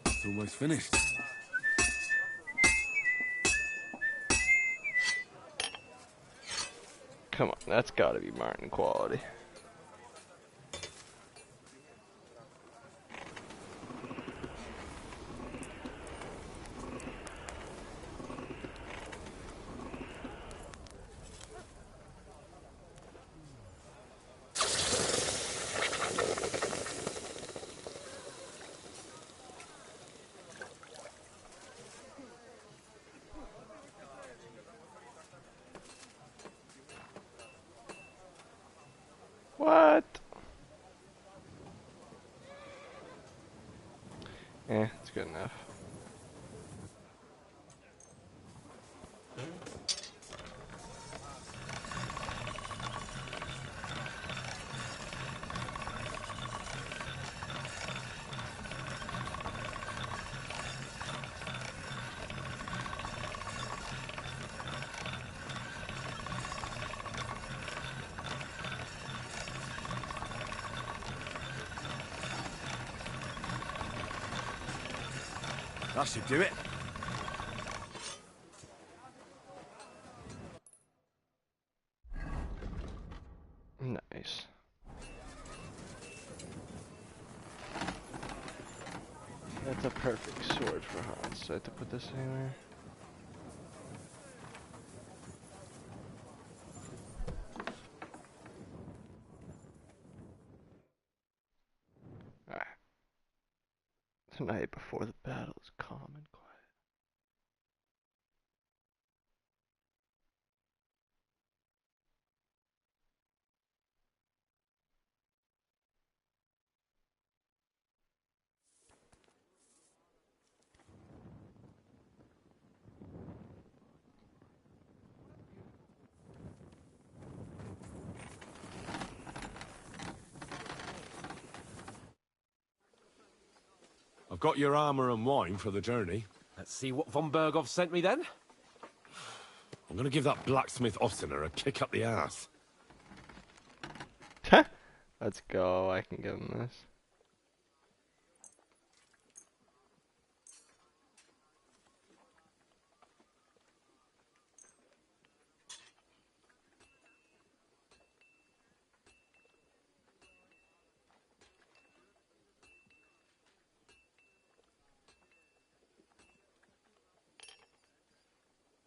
It's almost finished. Come on, that's gotta be Martin quality. What? It's good enough. That should do it. Nice. That's a perfect sword for Hans. So I have to put this anywhere. Alright. Tonight before the battle is calm and quiet. I've got your armor and wine for the journey. Let's see what von Berghoff sent me then. I'm gonna give that blacksmith Ostener a kick up the ass. Let's go, I can give him this.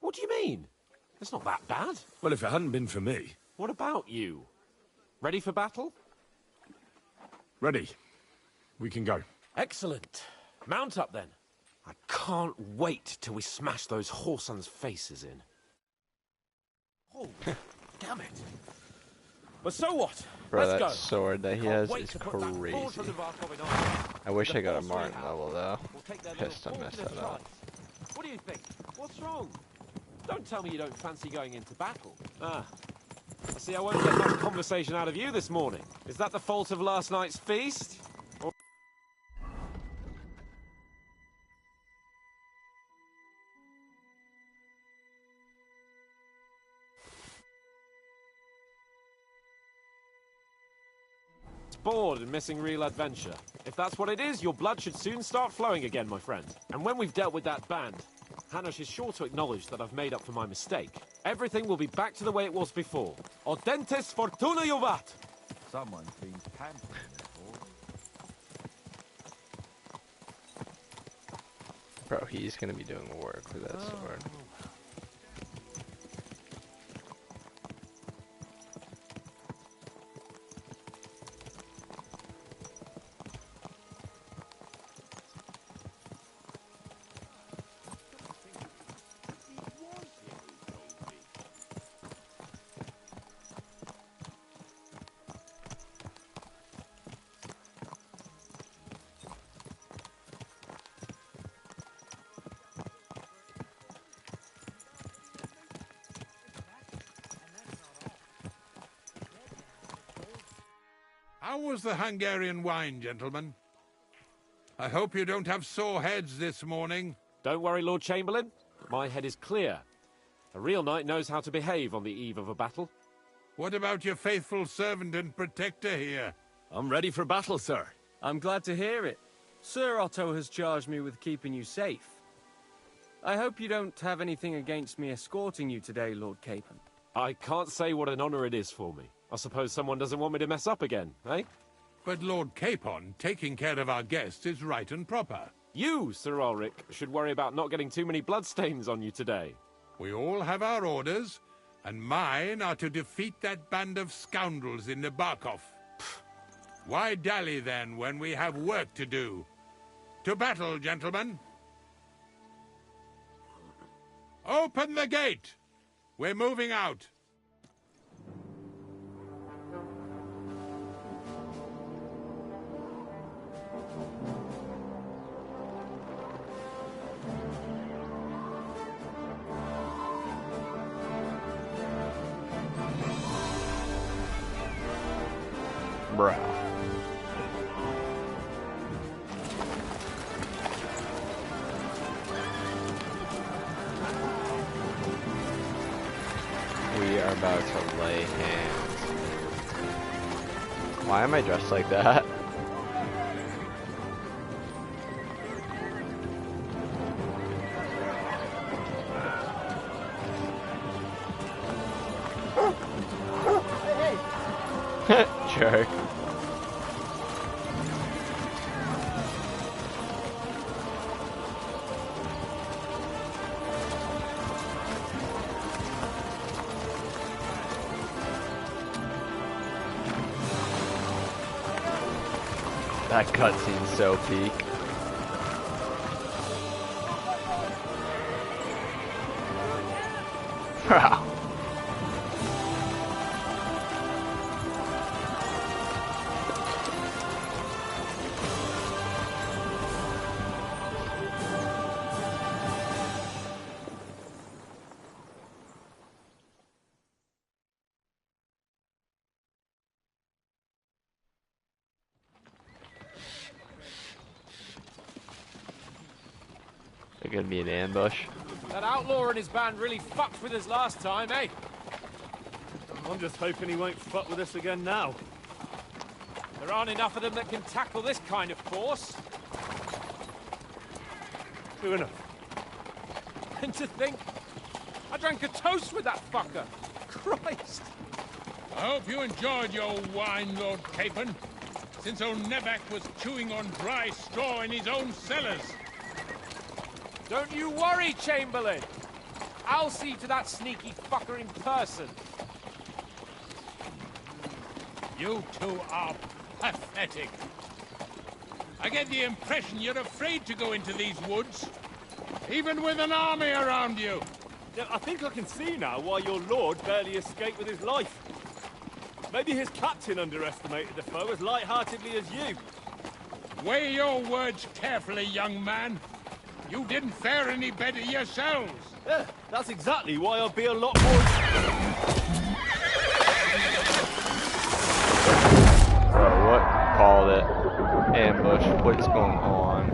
What do you mean? It's not that bad. Well, if it hadn't been for me. What about you? Ready for battle? Ready. We can go. Excellent. Mount up then. I can't wait till we smash those whoresons' faces in. Oh, damn it. But so what? Bro, Let's that go. sword that he Can't has wait is to put that crazy. fortress of Arcov in arms. I wish The I got a force we Martin have level though. will take their little Pissed I fort messed to that up. shreds. What do you think? What's wrong? Don't tell me you don't fancy going into battle. Ah. I see I won't get much conversation out of you this morning. Is that the fault of last night's feast? Or bored and missing real adventure? If that's what it is, your blood should soon start flowing again, my friend. And when we've dealt with that band, Hanush is sure to acknowledge that I've made up for my mistake. Everything will be back to the way it was before. Audentes fortuna juvat! Someone's been tampering before. Bro, he's gonna be doing work with that sword. How was the Hungarian wine, gentlemen? I hope you don't have sore heads this morning. Don't worry, Lord Chamberlain. My head is clear. A real knight knows how to behave on the eve of a battle. What about your faithful servant and protector here? I'm ready for battle, sir. I'm glad to hear it. Sir Otto has charged me with keeping you safe. I hope you don't have anything against me escorting you today, Lord Capon. I can't say what an honor it is for me. I suppose someone doesn't want me to mess up again, eh? But Lord Capon taking care of our guests is right and proper. You, Sir Ulrich, should worry about not getting too many bloodstains on you today. We all have our orders, and mine are to defeat that band of scoundrels in Nabokov. Why dally then when we have work to do? To battle, gentlemen! Open the gate! We're moving out. Bruh. We are about to lay hands. Why am I dressed like that? Jerk. That cutscene's so peak. Wow. There's gonna be an ambush. That outlaw and his band really fucked with us last time, eh? I'm just hoping he won't fuck with us again now. There aren't enough of them that can tackle this kind of force. True enough. And to think, I drank a toast with that fucker. Christ. I hope you enjoyed your wine, Lord Capon, since old Neback was chewing on dry straw in his own cellars. Don't you worry, Chamberlain. I'll see to that sneaky fucker in person. You two are pathetic. I get the impression you're afraid to go into these woods, even with an army around you. Yeah, I think I can see now why your lord barely escaped with his life. Maybe his captain underestimated the foe as light-heartedly as you. Weigh your words carefully, young man. You didn't fare any better yourselves. Yeah, that's exactly why I'd be a lot more... Bro, what? Called it. Ambush. What's going on?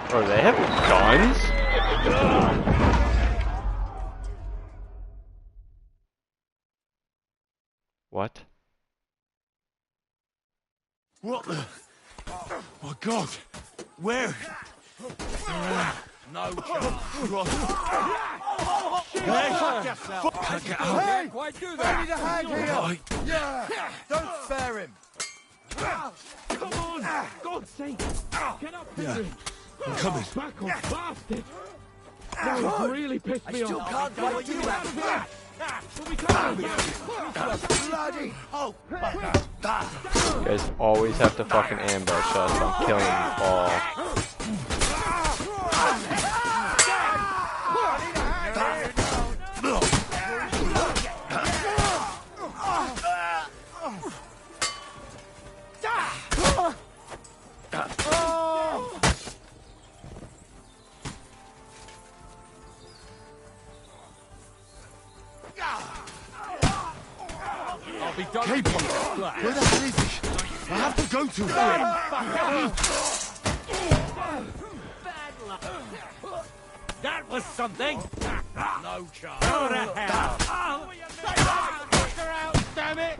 Bro, they have guns? What? What the? My God! Where? No chance. Hey! Fuck get out. Hey! Quite do that. I need a hand here. Yeah. Don't spare him. Come on! God's sake! Get up, Yeah. I'm coming. Back off, bastard! That would really pissed me off. I still can't fight you out of here. Bloody hope! You guys always have to fucking ambush us. I'm killing you all. I'll be done. Capon! Where the hell is he? I have to go to him! That was something! No chance. Go to hell! Knock her out, damn it!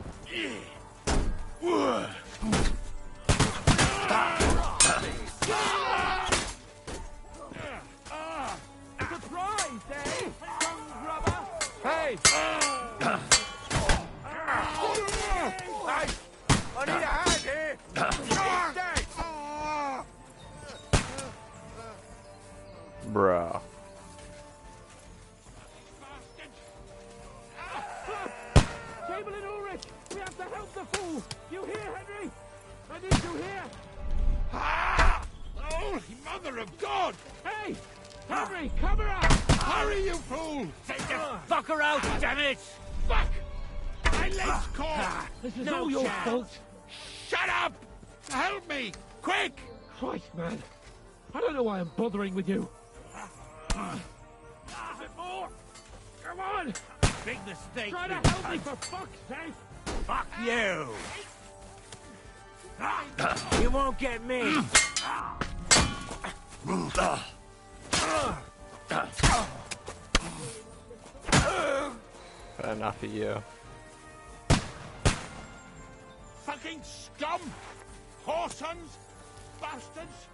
I need you here! Ah! Holy mother of God! Hey! Hurry! Cover up! Hurry, you fool! Take the fucker out, damn it! Fuck! My leg's caught! This is all your fault. Shut up! Help me! Quick! Christ, man. I don't know why I'm bothering with you. A bit more! Come on! Big mistake. Try to you help me cunt. for fuck's sake! Fuck you! You won't get me! But enough of you. Fucking scum! Whoresons! Bastards!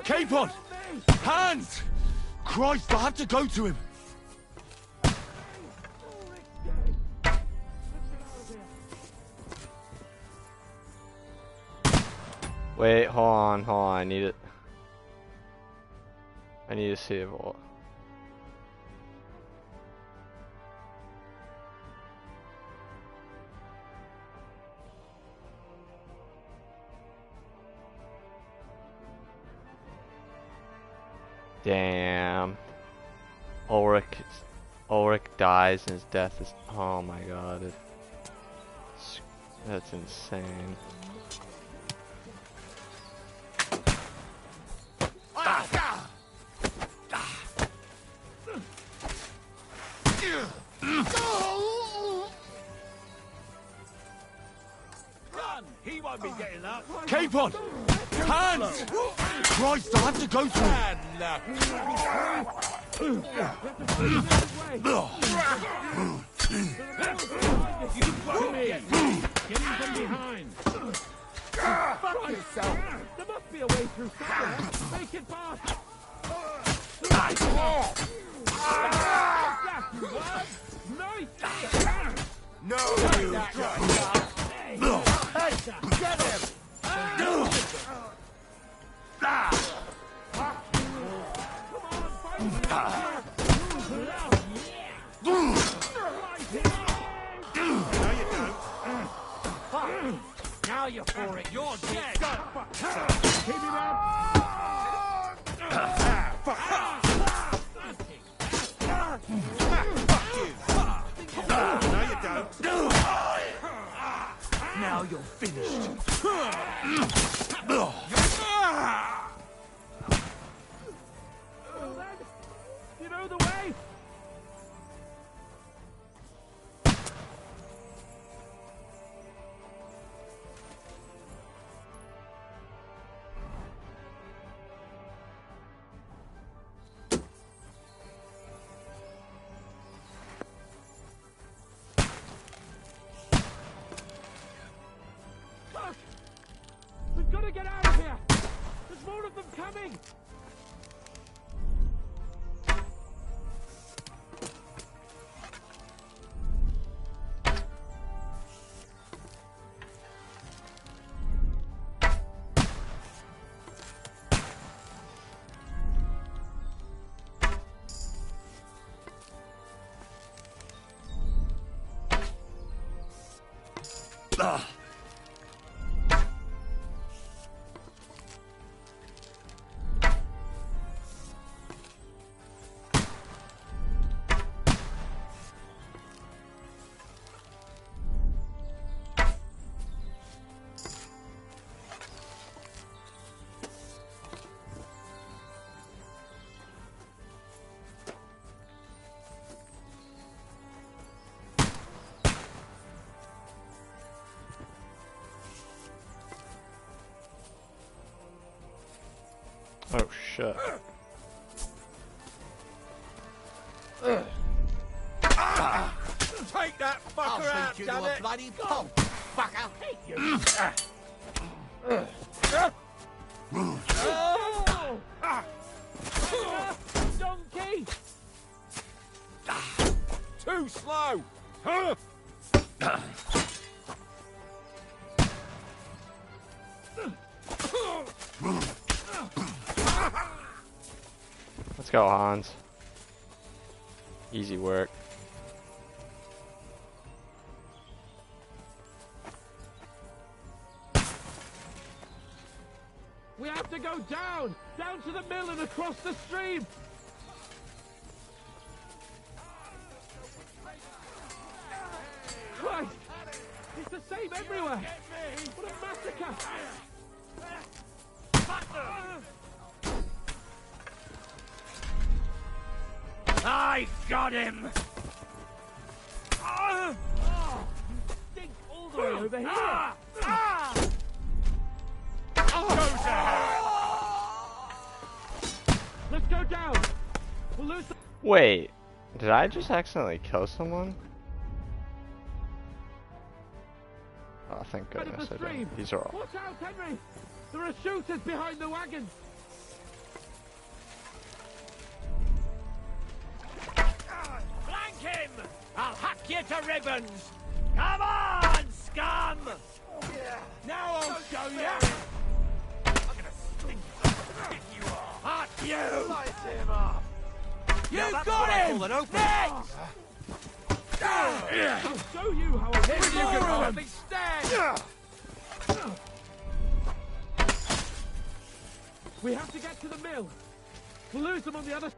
Capon! Hands! Christ, I have to go to him! Wait, hold on, I need it. I need to see it all. Damn. Ulrich dies and his death is, oh my god. That's insane. He won't be getting up. Capon! Hands! Christ, I have to go to him! Get him from behind. Fuck yourself. There must be a way through somewhere. Make it fast. No, you Hey, get him! Now you're for it. You're dead. Keep him up. No, you don't. Now you're finished. You know the way? Fuck! We've got to get out of here! There's more of them coming! Oh shit. Take that fucker out, you damn to a it! bloody pulp, fucker! Hate you! Donkey! Too slow! Let's go, Hans. Easy work. We have to go down! Down to the mill and across the stream! Christ! It's the same everywhere! What a massacre! I got him! Oh, stink all the way over here! Let's go down! We'll lose the... Wait, did I just accidentally kill someone? Oh, thank goodness I didn't. These are all. Watch out, Henry! There are shooters behind the wagons! Flank him! I'll hack you to ribbons! Come on, scum! Now I'll show you! I'm gonna stick you off! Hot you! Light him up! You got him! Next! I'll show you how I Here you go! Let me stand! We have to get to the mill! We'll lose them on the other...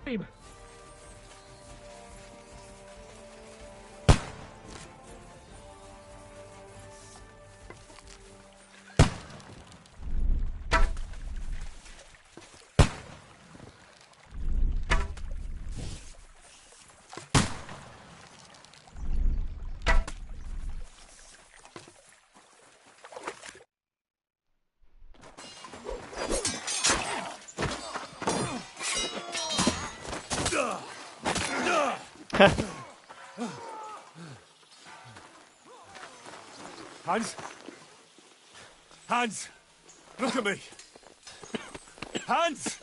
team! Hans? Hans! Look at me! Hans!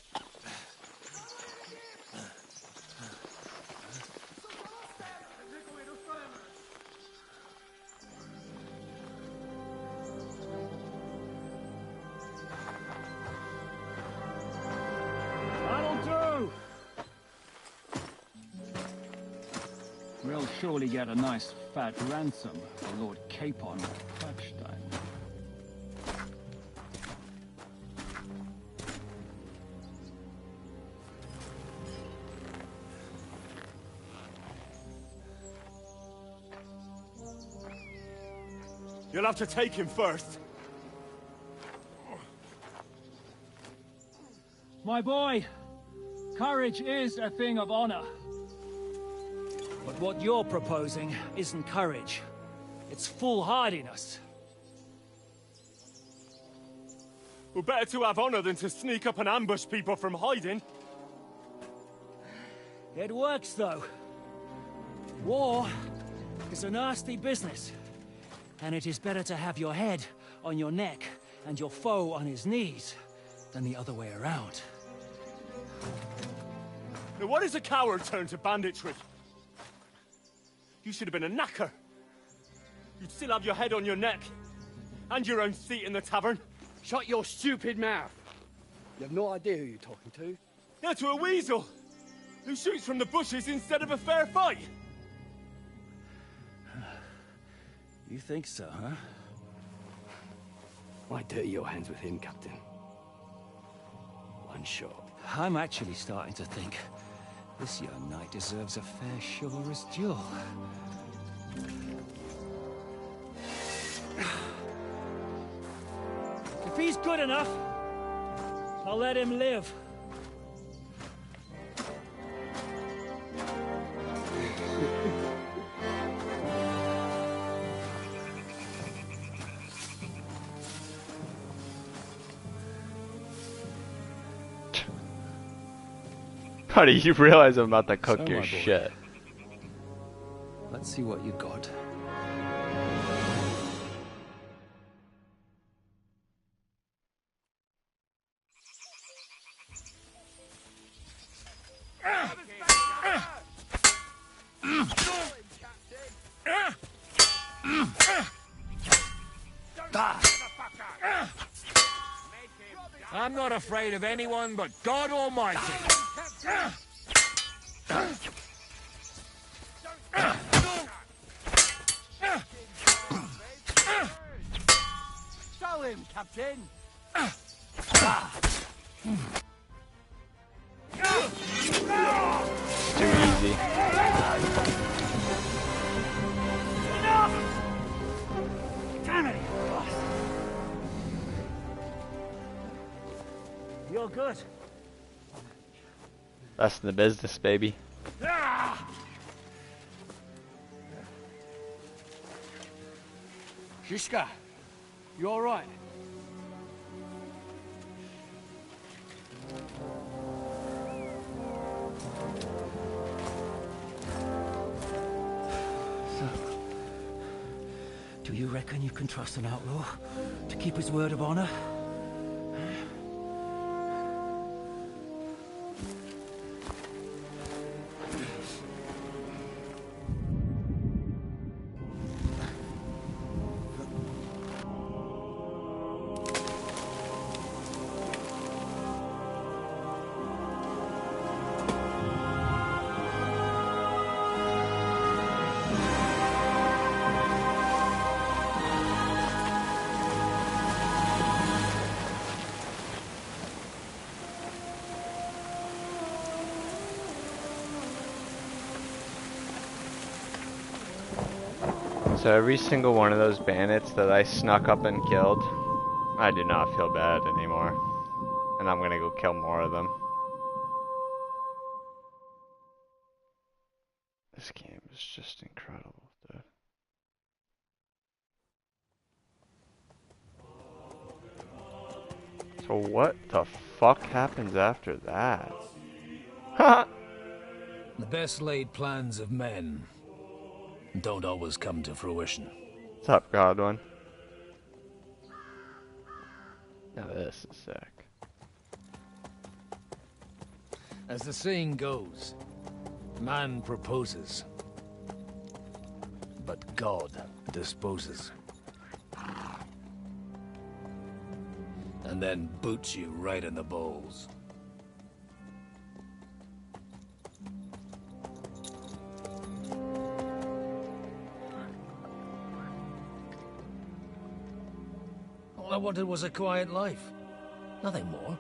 That'll do! We'll surely get a nice fat ransom for Lord Capon of Klackstein. You'll have to take him first. My boy, courage is a thing of honor. But what you're proposing isn't courage. It's foolhardiness. Well, better to have honor than to sneak up and ambush people from hiding. It works, though. War is a nasty business. And it is better to have your head on your neck and your foe on his knees than the other way around. Now, what is a coward turned to banditry? You should have been a knacker. You'd still have your head on your neck. And your own seat in the tavern. Shut your stupid mouth. You have no idea who you're talking to. Yeah, to a weasel. Who shoots from the bushes instead of a fair fight. You think so, huh? Why dirty your hands with him, Captain? One shot. I'm actually starting to think This young knight deserves a fair chivalrous duel. If he's good enough, I'll let him live. How do you realize I'm about to cook So, your my boy. shit? Let's see what you got. I'm not afraid of anyone but God Almighty. Show him, Captain! Too easy. Damn it! You're good. That's the business, baby. Shishka, you all right? So, do you reckon you can trust an outlaw to keep his word of honor? So every single one of those bandits that I snuck up and killed, I do not feel bad anymore. And I'm gonna go kill more of them. This game is just incredible, dude. So what the fuck happens after that? Ha! The best laid plans of men don't always come to fruition. What's up, Godwin? Now this is sick. As the saying goes, man proposes, but God disposes. And then boots you right in the balls. All I wanted was a quiet life. Nothing more.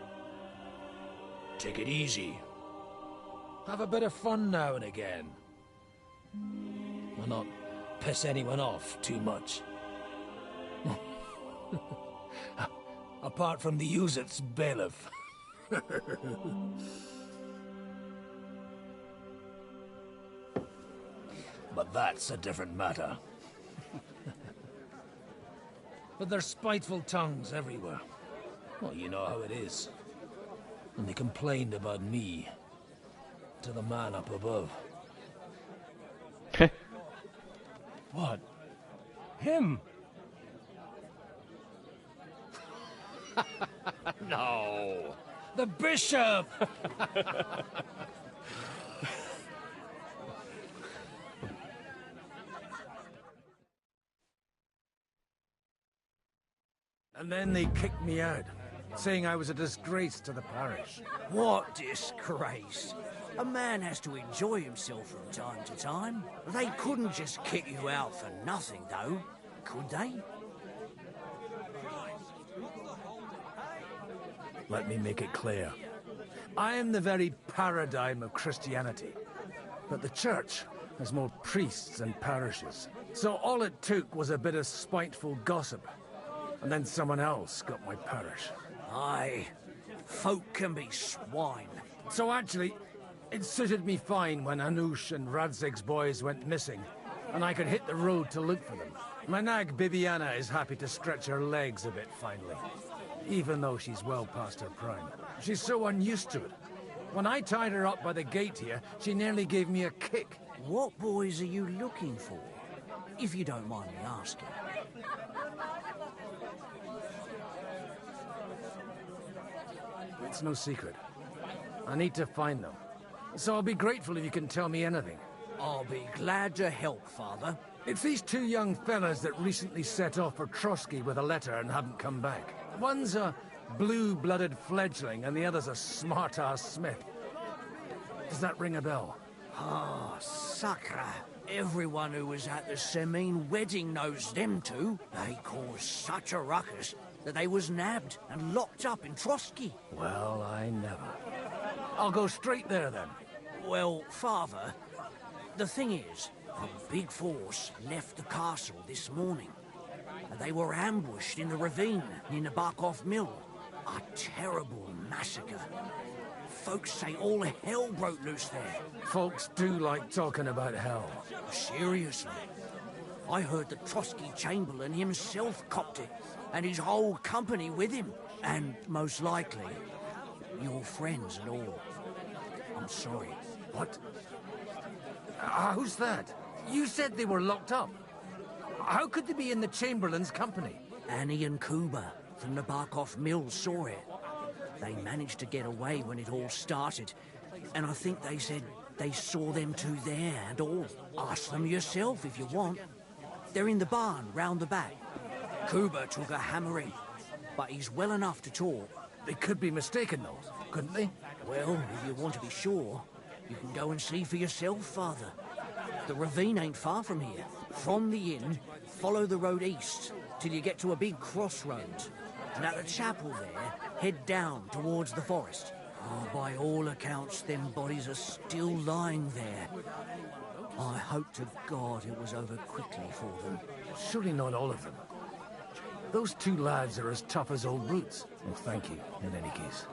Take it easy. Have a bit of fun now and again. And not piss anyone off too much. Apart from the Uzit's bailiff. But that's a different matter. But there's spiteful tongues everywhere. Well, you know how it is. And they complained about me to the man up above. What? Him? No! The bishop! And then they kicked me out, saying I was a disgrace to the parish. What disgrace? A man has to enjoy himself from time to time. They couldn't just kick you out for nothing, though, could they? Let me make it clear. I am the very paradigm of Christianity. But the church has more priests and parishes. So all it took was a bit of spiteful gossip. And then someone else got my parish. Aye, folk can be swine. So actually, it suited me fine when Anush and Radzig's boys went missing, and I could hit the road to look for them. My nag Bibiana is happy to stretch her legs a bit finally, even though she's well past her prime. She's so unused to it. When I tied her up by the gate here, she nearly gave me a kick. What boys are you looking for? If you don't mind me asking. It's no secret. I need to find them. So I'll be grateful if you can tell me anything. I'll be glad to help, Father. It's these two young fellas that recently set off for Trotsky with a letter and haven't come back. One's a blue-blooded fledgling and the other's a smart-ass smith. Does that ring a bell? Ah, Sakra. Everyone who was at the Semine wedding knows them two. They caused such a ruckus that they was nabbed and locked up in Trotsky. Well, I never. I'll go straight there, then. Well, Father, the thing is, a big force left the castle this morning. And they were ambushed in the ravine near the Barkov Mill. A terrible massacre. Folks say all hell broke loose there. Folks do like talking about hell. Seriously. I heard the Trotsky Chamberlain himself copped it, and his whole company with him. And most likely, your friends and all. I'm sorry. What? Who's that? You said they were locked up. How could they be in the Chamberlain's company? Annie and Kuba from the Barkov Mill saw it. They managed to get away when it all started, and I think they said they saw them two there and all. Ask them yourself if you want. They're in the barn round the back. Kuba took a hammering, but he's well enough to talk. They could be mistaken, though, couldn't they? Well, if you want to be sure, you can go and see for yourself, Father. The ravine ain't far from here. From the inn, follow the road east till you get to a big crossroads. And at the chapel there, head down towards the forest. Oh, by all accounts, them bodies are still lying there. I hope to God it was over quickly for them. Surely not all of them. Those two lads are as tough as old roots. Well, thank you, in any case.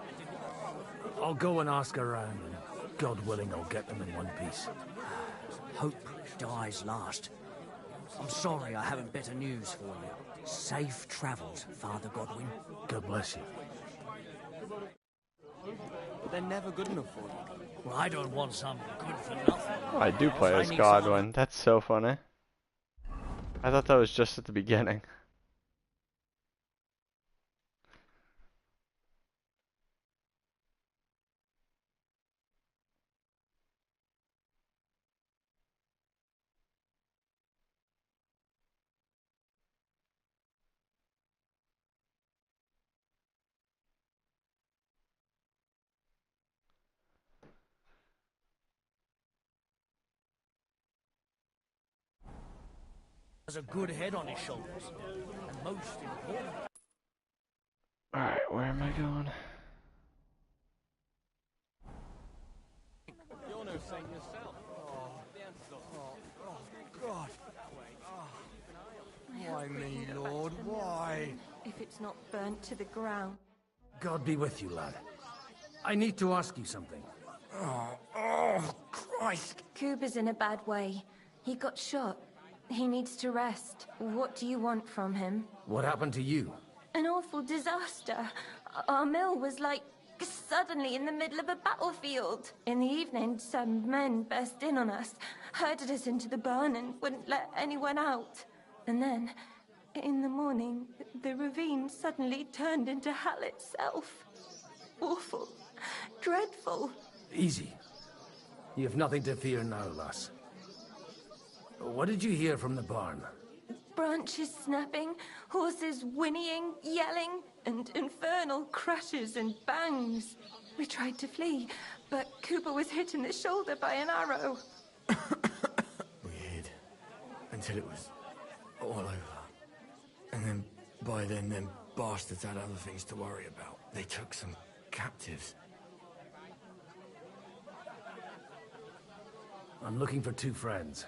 I'll go and ask around, and God willing, I'll get them in one piece. Hope dies last. I'm sorry I haven't better news for you. Safe travels, Father Godwin. God bless you. They're never good enough for you. Well, I don't want some good for nothing. Oh, I do play as Godwin. That's so funny. I thought that was just at the beginning. Has a good head on his shoulders, and most important. Alright, where am I going? You're no saint yourself. God. Why me, Lord? Why? If it's not burnt to the ground. God be with you, lad. I need to ask you something. Oh, Christ! Kuba's in a bad way. He got shot. He needs to rest. What do you want from him? What happened to you? An awful disaster. Our mill was like suddenly in the middle of a battlefield. In the evening, some men burst in on us, herded us into the barn and wouldn't let anyone out. And then, in the morning, the ravine suddenly turned into hell itself. Awful. Dreadful. Easy. You have nothing to fear now, lass. What did you hear from the barn? Branches snapping, horses whinnying, yelling, and infernal crashes and bangs. We tried to flee, but Cooper was hit in the shoulder by an arrow. We hid until it was all over. And then, by then, them bastards had other things to worry about. They took some captives. I'm looking for two friends.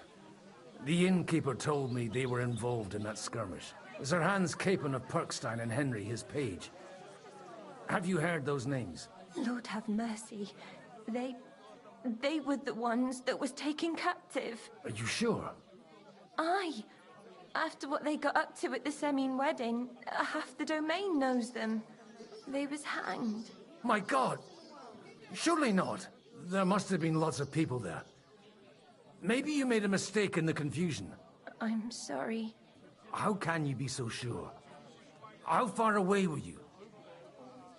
The innkeeper told me they were involved in that skirmish. Sir Hans Capon of Perkstein and Henry, his page. Have you heard those names? Lord have mercy. They were the ones that was taken captive. Are you sure? Aye. After what they got up to at the Semine wedding, half the domain knows them. They was hanged. My God! Surely not. There must have been lots of people there. Maybe you made a mistake in the confusion. I'm sorry. How can you be so sure? How far away were you?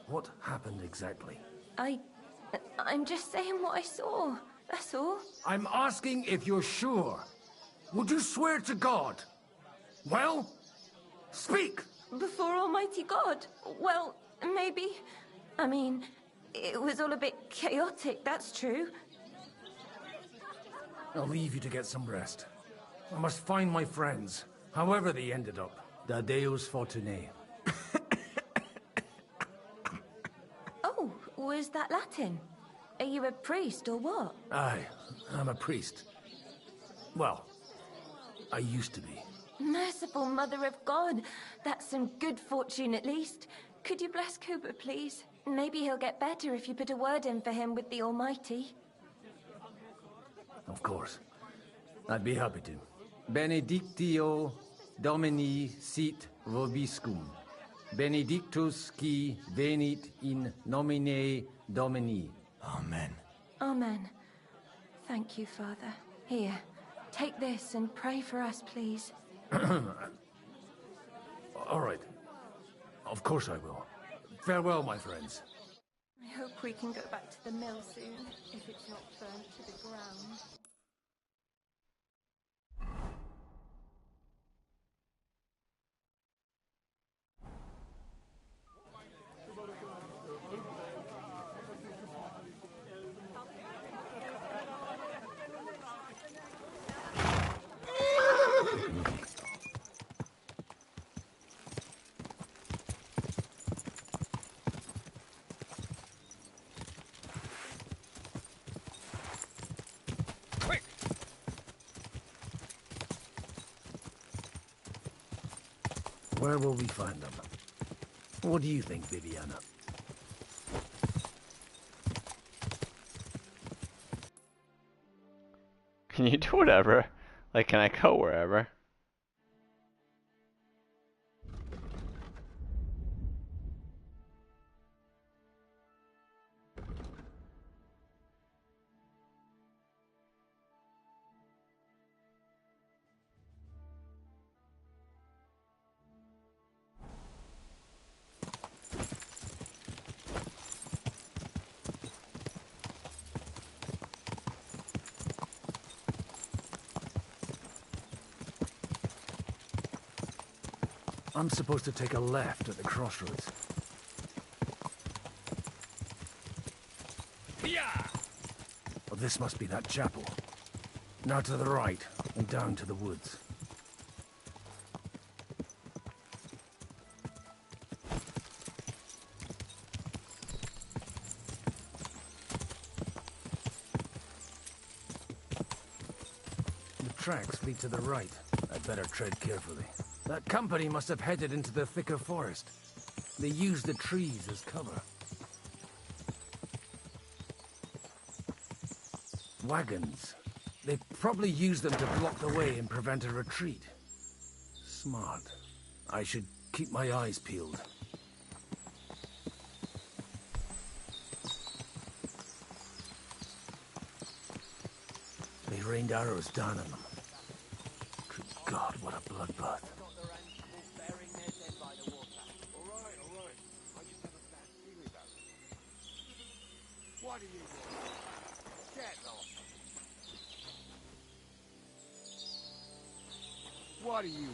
What happened exactly? I'm just saying what I saw. That's all. I'm asking if you're sure. Would you swear to God? Well, speak! Before Almighty God? Well, maybe. I mean, it was all a bit chaotic, that's true. I'll leave you to get some rest. I must find my friends, however they ended up. Da Deus Fortunae. Oh, was that Latin? Are you a priest or what? Aye, I'm a priest. Well, I used to be. Merciful Mother of God. That's some good fortune at least. Could you bless Cooper, please? Maybe he'll get better if you put a word in for him with the Almighty. Of course. I'd be happy to. Benedictio Domini sit vobiscum. Benedictus qui venit in nomine Domini. Amen. Amen. Thank you, Father. Here, take this and pray for us, please. All right. Of course I will. Farewell, my friends. I hope we can go back to the mill soon, if it's not burnt to the ground. Where will we find them? What do you think, Viviana? Can you do whatever? Like, can I go wherever? I'm supposed to take a left at the crossroads. Well, this must be that chapel. Now to the right, and down to the woods. The tracks lead to the right. I'd better tread carefully. That company must have headed into the thicker forest. They used the trees as cover. Wagons. They probably used them to block the way and prevent a retreat. Smart. I should keep my eyes peeled. They rained arrows down on them. Good God, what a bloodbath. What do you want? Get off. What are you?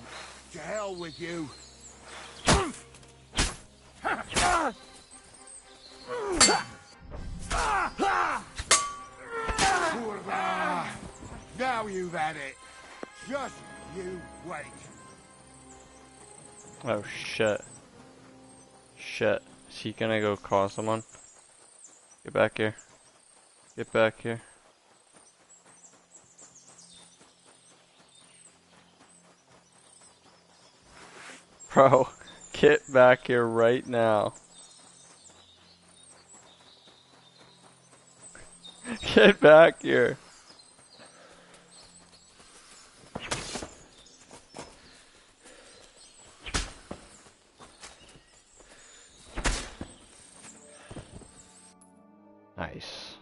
To hell with you. Now you've had it. Just you wait. Oh shit. Shit. Is he gonna go call someone? Get back here. Get back here. Bro, get back here right now. Get back here. Nice.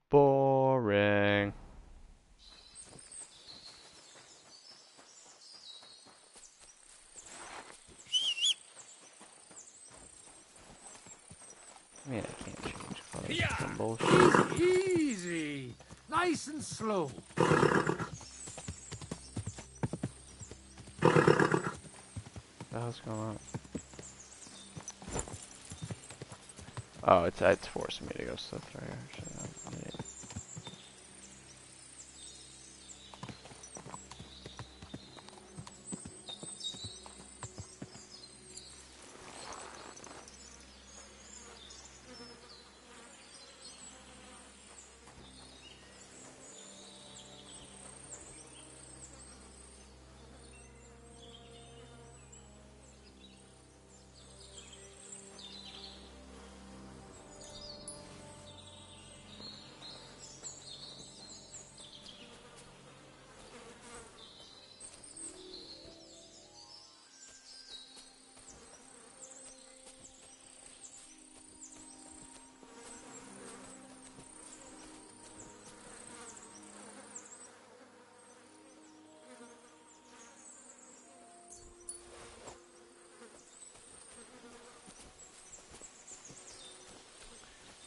Boring. I mean, I can't change colors. Some bullshit. Easy. Nice and slow. What the hell's going on? Oh, it's forcing me to go stuff through here.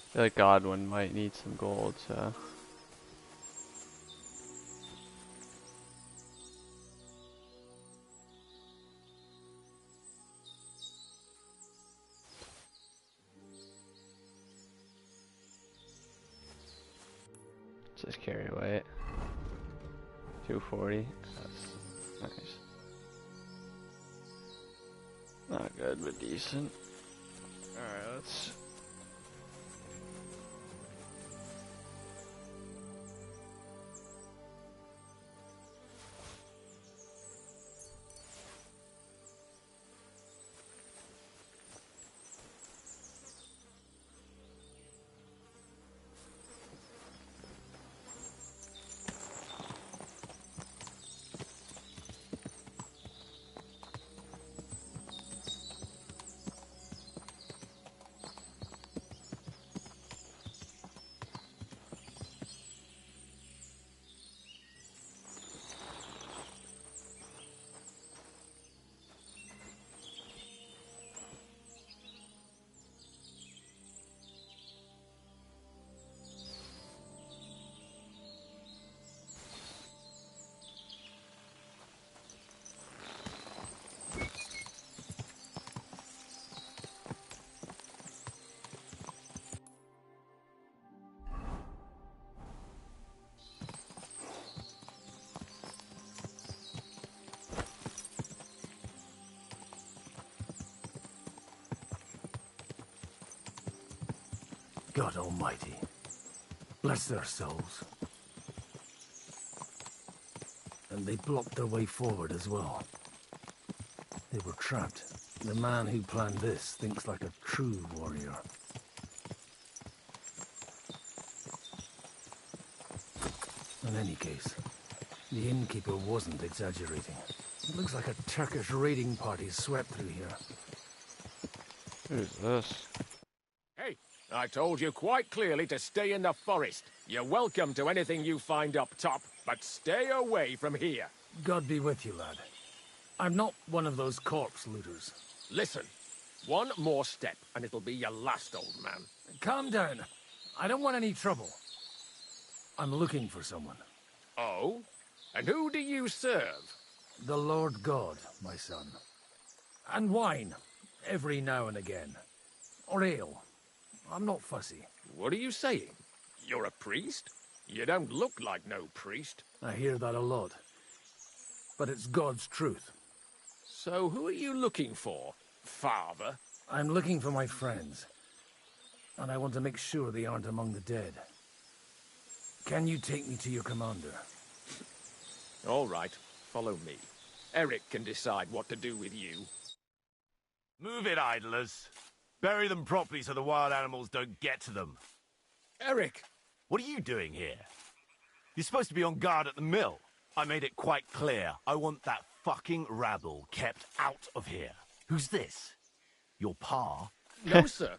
I feel like Godwin might need some gold, so. Just carry weight. 240. That's nice. Not good, but decent. Alright, let's. God Almighty. Bless their souls. And they blocked their way forward as well. They were trapped. The man who planned this thinks like a true warrior. In any case, the innkeeper wasn't exaggerating. It looks like a Turkish raiding party swept through here. Who's this? Hey, I told you quite clearly to stay in the forest. You're welcome to anything you find up top, but stay away from here. God be with you, lad. I'm not one of those corpse looters. Listen, one more step and it'll be your last, old man. Calm down. I don't want any trouble. I'm looking for someone. Oh? And who do you serve? The Lord God, my son. And wine, every now and again. Or ale. I'm not fussy. What are you saying? You're a priest? You don't look like no priest. I hear that a lot. But it's God's truth. So who are you looking for, Father? I'm looking for my friends. And I want to make sure they aren't among the dead. Can you take me to your commander? All right, follow me. Eric can decide what to do with you. Move it, idlers. Bury them properly so the wild animals don't get to them. Eric! What are you doing here? You're supposed to be on guard at the mill. I made it quite clear. I want that fucking rabble kept out of here. Who's this? Your pa? No, sir.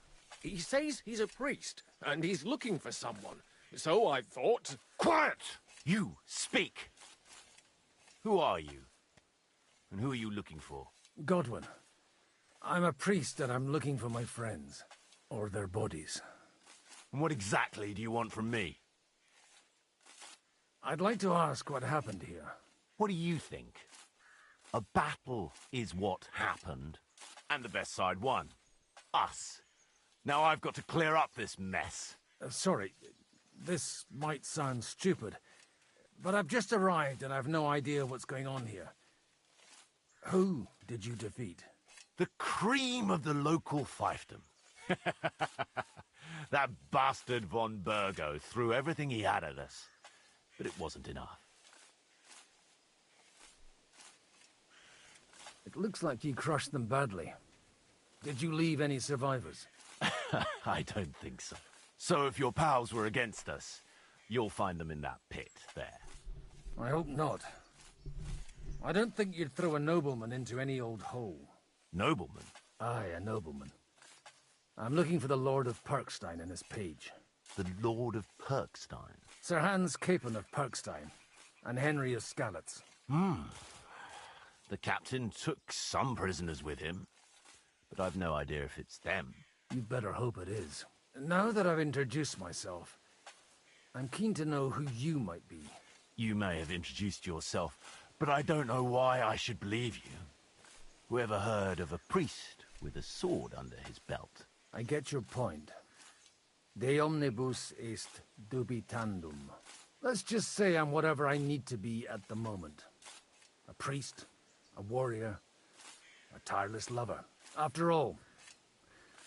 He says he's a priest, and he's looking for someone. So I thought... Quiet! You, speak! Who are you? And who are you looking for? Godwin. I'm a priest and I'm looking for my friends. Or their bodies. And what exactly do you want from me? I'd like to ask what happened here. What do you think? A battle is what happened. And the best side won. Us. Now I've got to clear up this mess. Sorry, this might sound stupid, but I've just arrived and I've no idea what's going on here. Who did you defeat? The cream of the local fiefdom. That bastard von Burgo threw everything he had at us, but it wasn't enough. It looks like you crushed them badly. Did you leave any survivors? I don't think so. So if your pals were against us, you'll find them in that pit there. I hope not. I don't think you'd throw a nobleman into any old hole. Nobleman? Aye, a nobleman. I'm looking for the Lord of Perkstein and his page. The Lord of Perkstein? Sir Hans Capon of Perkstein, and Henry of Skalitz. The captain took some prisoners with him, but I've no idea if it's them. You'd better hope it is. Now that I've introduced myself, I'm keen to know who you might be. You may have introduced yourself, but I don't know why I should believe you. Whoever heard of a priest with a sword under his belt? I get your point. De omnibus est dubitandum. Let's just say I'm whatever I need to be at the moment. A priest, a warrior, a tireless lover. After all,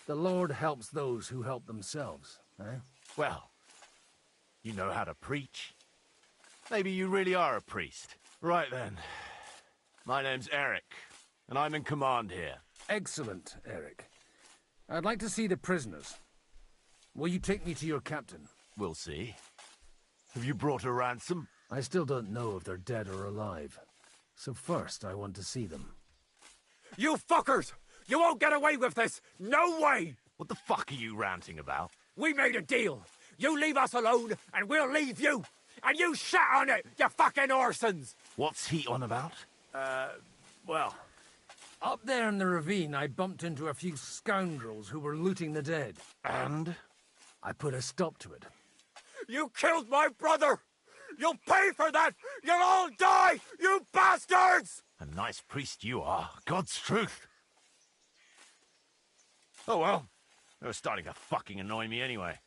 the Lord helps those who help themselves, eh? Well, you know how to preach. Maybe you really are a priest. Right then. My name's Eric, and I'm in command here. Excellent, Eric. I'd like to see the prisoners. Will you take me to your captain? We'll see. Have you brought a ransom? I still don't know if they're dead or alive. So first, I want to see them. You fuckers! You won't get away with this! No way! What the fuck are you ranting about? We made a deal. You leave us alone, and we'll leave you! And you shat on it, you fucking orsons! What's he on about? Well, up there in the ravine, I bumped into a few scoundrels who were looting the dead. And? I put a stop to it. You killed my brother! You'll pay for that! You'll all die, you bastards! A nice priest you are. God's truth. Oh well, they were starting to fucking annoy me anyway.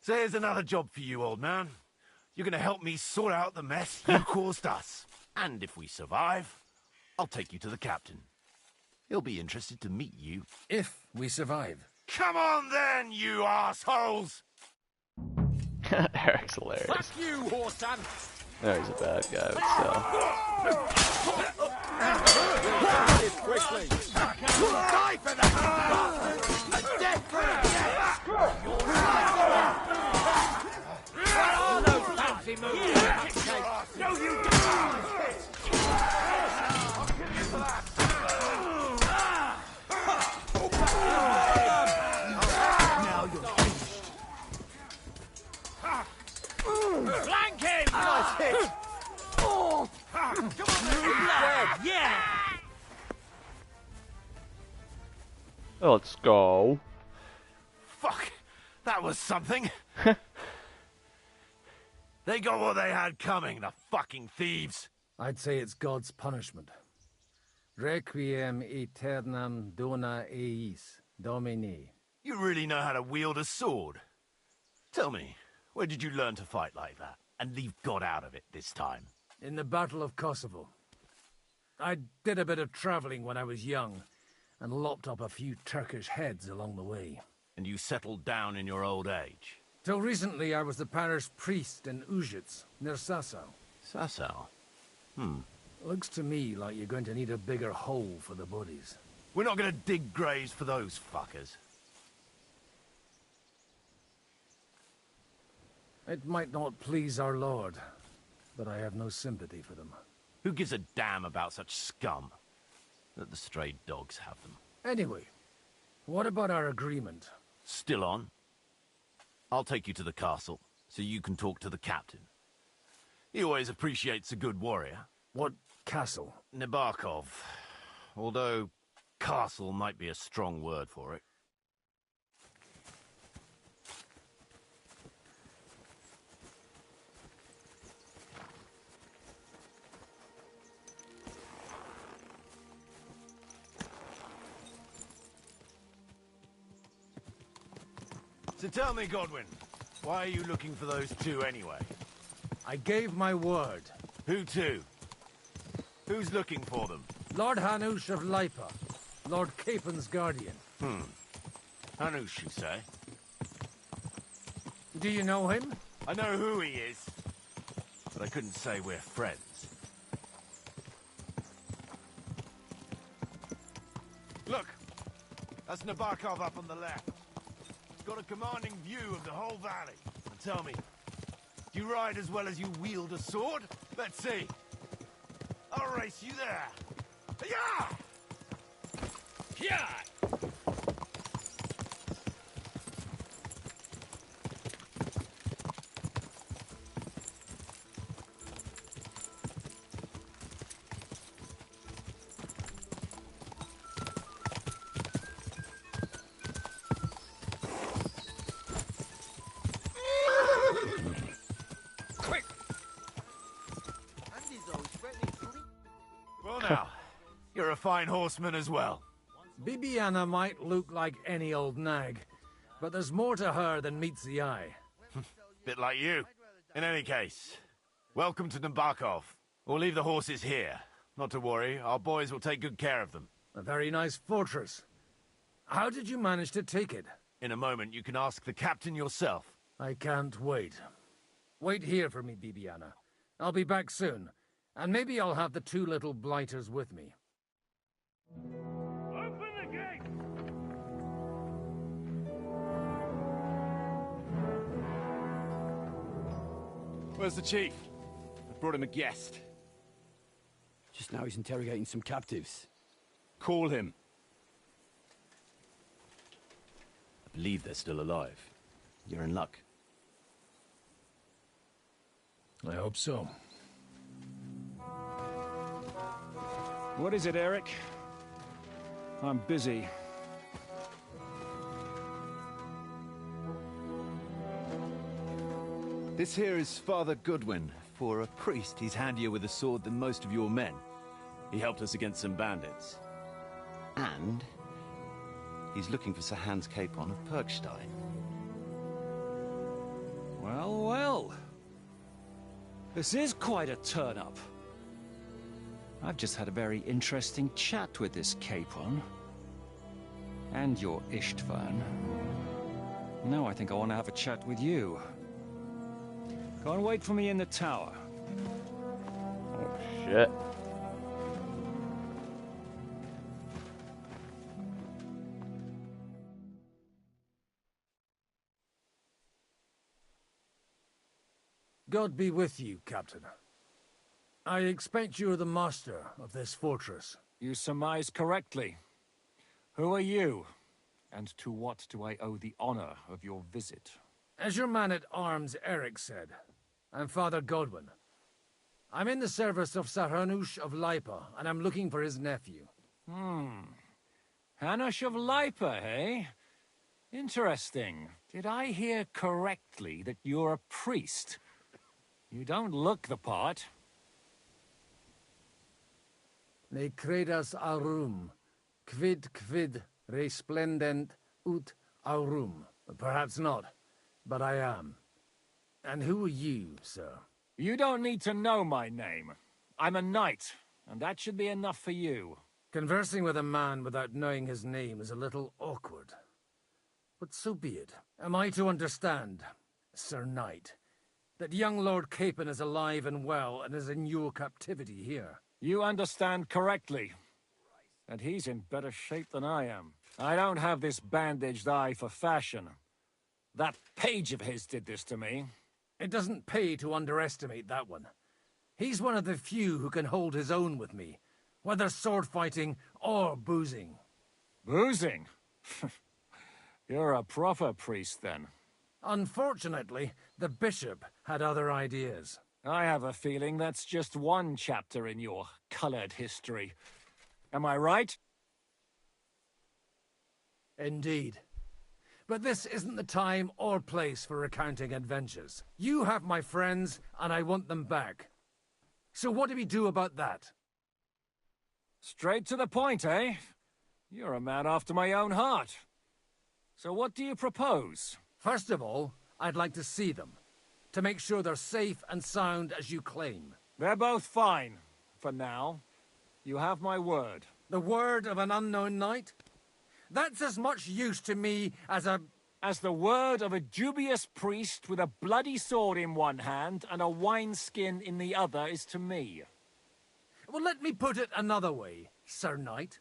So here's another job for you, old man. You're gonna help me sort out the mess you caused us. And if we survive, I'll take you to the captain. He'll be interested to meet you. If we survive. Come on then, you assholes! Eric's hilarious. Fuck you, whoreson! No, he's a bad guy, but still. Quickly! Die for that! A death for a death! What are those fancy moves? No, you don't! Now you're finished. Flank him! Nice hit! Oh! Come on, dead! Yeah! Let's go. Fuck! That was something! They got what they had coming, the fucking thieves. I'd say it's God's punishment. Requiem aeternam dona eis, Domini. You really know how to wield a sword? Tell me, where did you learn to fight like that? And leave God out of it this time? In the Battle of Kosovo. I did a bit of traveling when I was young, and lopped up a few Turkish heads along the way. And you settled down in your old age? Till recently I was the parish priest in Ujits, near Sasau. Sasau? Looks to me like you're going to need a bigger hole for the bodies. We're not gonna dig graves for those fuckers. It might not please our Lord, but I have no sympathy for them. Who gives a damn about such scum? Let the stray dogs have them. Anyway, what about our agreement? Still on? I'll take you to the castle, so you can talk to the captain. He always appreciates a good warrior. What castle? Nebarkov. Although, castle might be a strong word for it. So tell me, Godwin, why are you looking for those two anyway? I gave my word. Who to? Who's looking for them? Lord Hanush of Lipa, Lord Capen's guardian. Hanush, you say? Do you know him? I know who he is, but I couldn't say we're friends. Look, that's Nabokov up on the left. He's got a commanding view of the whole valley. And tell me, do you ride as well as you wield a sword? Let's see. I'll race you there. Yeah! Yeah! Well now, you're a fine horseman as well. Bibiana might look like any old nag, but there's more to her than meets the eye. Bit like you. In any case, welcome to Nabokov. We'll leave the horses here. Not to worry, our boys will take good care of them. A very nice fortress. How did you manage to take it? In a moment, you can ask the captain yourself. I can't wait. Wait here for me, Bibiana. I'll be back soon, and maybe I'll have the two little blighters with me. Open the gate! Where's the chief? I brought him a guest. Just now he's interrogating some captives. Call him. I believe they're still alive. You're in luck. I hope so. What is it, Eric? I'm busy. This here is Father Goodwin. For a priest, he's handier with a sword than most of your men. He helped us against some bandits. And he's looking for Sir Hans Capon of Perkstein. Well, well. This is quite a turn-up. I've just had a very interesting chat with this Capon. And your Istvan. Now I think I want to have a chat with you. Go and wait for me in the tower. Oh, shit. God be with you, Captain. I expect you're the master of this fortress. You surmise correctly. Who are you? And to what do I owe the honor of your visit? As your man-at-arms Eric said, I'm Father Godwin. I'm in the service of Sir Hanush of Lipa, and I'm looking for his nephew. Hanush of Lipa, eh? Interesting. Did I hear correctly that you're a priest? You don't look the part. Ne credas aurum, quid resplendent ut aurum. Perhaps not, but I am. And who are you, sir? You don't need to know my name. I'm a knight, and that should be enough for you. Conversing with a man without knowing his name is a little awkward. But so be it. Am I to understand, Sir Knight, that young Lord Capon is alive and well and is in your captivity here? You understand correctly. And he's in better shape than I am. I don't have this bandaged eye for fashion. That page of his did this to me. It doesn't pay to underestimate that one. He's one of the few who can hold his own with me, whether sword fighting or boozing. Boozing? You're a proper priest, then. Unfortunately, the bishop had other ideas. I have a feeling that's just one chapter in your colored history. Am I right? Indeed. But this isn't the time or place for recounting adventures. You have my friends, and I want them back. So what do we do about that? Straight to the point, eh? You're a man after my own heart. So what do you propose? First of all, I'd like to see them, to make sure they're safe and sound as you claim. They're both fine, for now. You have my word. The word of an unknown knight? That's as much use to me as the word of a dubious priest with a bloody sword in one hand and a wineskin in the other is to me. Well, let me put it another way, Sir Knight.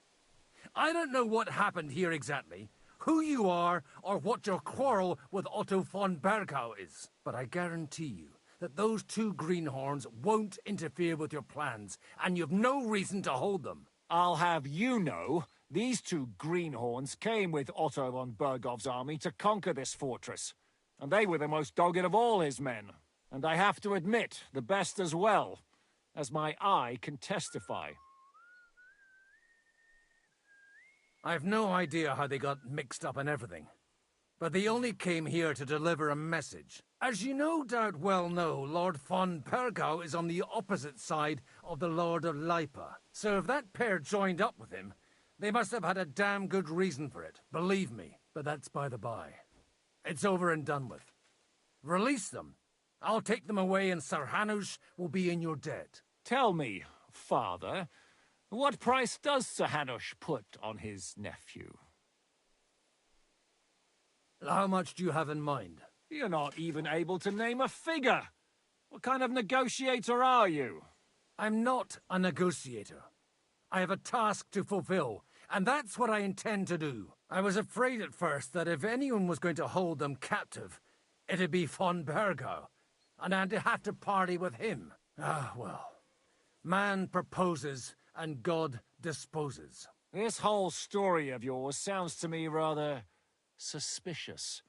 I don't know what happened here exactly, who you are, or what your quarrel with Otto von Bergau is. But I guarantee you that those two greenhorns won't interfere with your plans, and you've no reason to hold them. I'll have you know, these two greenhorns came with Otto von Bergov's army to conquer this fortress, and they were the most dogged of all his men. And I have to admit, the best as well, as my eye can testify. I've no idea how they got mixed up in everything, but they only came here to deliver a message. As you no doubt well know, Lord von Bergau is on the opposite side of the Lord of Lipa. So if that pair joined up with him, they must have had a damn good reason for it, believe me. But that's by the by. It's over and done with. Release them. I'll take them away and Sir Hanush will be in your debt. Tell me, father, what price does Sir Hanush put on his nephew? How much do you have in mind? You're not even able to name a figure. What kind of negotiator are you? I'm not a negotiator. I have a task to fulfill, and that's what I intend to do. I was afraid at first that if anyone was going to hold them captive, it'd be von Bergau, and I'd have to parley with him. Ah, well. Man proposes, and God disposes. This whole story of yours sounds to me rather suspicious.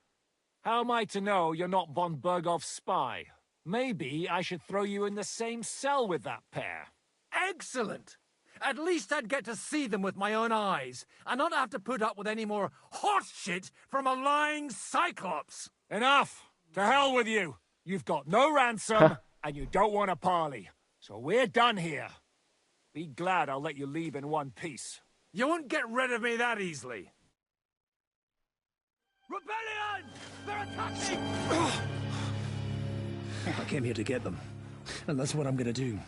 How am I to know you're not von Bergov's spy? Maybe I should throw you in the same cell with that pair. Excellent! At least I'd get to see them with my own eyes, and not have to put up with any more horse shit from a lying cyclops! Enough! To hell with you! You've got no ransom, and you don't want to parley. So we're done here. Be glad I'll let you leave in one piece. You won't get rid of me that easily. Rebellion! They're attacking! I came here to get them, and that's what I'm gonna do.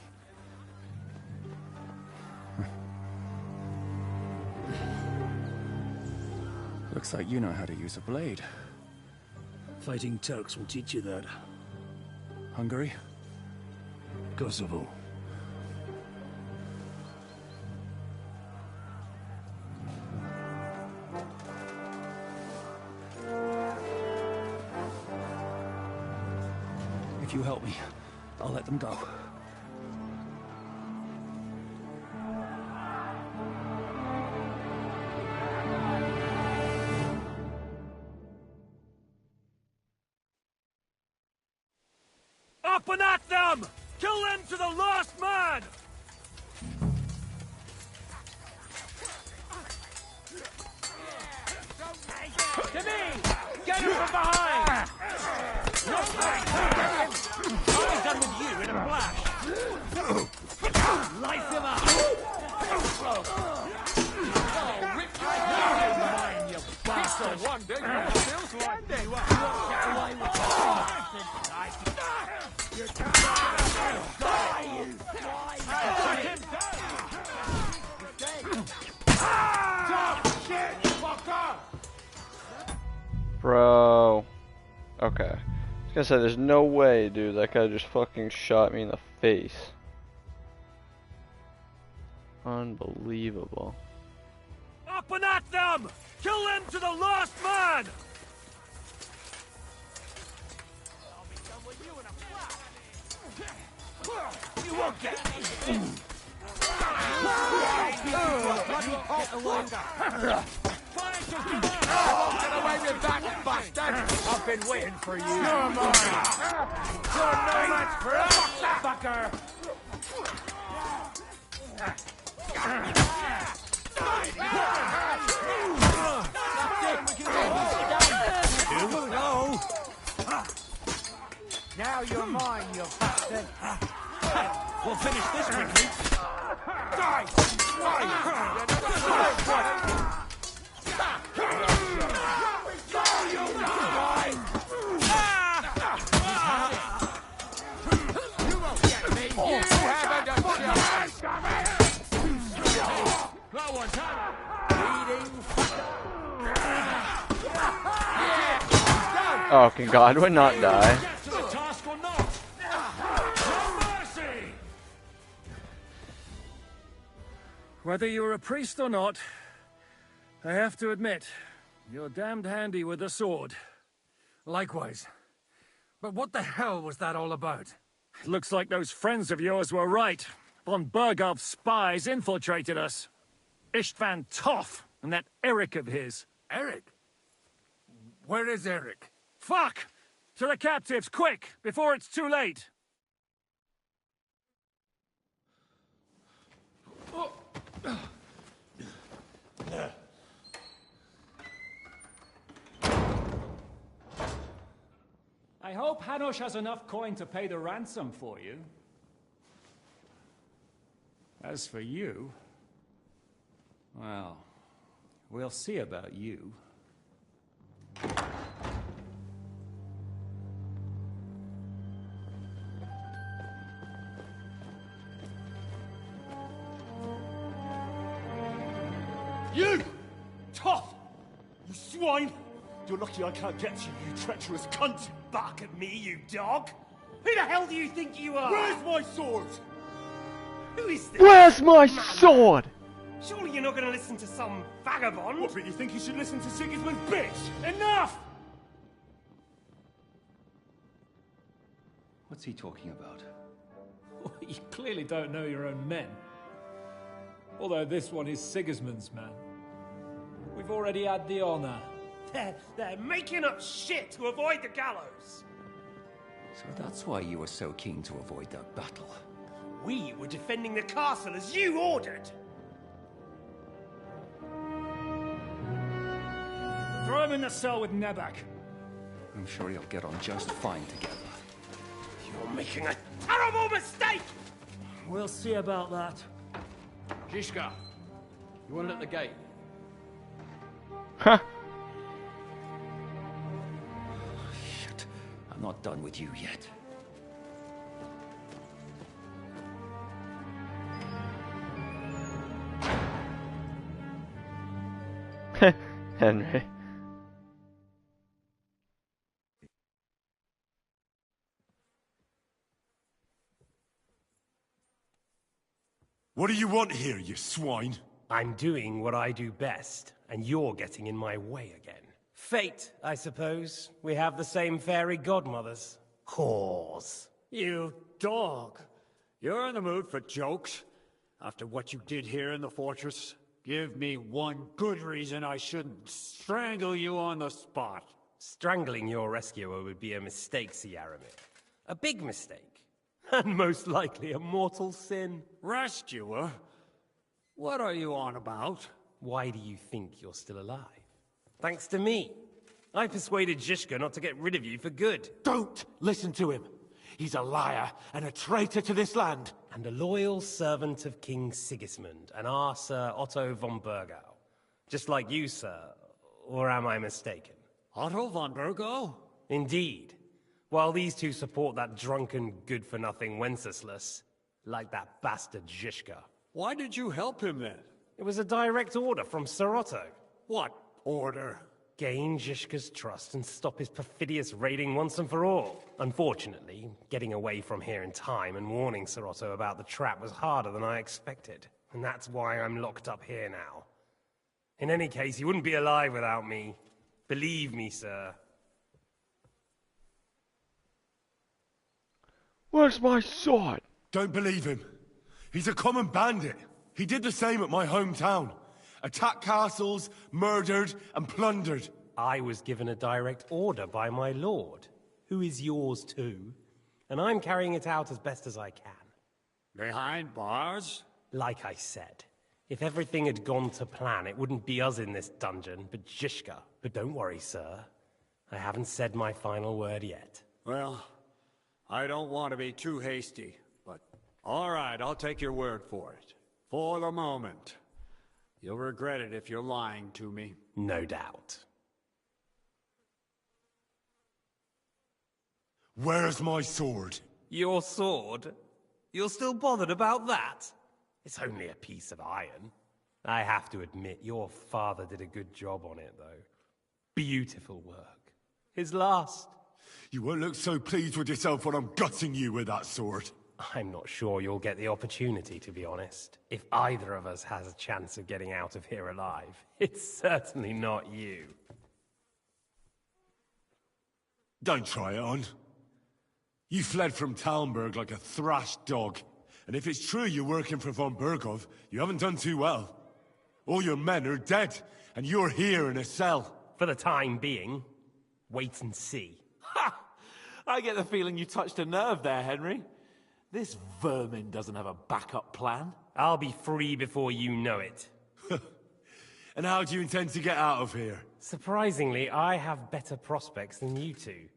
Looks like you know how to use a blade. Fighting Turks will teach you that. Hungary? Kosovo. If you help me, I'll let them go. Up and at them! Kill them to the last man! To me! Get him from behind! I'm done with you! Feels like they won't get away with it. You can't die, you swine! Stop! Shit, fucker! Bro. Okay. I was gonna say, there's no way, dude, that guy just fucking shot me in the face. Unbelievable. Up and at them! Kill them to the last man! I'll be done with you in a flash! You won't get me! Get away with that, bastard! I've been waiting for you. You're mine! You're no match for us, fucker! Now you're mine, you bastard! We'll finish this quickly. Die! You won't get me! You haven't a chance! That one's hot. Oh, can Godwin not die? Whether you're a priest or not, I have to admit, you're damned handy with a sword. Likewise. But what the hell was that all about? Looks like those friends of yours were right. Von Bergov's spies infiltrated us. Istvan Toth and that Eric of his. Eric? Where is Eric? Fuck! To the captives, quick, before it's too late! I hope Hanush has enough coin to pay the ransom for you. As for you, well, we'll see about you. You! Tough! You swine! You're lucky I can't get you, you treacherous cunt! Bark at me, you dog! Who the hell do you think you are? Where's my sword? Who is this? Where's my sword? Surely you're not going to listen to some vagabond? What, but you think you should listen to Sigismund's bitch? Enough! What's he talking about? You clearly don't know your own men. Although this one is Sigismund's man. We've already had the honor. They're making up shit to avoid the gallows. So that's why you were so keen to avoid that battle. We were defending the castle as you ordered. Throw him in the cell with Nebak. I'm sure you'll get on just fine together. You're making a terrible mistake! We'll see about that. Zhishka, you want it at the gate? Huh. Shit, I'm not done with you yet. Henry. What do you want here, you swine? I'm doing what I do best, and you're getting in my way again. Fate, I suppose. We have the same fairy godmothers. Whores. You dog. You're in the mood for jokes? After what you did here in the fortress? Give me one good reason I shouldn't strangle you on the spot. Strangling your rescuer would be a mistake, Yaramir. A big mistake. And most likely a mortal sin. Rescuer? What are you on about? Why do you think you're still alive? Thanks to me. I persuaded Zhishka not to get rid of you for good. Don't listen to him. He's a liar and a traitor to this land. And a loyal servant of King Sigismund and our Sir Otto von Bergau. Just like you, sir. Or am I mistaken? Otto von Burgo? Indeed. While these two support that drunken, good-for-nothing Wenceslas, like that bastard Zhishka. Why did you help him then? It was a direct order from Sir Otto. What order? Gain Zhishka's trust and stop his perfidious raiding once and for all. Unfortunately, getting away from here in time and warning Sir Otto about the trap was harder than I expected. And that's why I'm locked up here now. In any case, he wouldn't be alive without me. Believe me, sir. Where's my sword? Don't believe him. He's a common bandit. He did the same at my hometown. Attacked castles, murdered, and plundered. I was given a direct order by my lord, who is yours too, and I'm carrying it out as best as I can. Behind bars? Like I said, if everything had gone to plan, it wouldn't be us in this dungeon, but Zhishka. But don't worry, sir. I haven't said my final word yet. Well, I don't want to be too hasty, but all right, I'll take your word for it. For the moment. You'll regret it if you're lying to me. No doubt. Where's my sword? Your sword? You're still bothered about that? It's only a piece of iron. I have to admit, your father did a good job on it, though. Beautiful work. His last. You won't look so pleased with yourself when I'm gutting you with that sword. I'm not sure you'll get the opportunity, to be honest. If either of us has a chance of getting out of here alive, it's certainly not you. Don't try it on. You fled from Talmberg like a thrashed dog. And if it's true you're working for von Burgov, you haven't done too well. All your men are dead, and you're here in a cell. For the time being, wait and see. Ha! I get the feeling you touched a nerve there, Henry. This vermin doesn't have a backup plan. I'll be free before you know it. And how do you intend to get out of here? Surprisingly, I have better prospects than you two.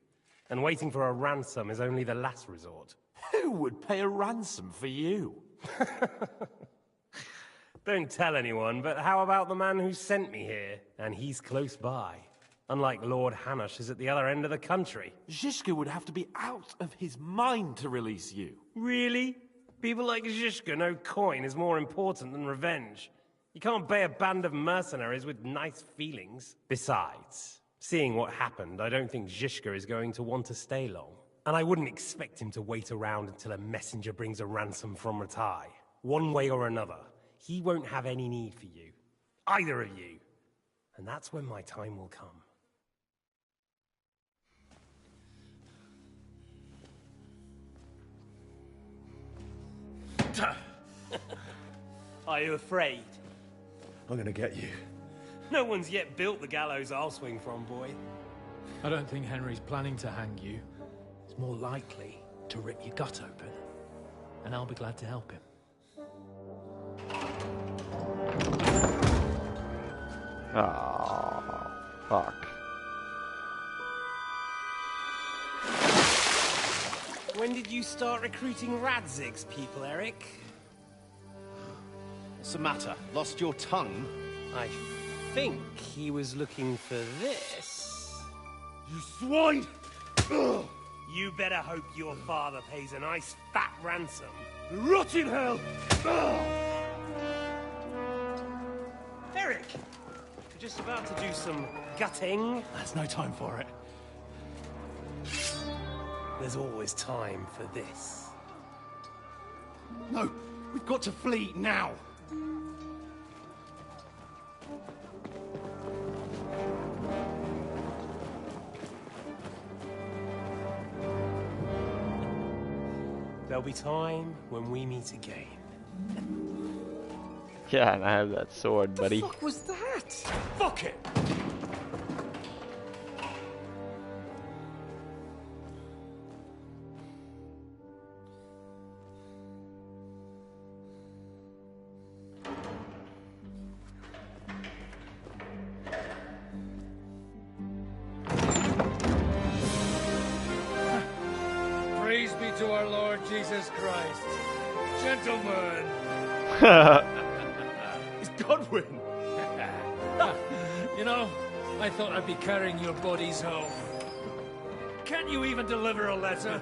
And waiting for a ransom is only the last resort. Who would pay a ransom for you? Don't tell anyone, but how about the man who sent me here? And he's close by. Unlike Lord Hanush is at the other end of the country. Zhishka would have to be out of his mind to release you. Really? People like Zhishka know coin is more important than revenge. You can't pay a band of mercenaries with nice feelings. Besides, seeing what happened, I don't think Zhishka is going to want to stay long. And I wouldn't expect him to wait around until a messenger brings a ransom from Ratai. One way or another, he won't have any need for you. Either of you. And that's when my time will come. Are you afraid? I'm gonna get you. No one's yet built the gallows I'll swing from, boy. I don't think Henry's planning to hang you. He's more likely to rip your gut open. And I'll be glad to help him. Oh, fuck. When did you start recruiting Radzig's people, Eric? What's the matter? Lost your tongue? I think he was looking for this. You swine! Ugh. You better hope your father pays a nice fat ransom. Rot in hell! Eric! You're just about to do some gutting. There's no time for it. There's always time for this. No, we've got to flee now. There'll be time when we meet again. Yeah, and I have that sword, buddy. What was that? Fuck it! Praise be to our Lord Jesus Christ. Gentlemen. It's Godwin. You know, I thought I'd be carrying your bodies home. Can't you even deliver a letter?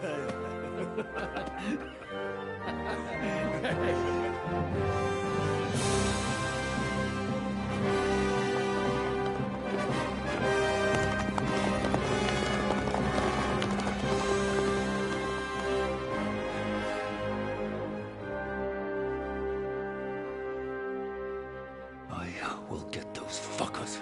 I will get those fuckers.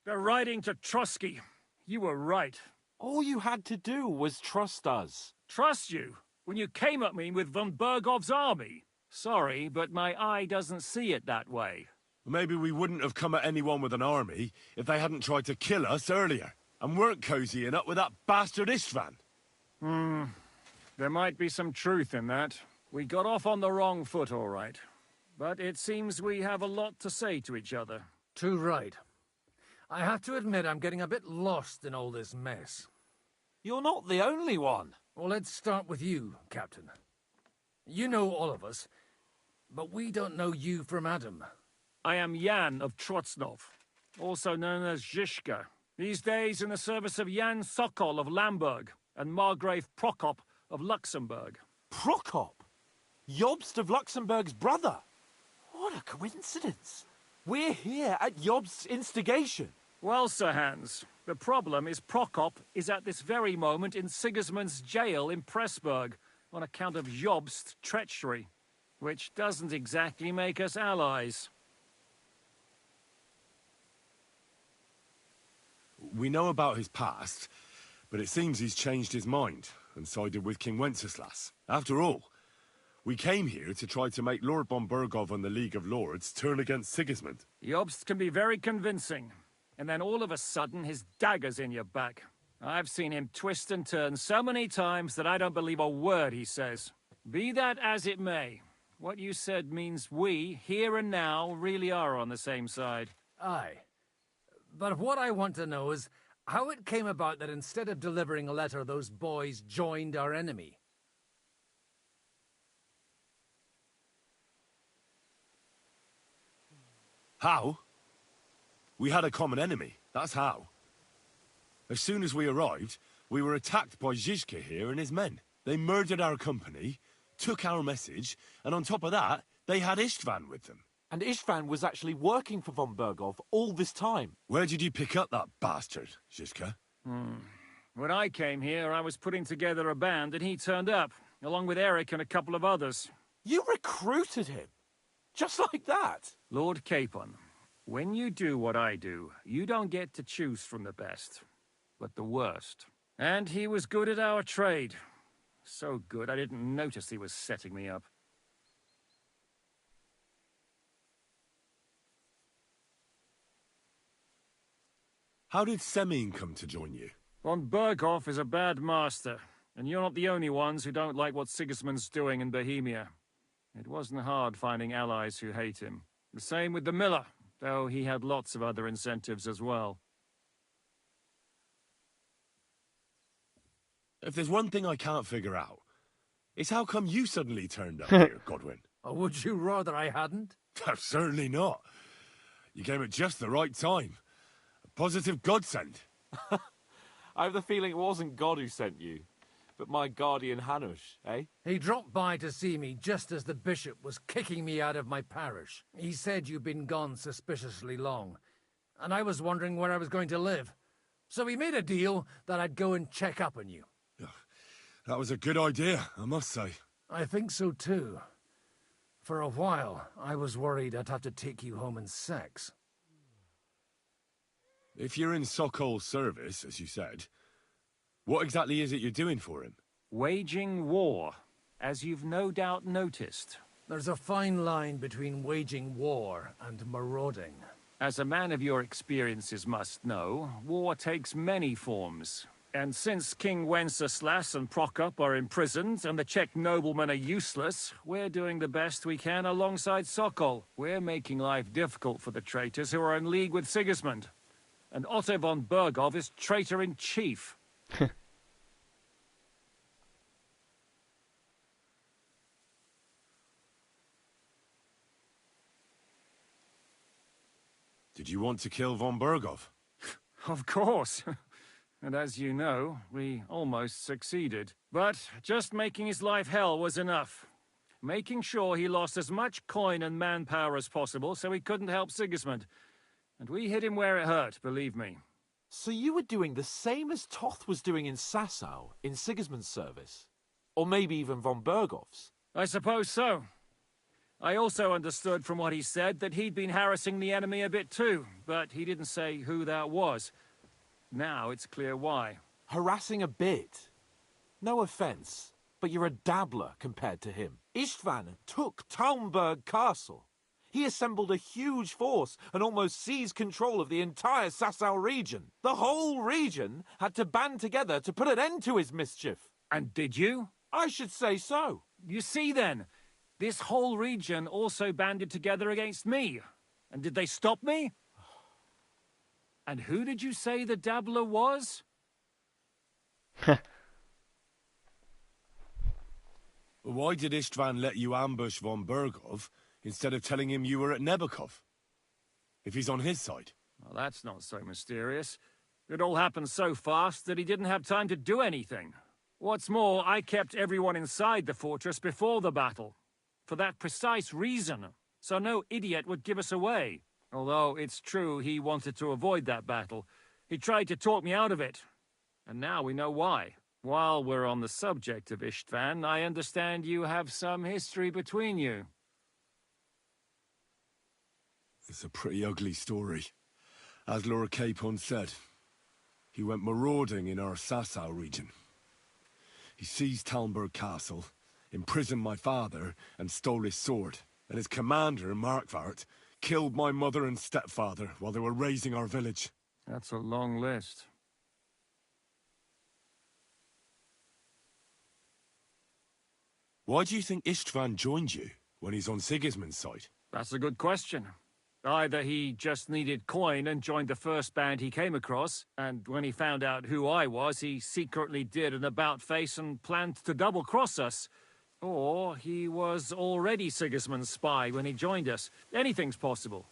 They're riding to Trotsky. You were right. All you had to do was trust us. Trust you? When you came at me with von Bergov's army? Sorry, but my eye doesn't see it that way. Maybe we wouldn't have come at anyone with an army if they hadn't tried to kill us earlier, and weren't cozying up with that bastard Istvan. There might be some truth in that. We got off on the wrong foot, all right. But it seems we have a lot to say to each other. Too right. I have to admit I'm getting a bit lost in all this mess. You're not the only one. Well, let's start with you, Captain. You know all of us, but we don't know you from Adam. I am Jan of Trotsnov, also known as Zhishka. These days in the service of Jan Sokol of Lamberg and Margrave Prokop of Luxembourg. Prokop? Jobst of Luxembourg's brother? What a coincidence. We're here at Jobst's instigation. Well, Sir Hans, the problem is Prokop is at this very moment in Sigismund's jail in Pressburg on account of Jobst's treachery, which doesn't exactly make us allies. We know about his past, but it seems he's changed his mind and sided with King Wenceslas. After all, we came here to try to make Lord von Bergov and the League of Lords turn against Sigismund. Jobst can be very convincing, and then all of a sudden his dagger's in your back. I've seen him twist and turn so many times that I don't believe a word he says. Be that as it may, what you said means we, here and now, really are on the same side. Aye. But what I want to know is how it came about that instead of delivering a letter, those boys joined our enemy. How? We had a common enemy, that's how. As soon as we arrived, we were attacked by Zhizka here and his men. They murdered our company, took our message, and on top of that, they had Istvan with them. And Istvan was actually working for von Bergov all this time. Where did you pick up that bastard, Zhizka? When I came here, I was putting together a band and he turned up, along with Eric and a couple of others. You recruited him? Just like that? Lord Capon, when you do what I do, you don't get to choose from the best, but the worst. And he was good at our trade. So good, I didn't notice he was setting me up. How did Semyon come to join you? Von Bergov is a bad master, and you're not the only ones who don't like what Sigismund's doing in Bohemia. It wasn't hard finding allies who hate him. The same with the miller, though he had lots of other incentives as well. If there's one thing I can't figure out, it's how come you suddenly turned up here, Godwin? Or would you rather I hadn't? Certainly not. You came at just the right time. A positive godsend. I have the feeling it wasn't God who sent you, but my guardian Hanush, eh? He dropped by to see me just as the bishop was kicking me out of my parish. He said you'd been gone suspiciously long, and I was wondering where I was going to live. So we made a deal that I'd go and check up on you. That was a good idea, I must say. I think so too. For a while, I was worried I'd have to take you home in sex. If you're in Sokol's service, as you said, what exactly is it you're doing for him? Waging war, as you've no doubt noticed. There's a fine line between waging war and marauding. As a man of your experiences must know, war takes many forms. And since King Wenceslas and Prokop are imprisoned and the Czech noblemen are useless, we're doing the best we can alongside Sokol. We're making life difficult for the traitors who are in league with Sigismund. And Otto von Bergov is traitor-in-chief. Did you want to kill von Bergov? Of course. And as you know, we almost succeeded. But just making his life hell was enough. Making sure he lost as much coin and manpower as possible so he couldn't help Sigismund. And we hit him where it hurt, believe me. So you were doing the same as Toth was doing in Sasau, in Sigismund's service? Or maybe even von Bergov's? I suppose so. I also understood from what he said that he'd been harassing the enemy a bit too, but he didn't say who that was. Now it's clear why. Harassing a bit? No offense, but you're a dabbler compared to him. Istvan took Talmberg Castle. He assembled a huge force and almost seized control of the entire Sasau region. The whole region had to band together to put an end to his mischief. And did you? I should say so. You see then, this whole region also banded together against me. And did they stop me? And who did you say the dabbler was? Why did Istvan let you ambush von Bergov instead of telling him you were at Nebukov? If he's on his side. Well, that's not so mysterious. It all happened so fast that he didn't have time to do anything. What's more, I kept everyone inside the fortress before the battle. For that precise reason. So no idiot would give us away. Although it's true he wanted to avoid that battle. He tried to talk me out of it. And now we know why. While we're on the subject of Istvan, I understand you have some history between you. It's a pretty ugly story. As Lord Capon said, he went marauding in our Sasau region. He seized Talmberg Castle, imprisoned my father, and stole his sword. And his commander, Markvart, killed my mother and stepfather while they were raising our village. That's a long list. Why do you think Istvan joined you when he's on Sigismund's side? That's a good question. Either he just needed coin and joined the first band he came across, and when he found out who I was, he secretly did an about-face and planned to double-cross us. Or he was already Sigismund's spy when he joined us. Anything's possible.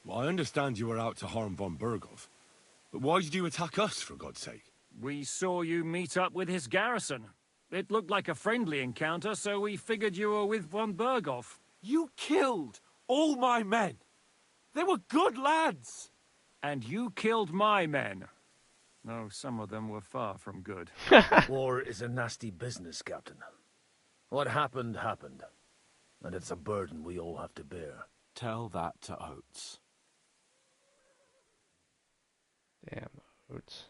Well, I understand you were out to harm von Bergov, but why did you attack us, for God's sake? We saw you meet up with his garrison. It looked like a friendly encounter, so we figured you were with von Bergov. You killed all my men. They were good lads. And you killed my men. No, some of them were far from good. War is a nasty business, Captain. What happened, happened. And it's a burden we all have to bear. Tell that to Oates. Damn, Oates.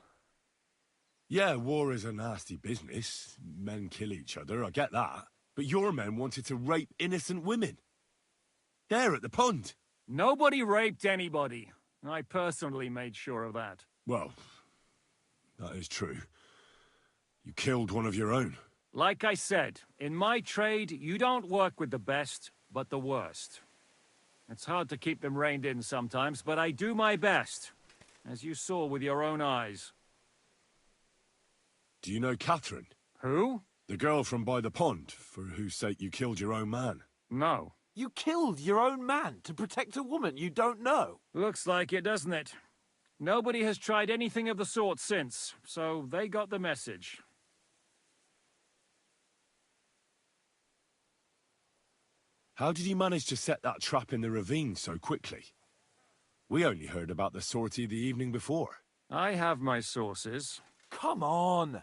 Yeah, war is a nasty business. Men kill each other, I get that. But your men wanted to rape innocent women. There at the pond. Nobody raped anybody. I personally made sure of that. Well, that is true. You killed one of your own. Like I said, in my trade, you don't work with the best, but the worst. It's hard to keep them reined in sometimes, but I do my best. As you saw with your own eyes. Do you know Catherine? Who? The girl from by the pond, for whose sake you killed your own man. No. You killed your own man to protect a woman you don't know. Looks like it, doesn't it? Nobody has tried anything of the sort since, so they got the message. How did you manage to set that trap in the ravine so quickly? We only heard about the sortie the evening before. I have my sources. Come on.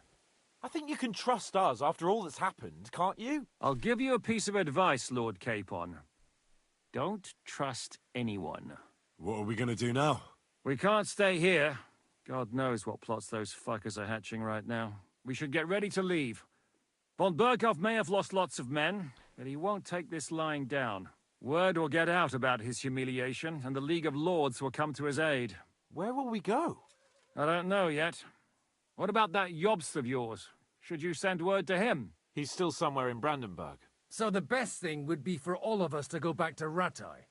I think you can trust us after all that's happened, can't you? I'll give you a piece of advice, Lord Capon. Don't trust anyone. What are we going to do now? We can't stay here. God knows what plots those fuckers are hatching right now. We should get ready to leave. Von Bergov may have lost lots of men, but he won't take this lying down. Word will get out about his humiliation, and the League of Lords will come to his aid. Where will we go? I don't know yet. What about that Jobst of yours? Should you send word to him? He's still somewhere in Brandenburg. So the best thing would be for all of us to go back to Ratai.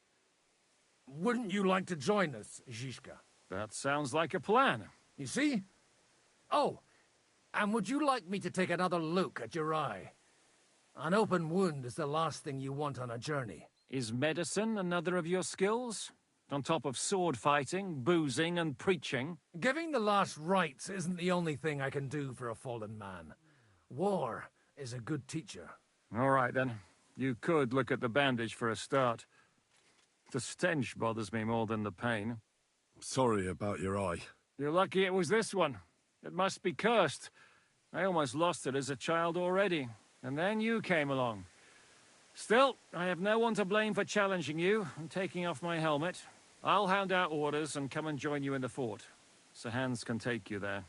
Wouldn't you like to join us, Zizka? That sounds like a plan. You see? Oh, and would you like me to take another look at your eye? An open wound is the last thing you want on a journey. Is medicine another of your skills? On top of sword fighting, boozing, and preaching? Giving the last rites isn't the only thing I can do for a fallen man. War is a good teacher. All right, then. You could look at the bandage for a start. The stench bothers me more than the pain. Sorry about your eye. You're lucky it was this one. It must be cursed. I almost lost it as a child already. And then you came along. Still, I have no one to blame for challenging you and taking off my helmet. I'll hound out orders and come and join you in the fort. Sir Hans can take you there.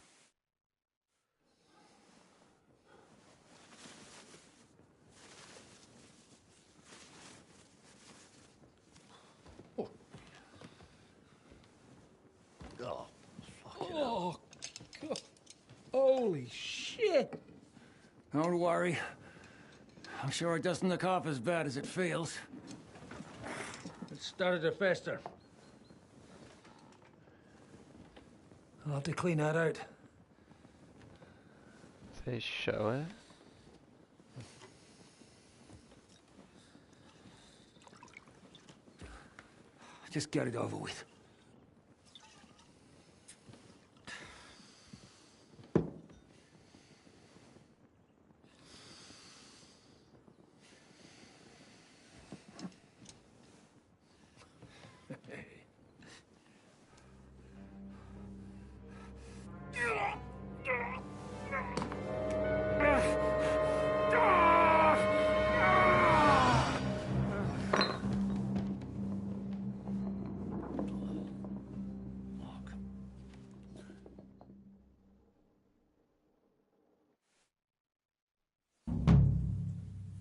Oh, God. Holy shit! Don't worry. I'm sure it doesn't look half as bad as it feels. It started to fester. I'll have to clean that out. They show it? Just get it over with.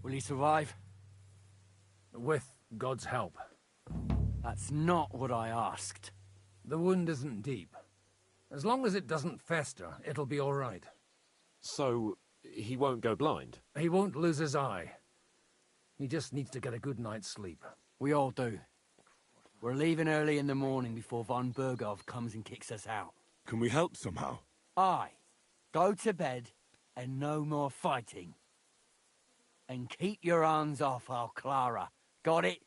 Will he survive? With God's help. That's not what I asked. The wound isn't deep. As long as it doesn't fester, it'll be all right. So, he won't go blind? He won't lose his eye. He just needs to get a good night's sleep. We all do. We're leaving early in the morning before von Burgov comes and kicks us out. Can we help somehow? Aye. Go to bed and no more fighting. And keep your hands off our Clara. Got it?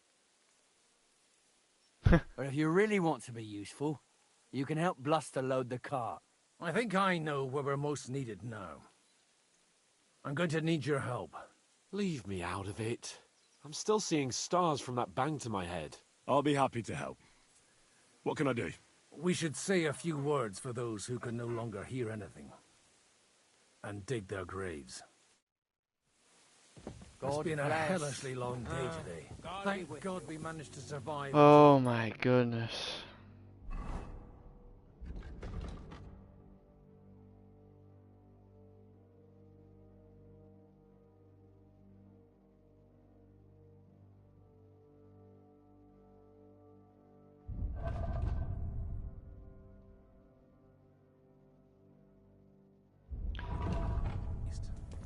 But if you really want to be useful, you can help Bluster load the cart. I think I know where we're most needed now. I'm going to need your help. Leave me out of it. I'm still seeing stars from that bang to my head. I'll be happy to help. What can I do? We should say a few words for those who can no longer hear anything. And dig their graves. It's been a hellishly long day today. Thank God we managed to survive. Oh my goodness.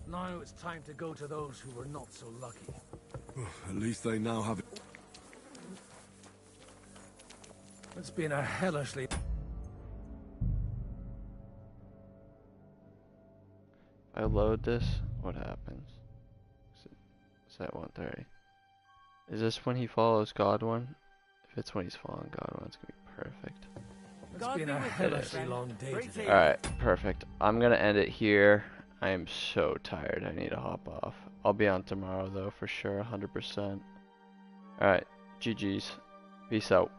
Now it's time to go to those who were not so lucky. At least they now have it. It's been a hellishly... If I load this, what happens? Is that 130? Is this when he follows God one? If it's when he's following God one, it's gonna be perfect. It's been a hellishly long day today. Alright, perfect. I'm gonna end it here. I am so tired. I need to hop off. I'll be on tomorrow though for sure, 100%. Alright, GG's. Peace out.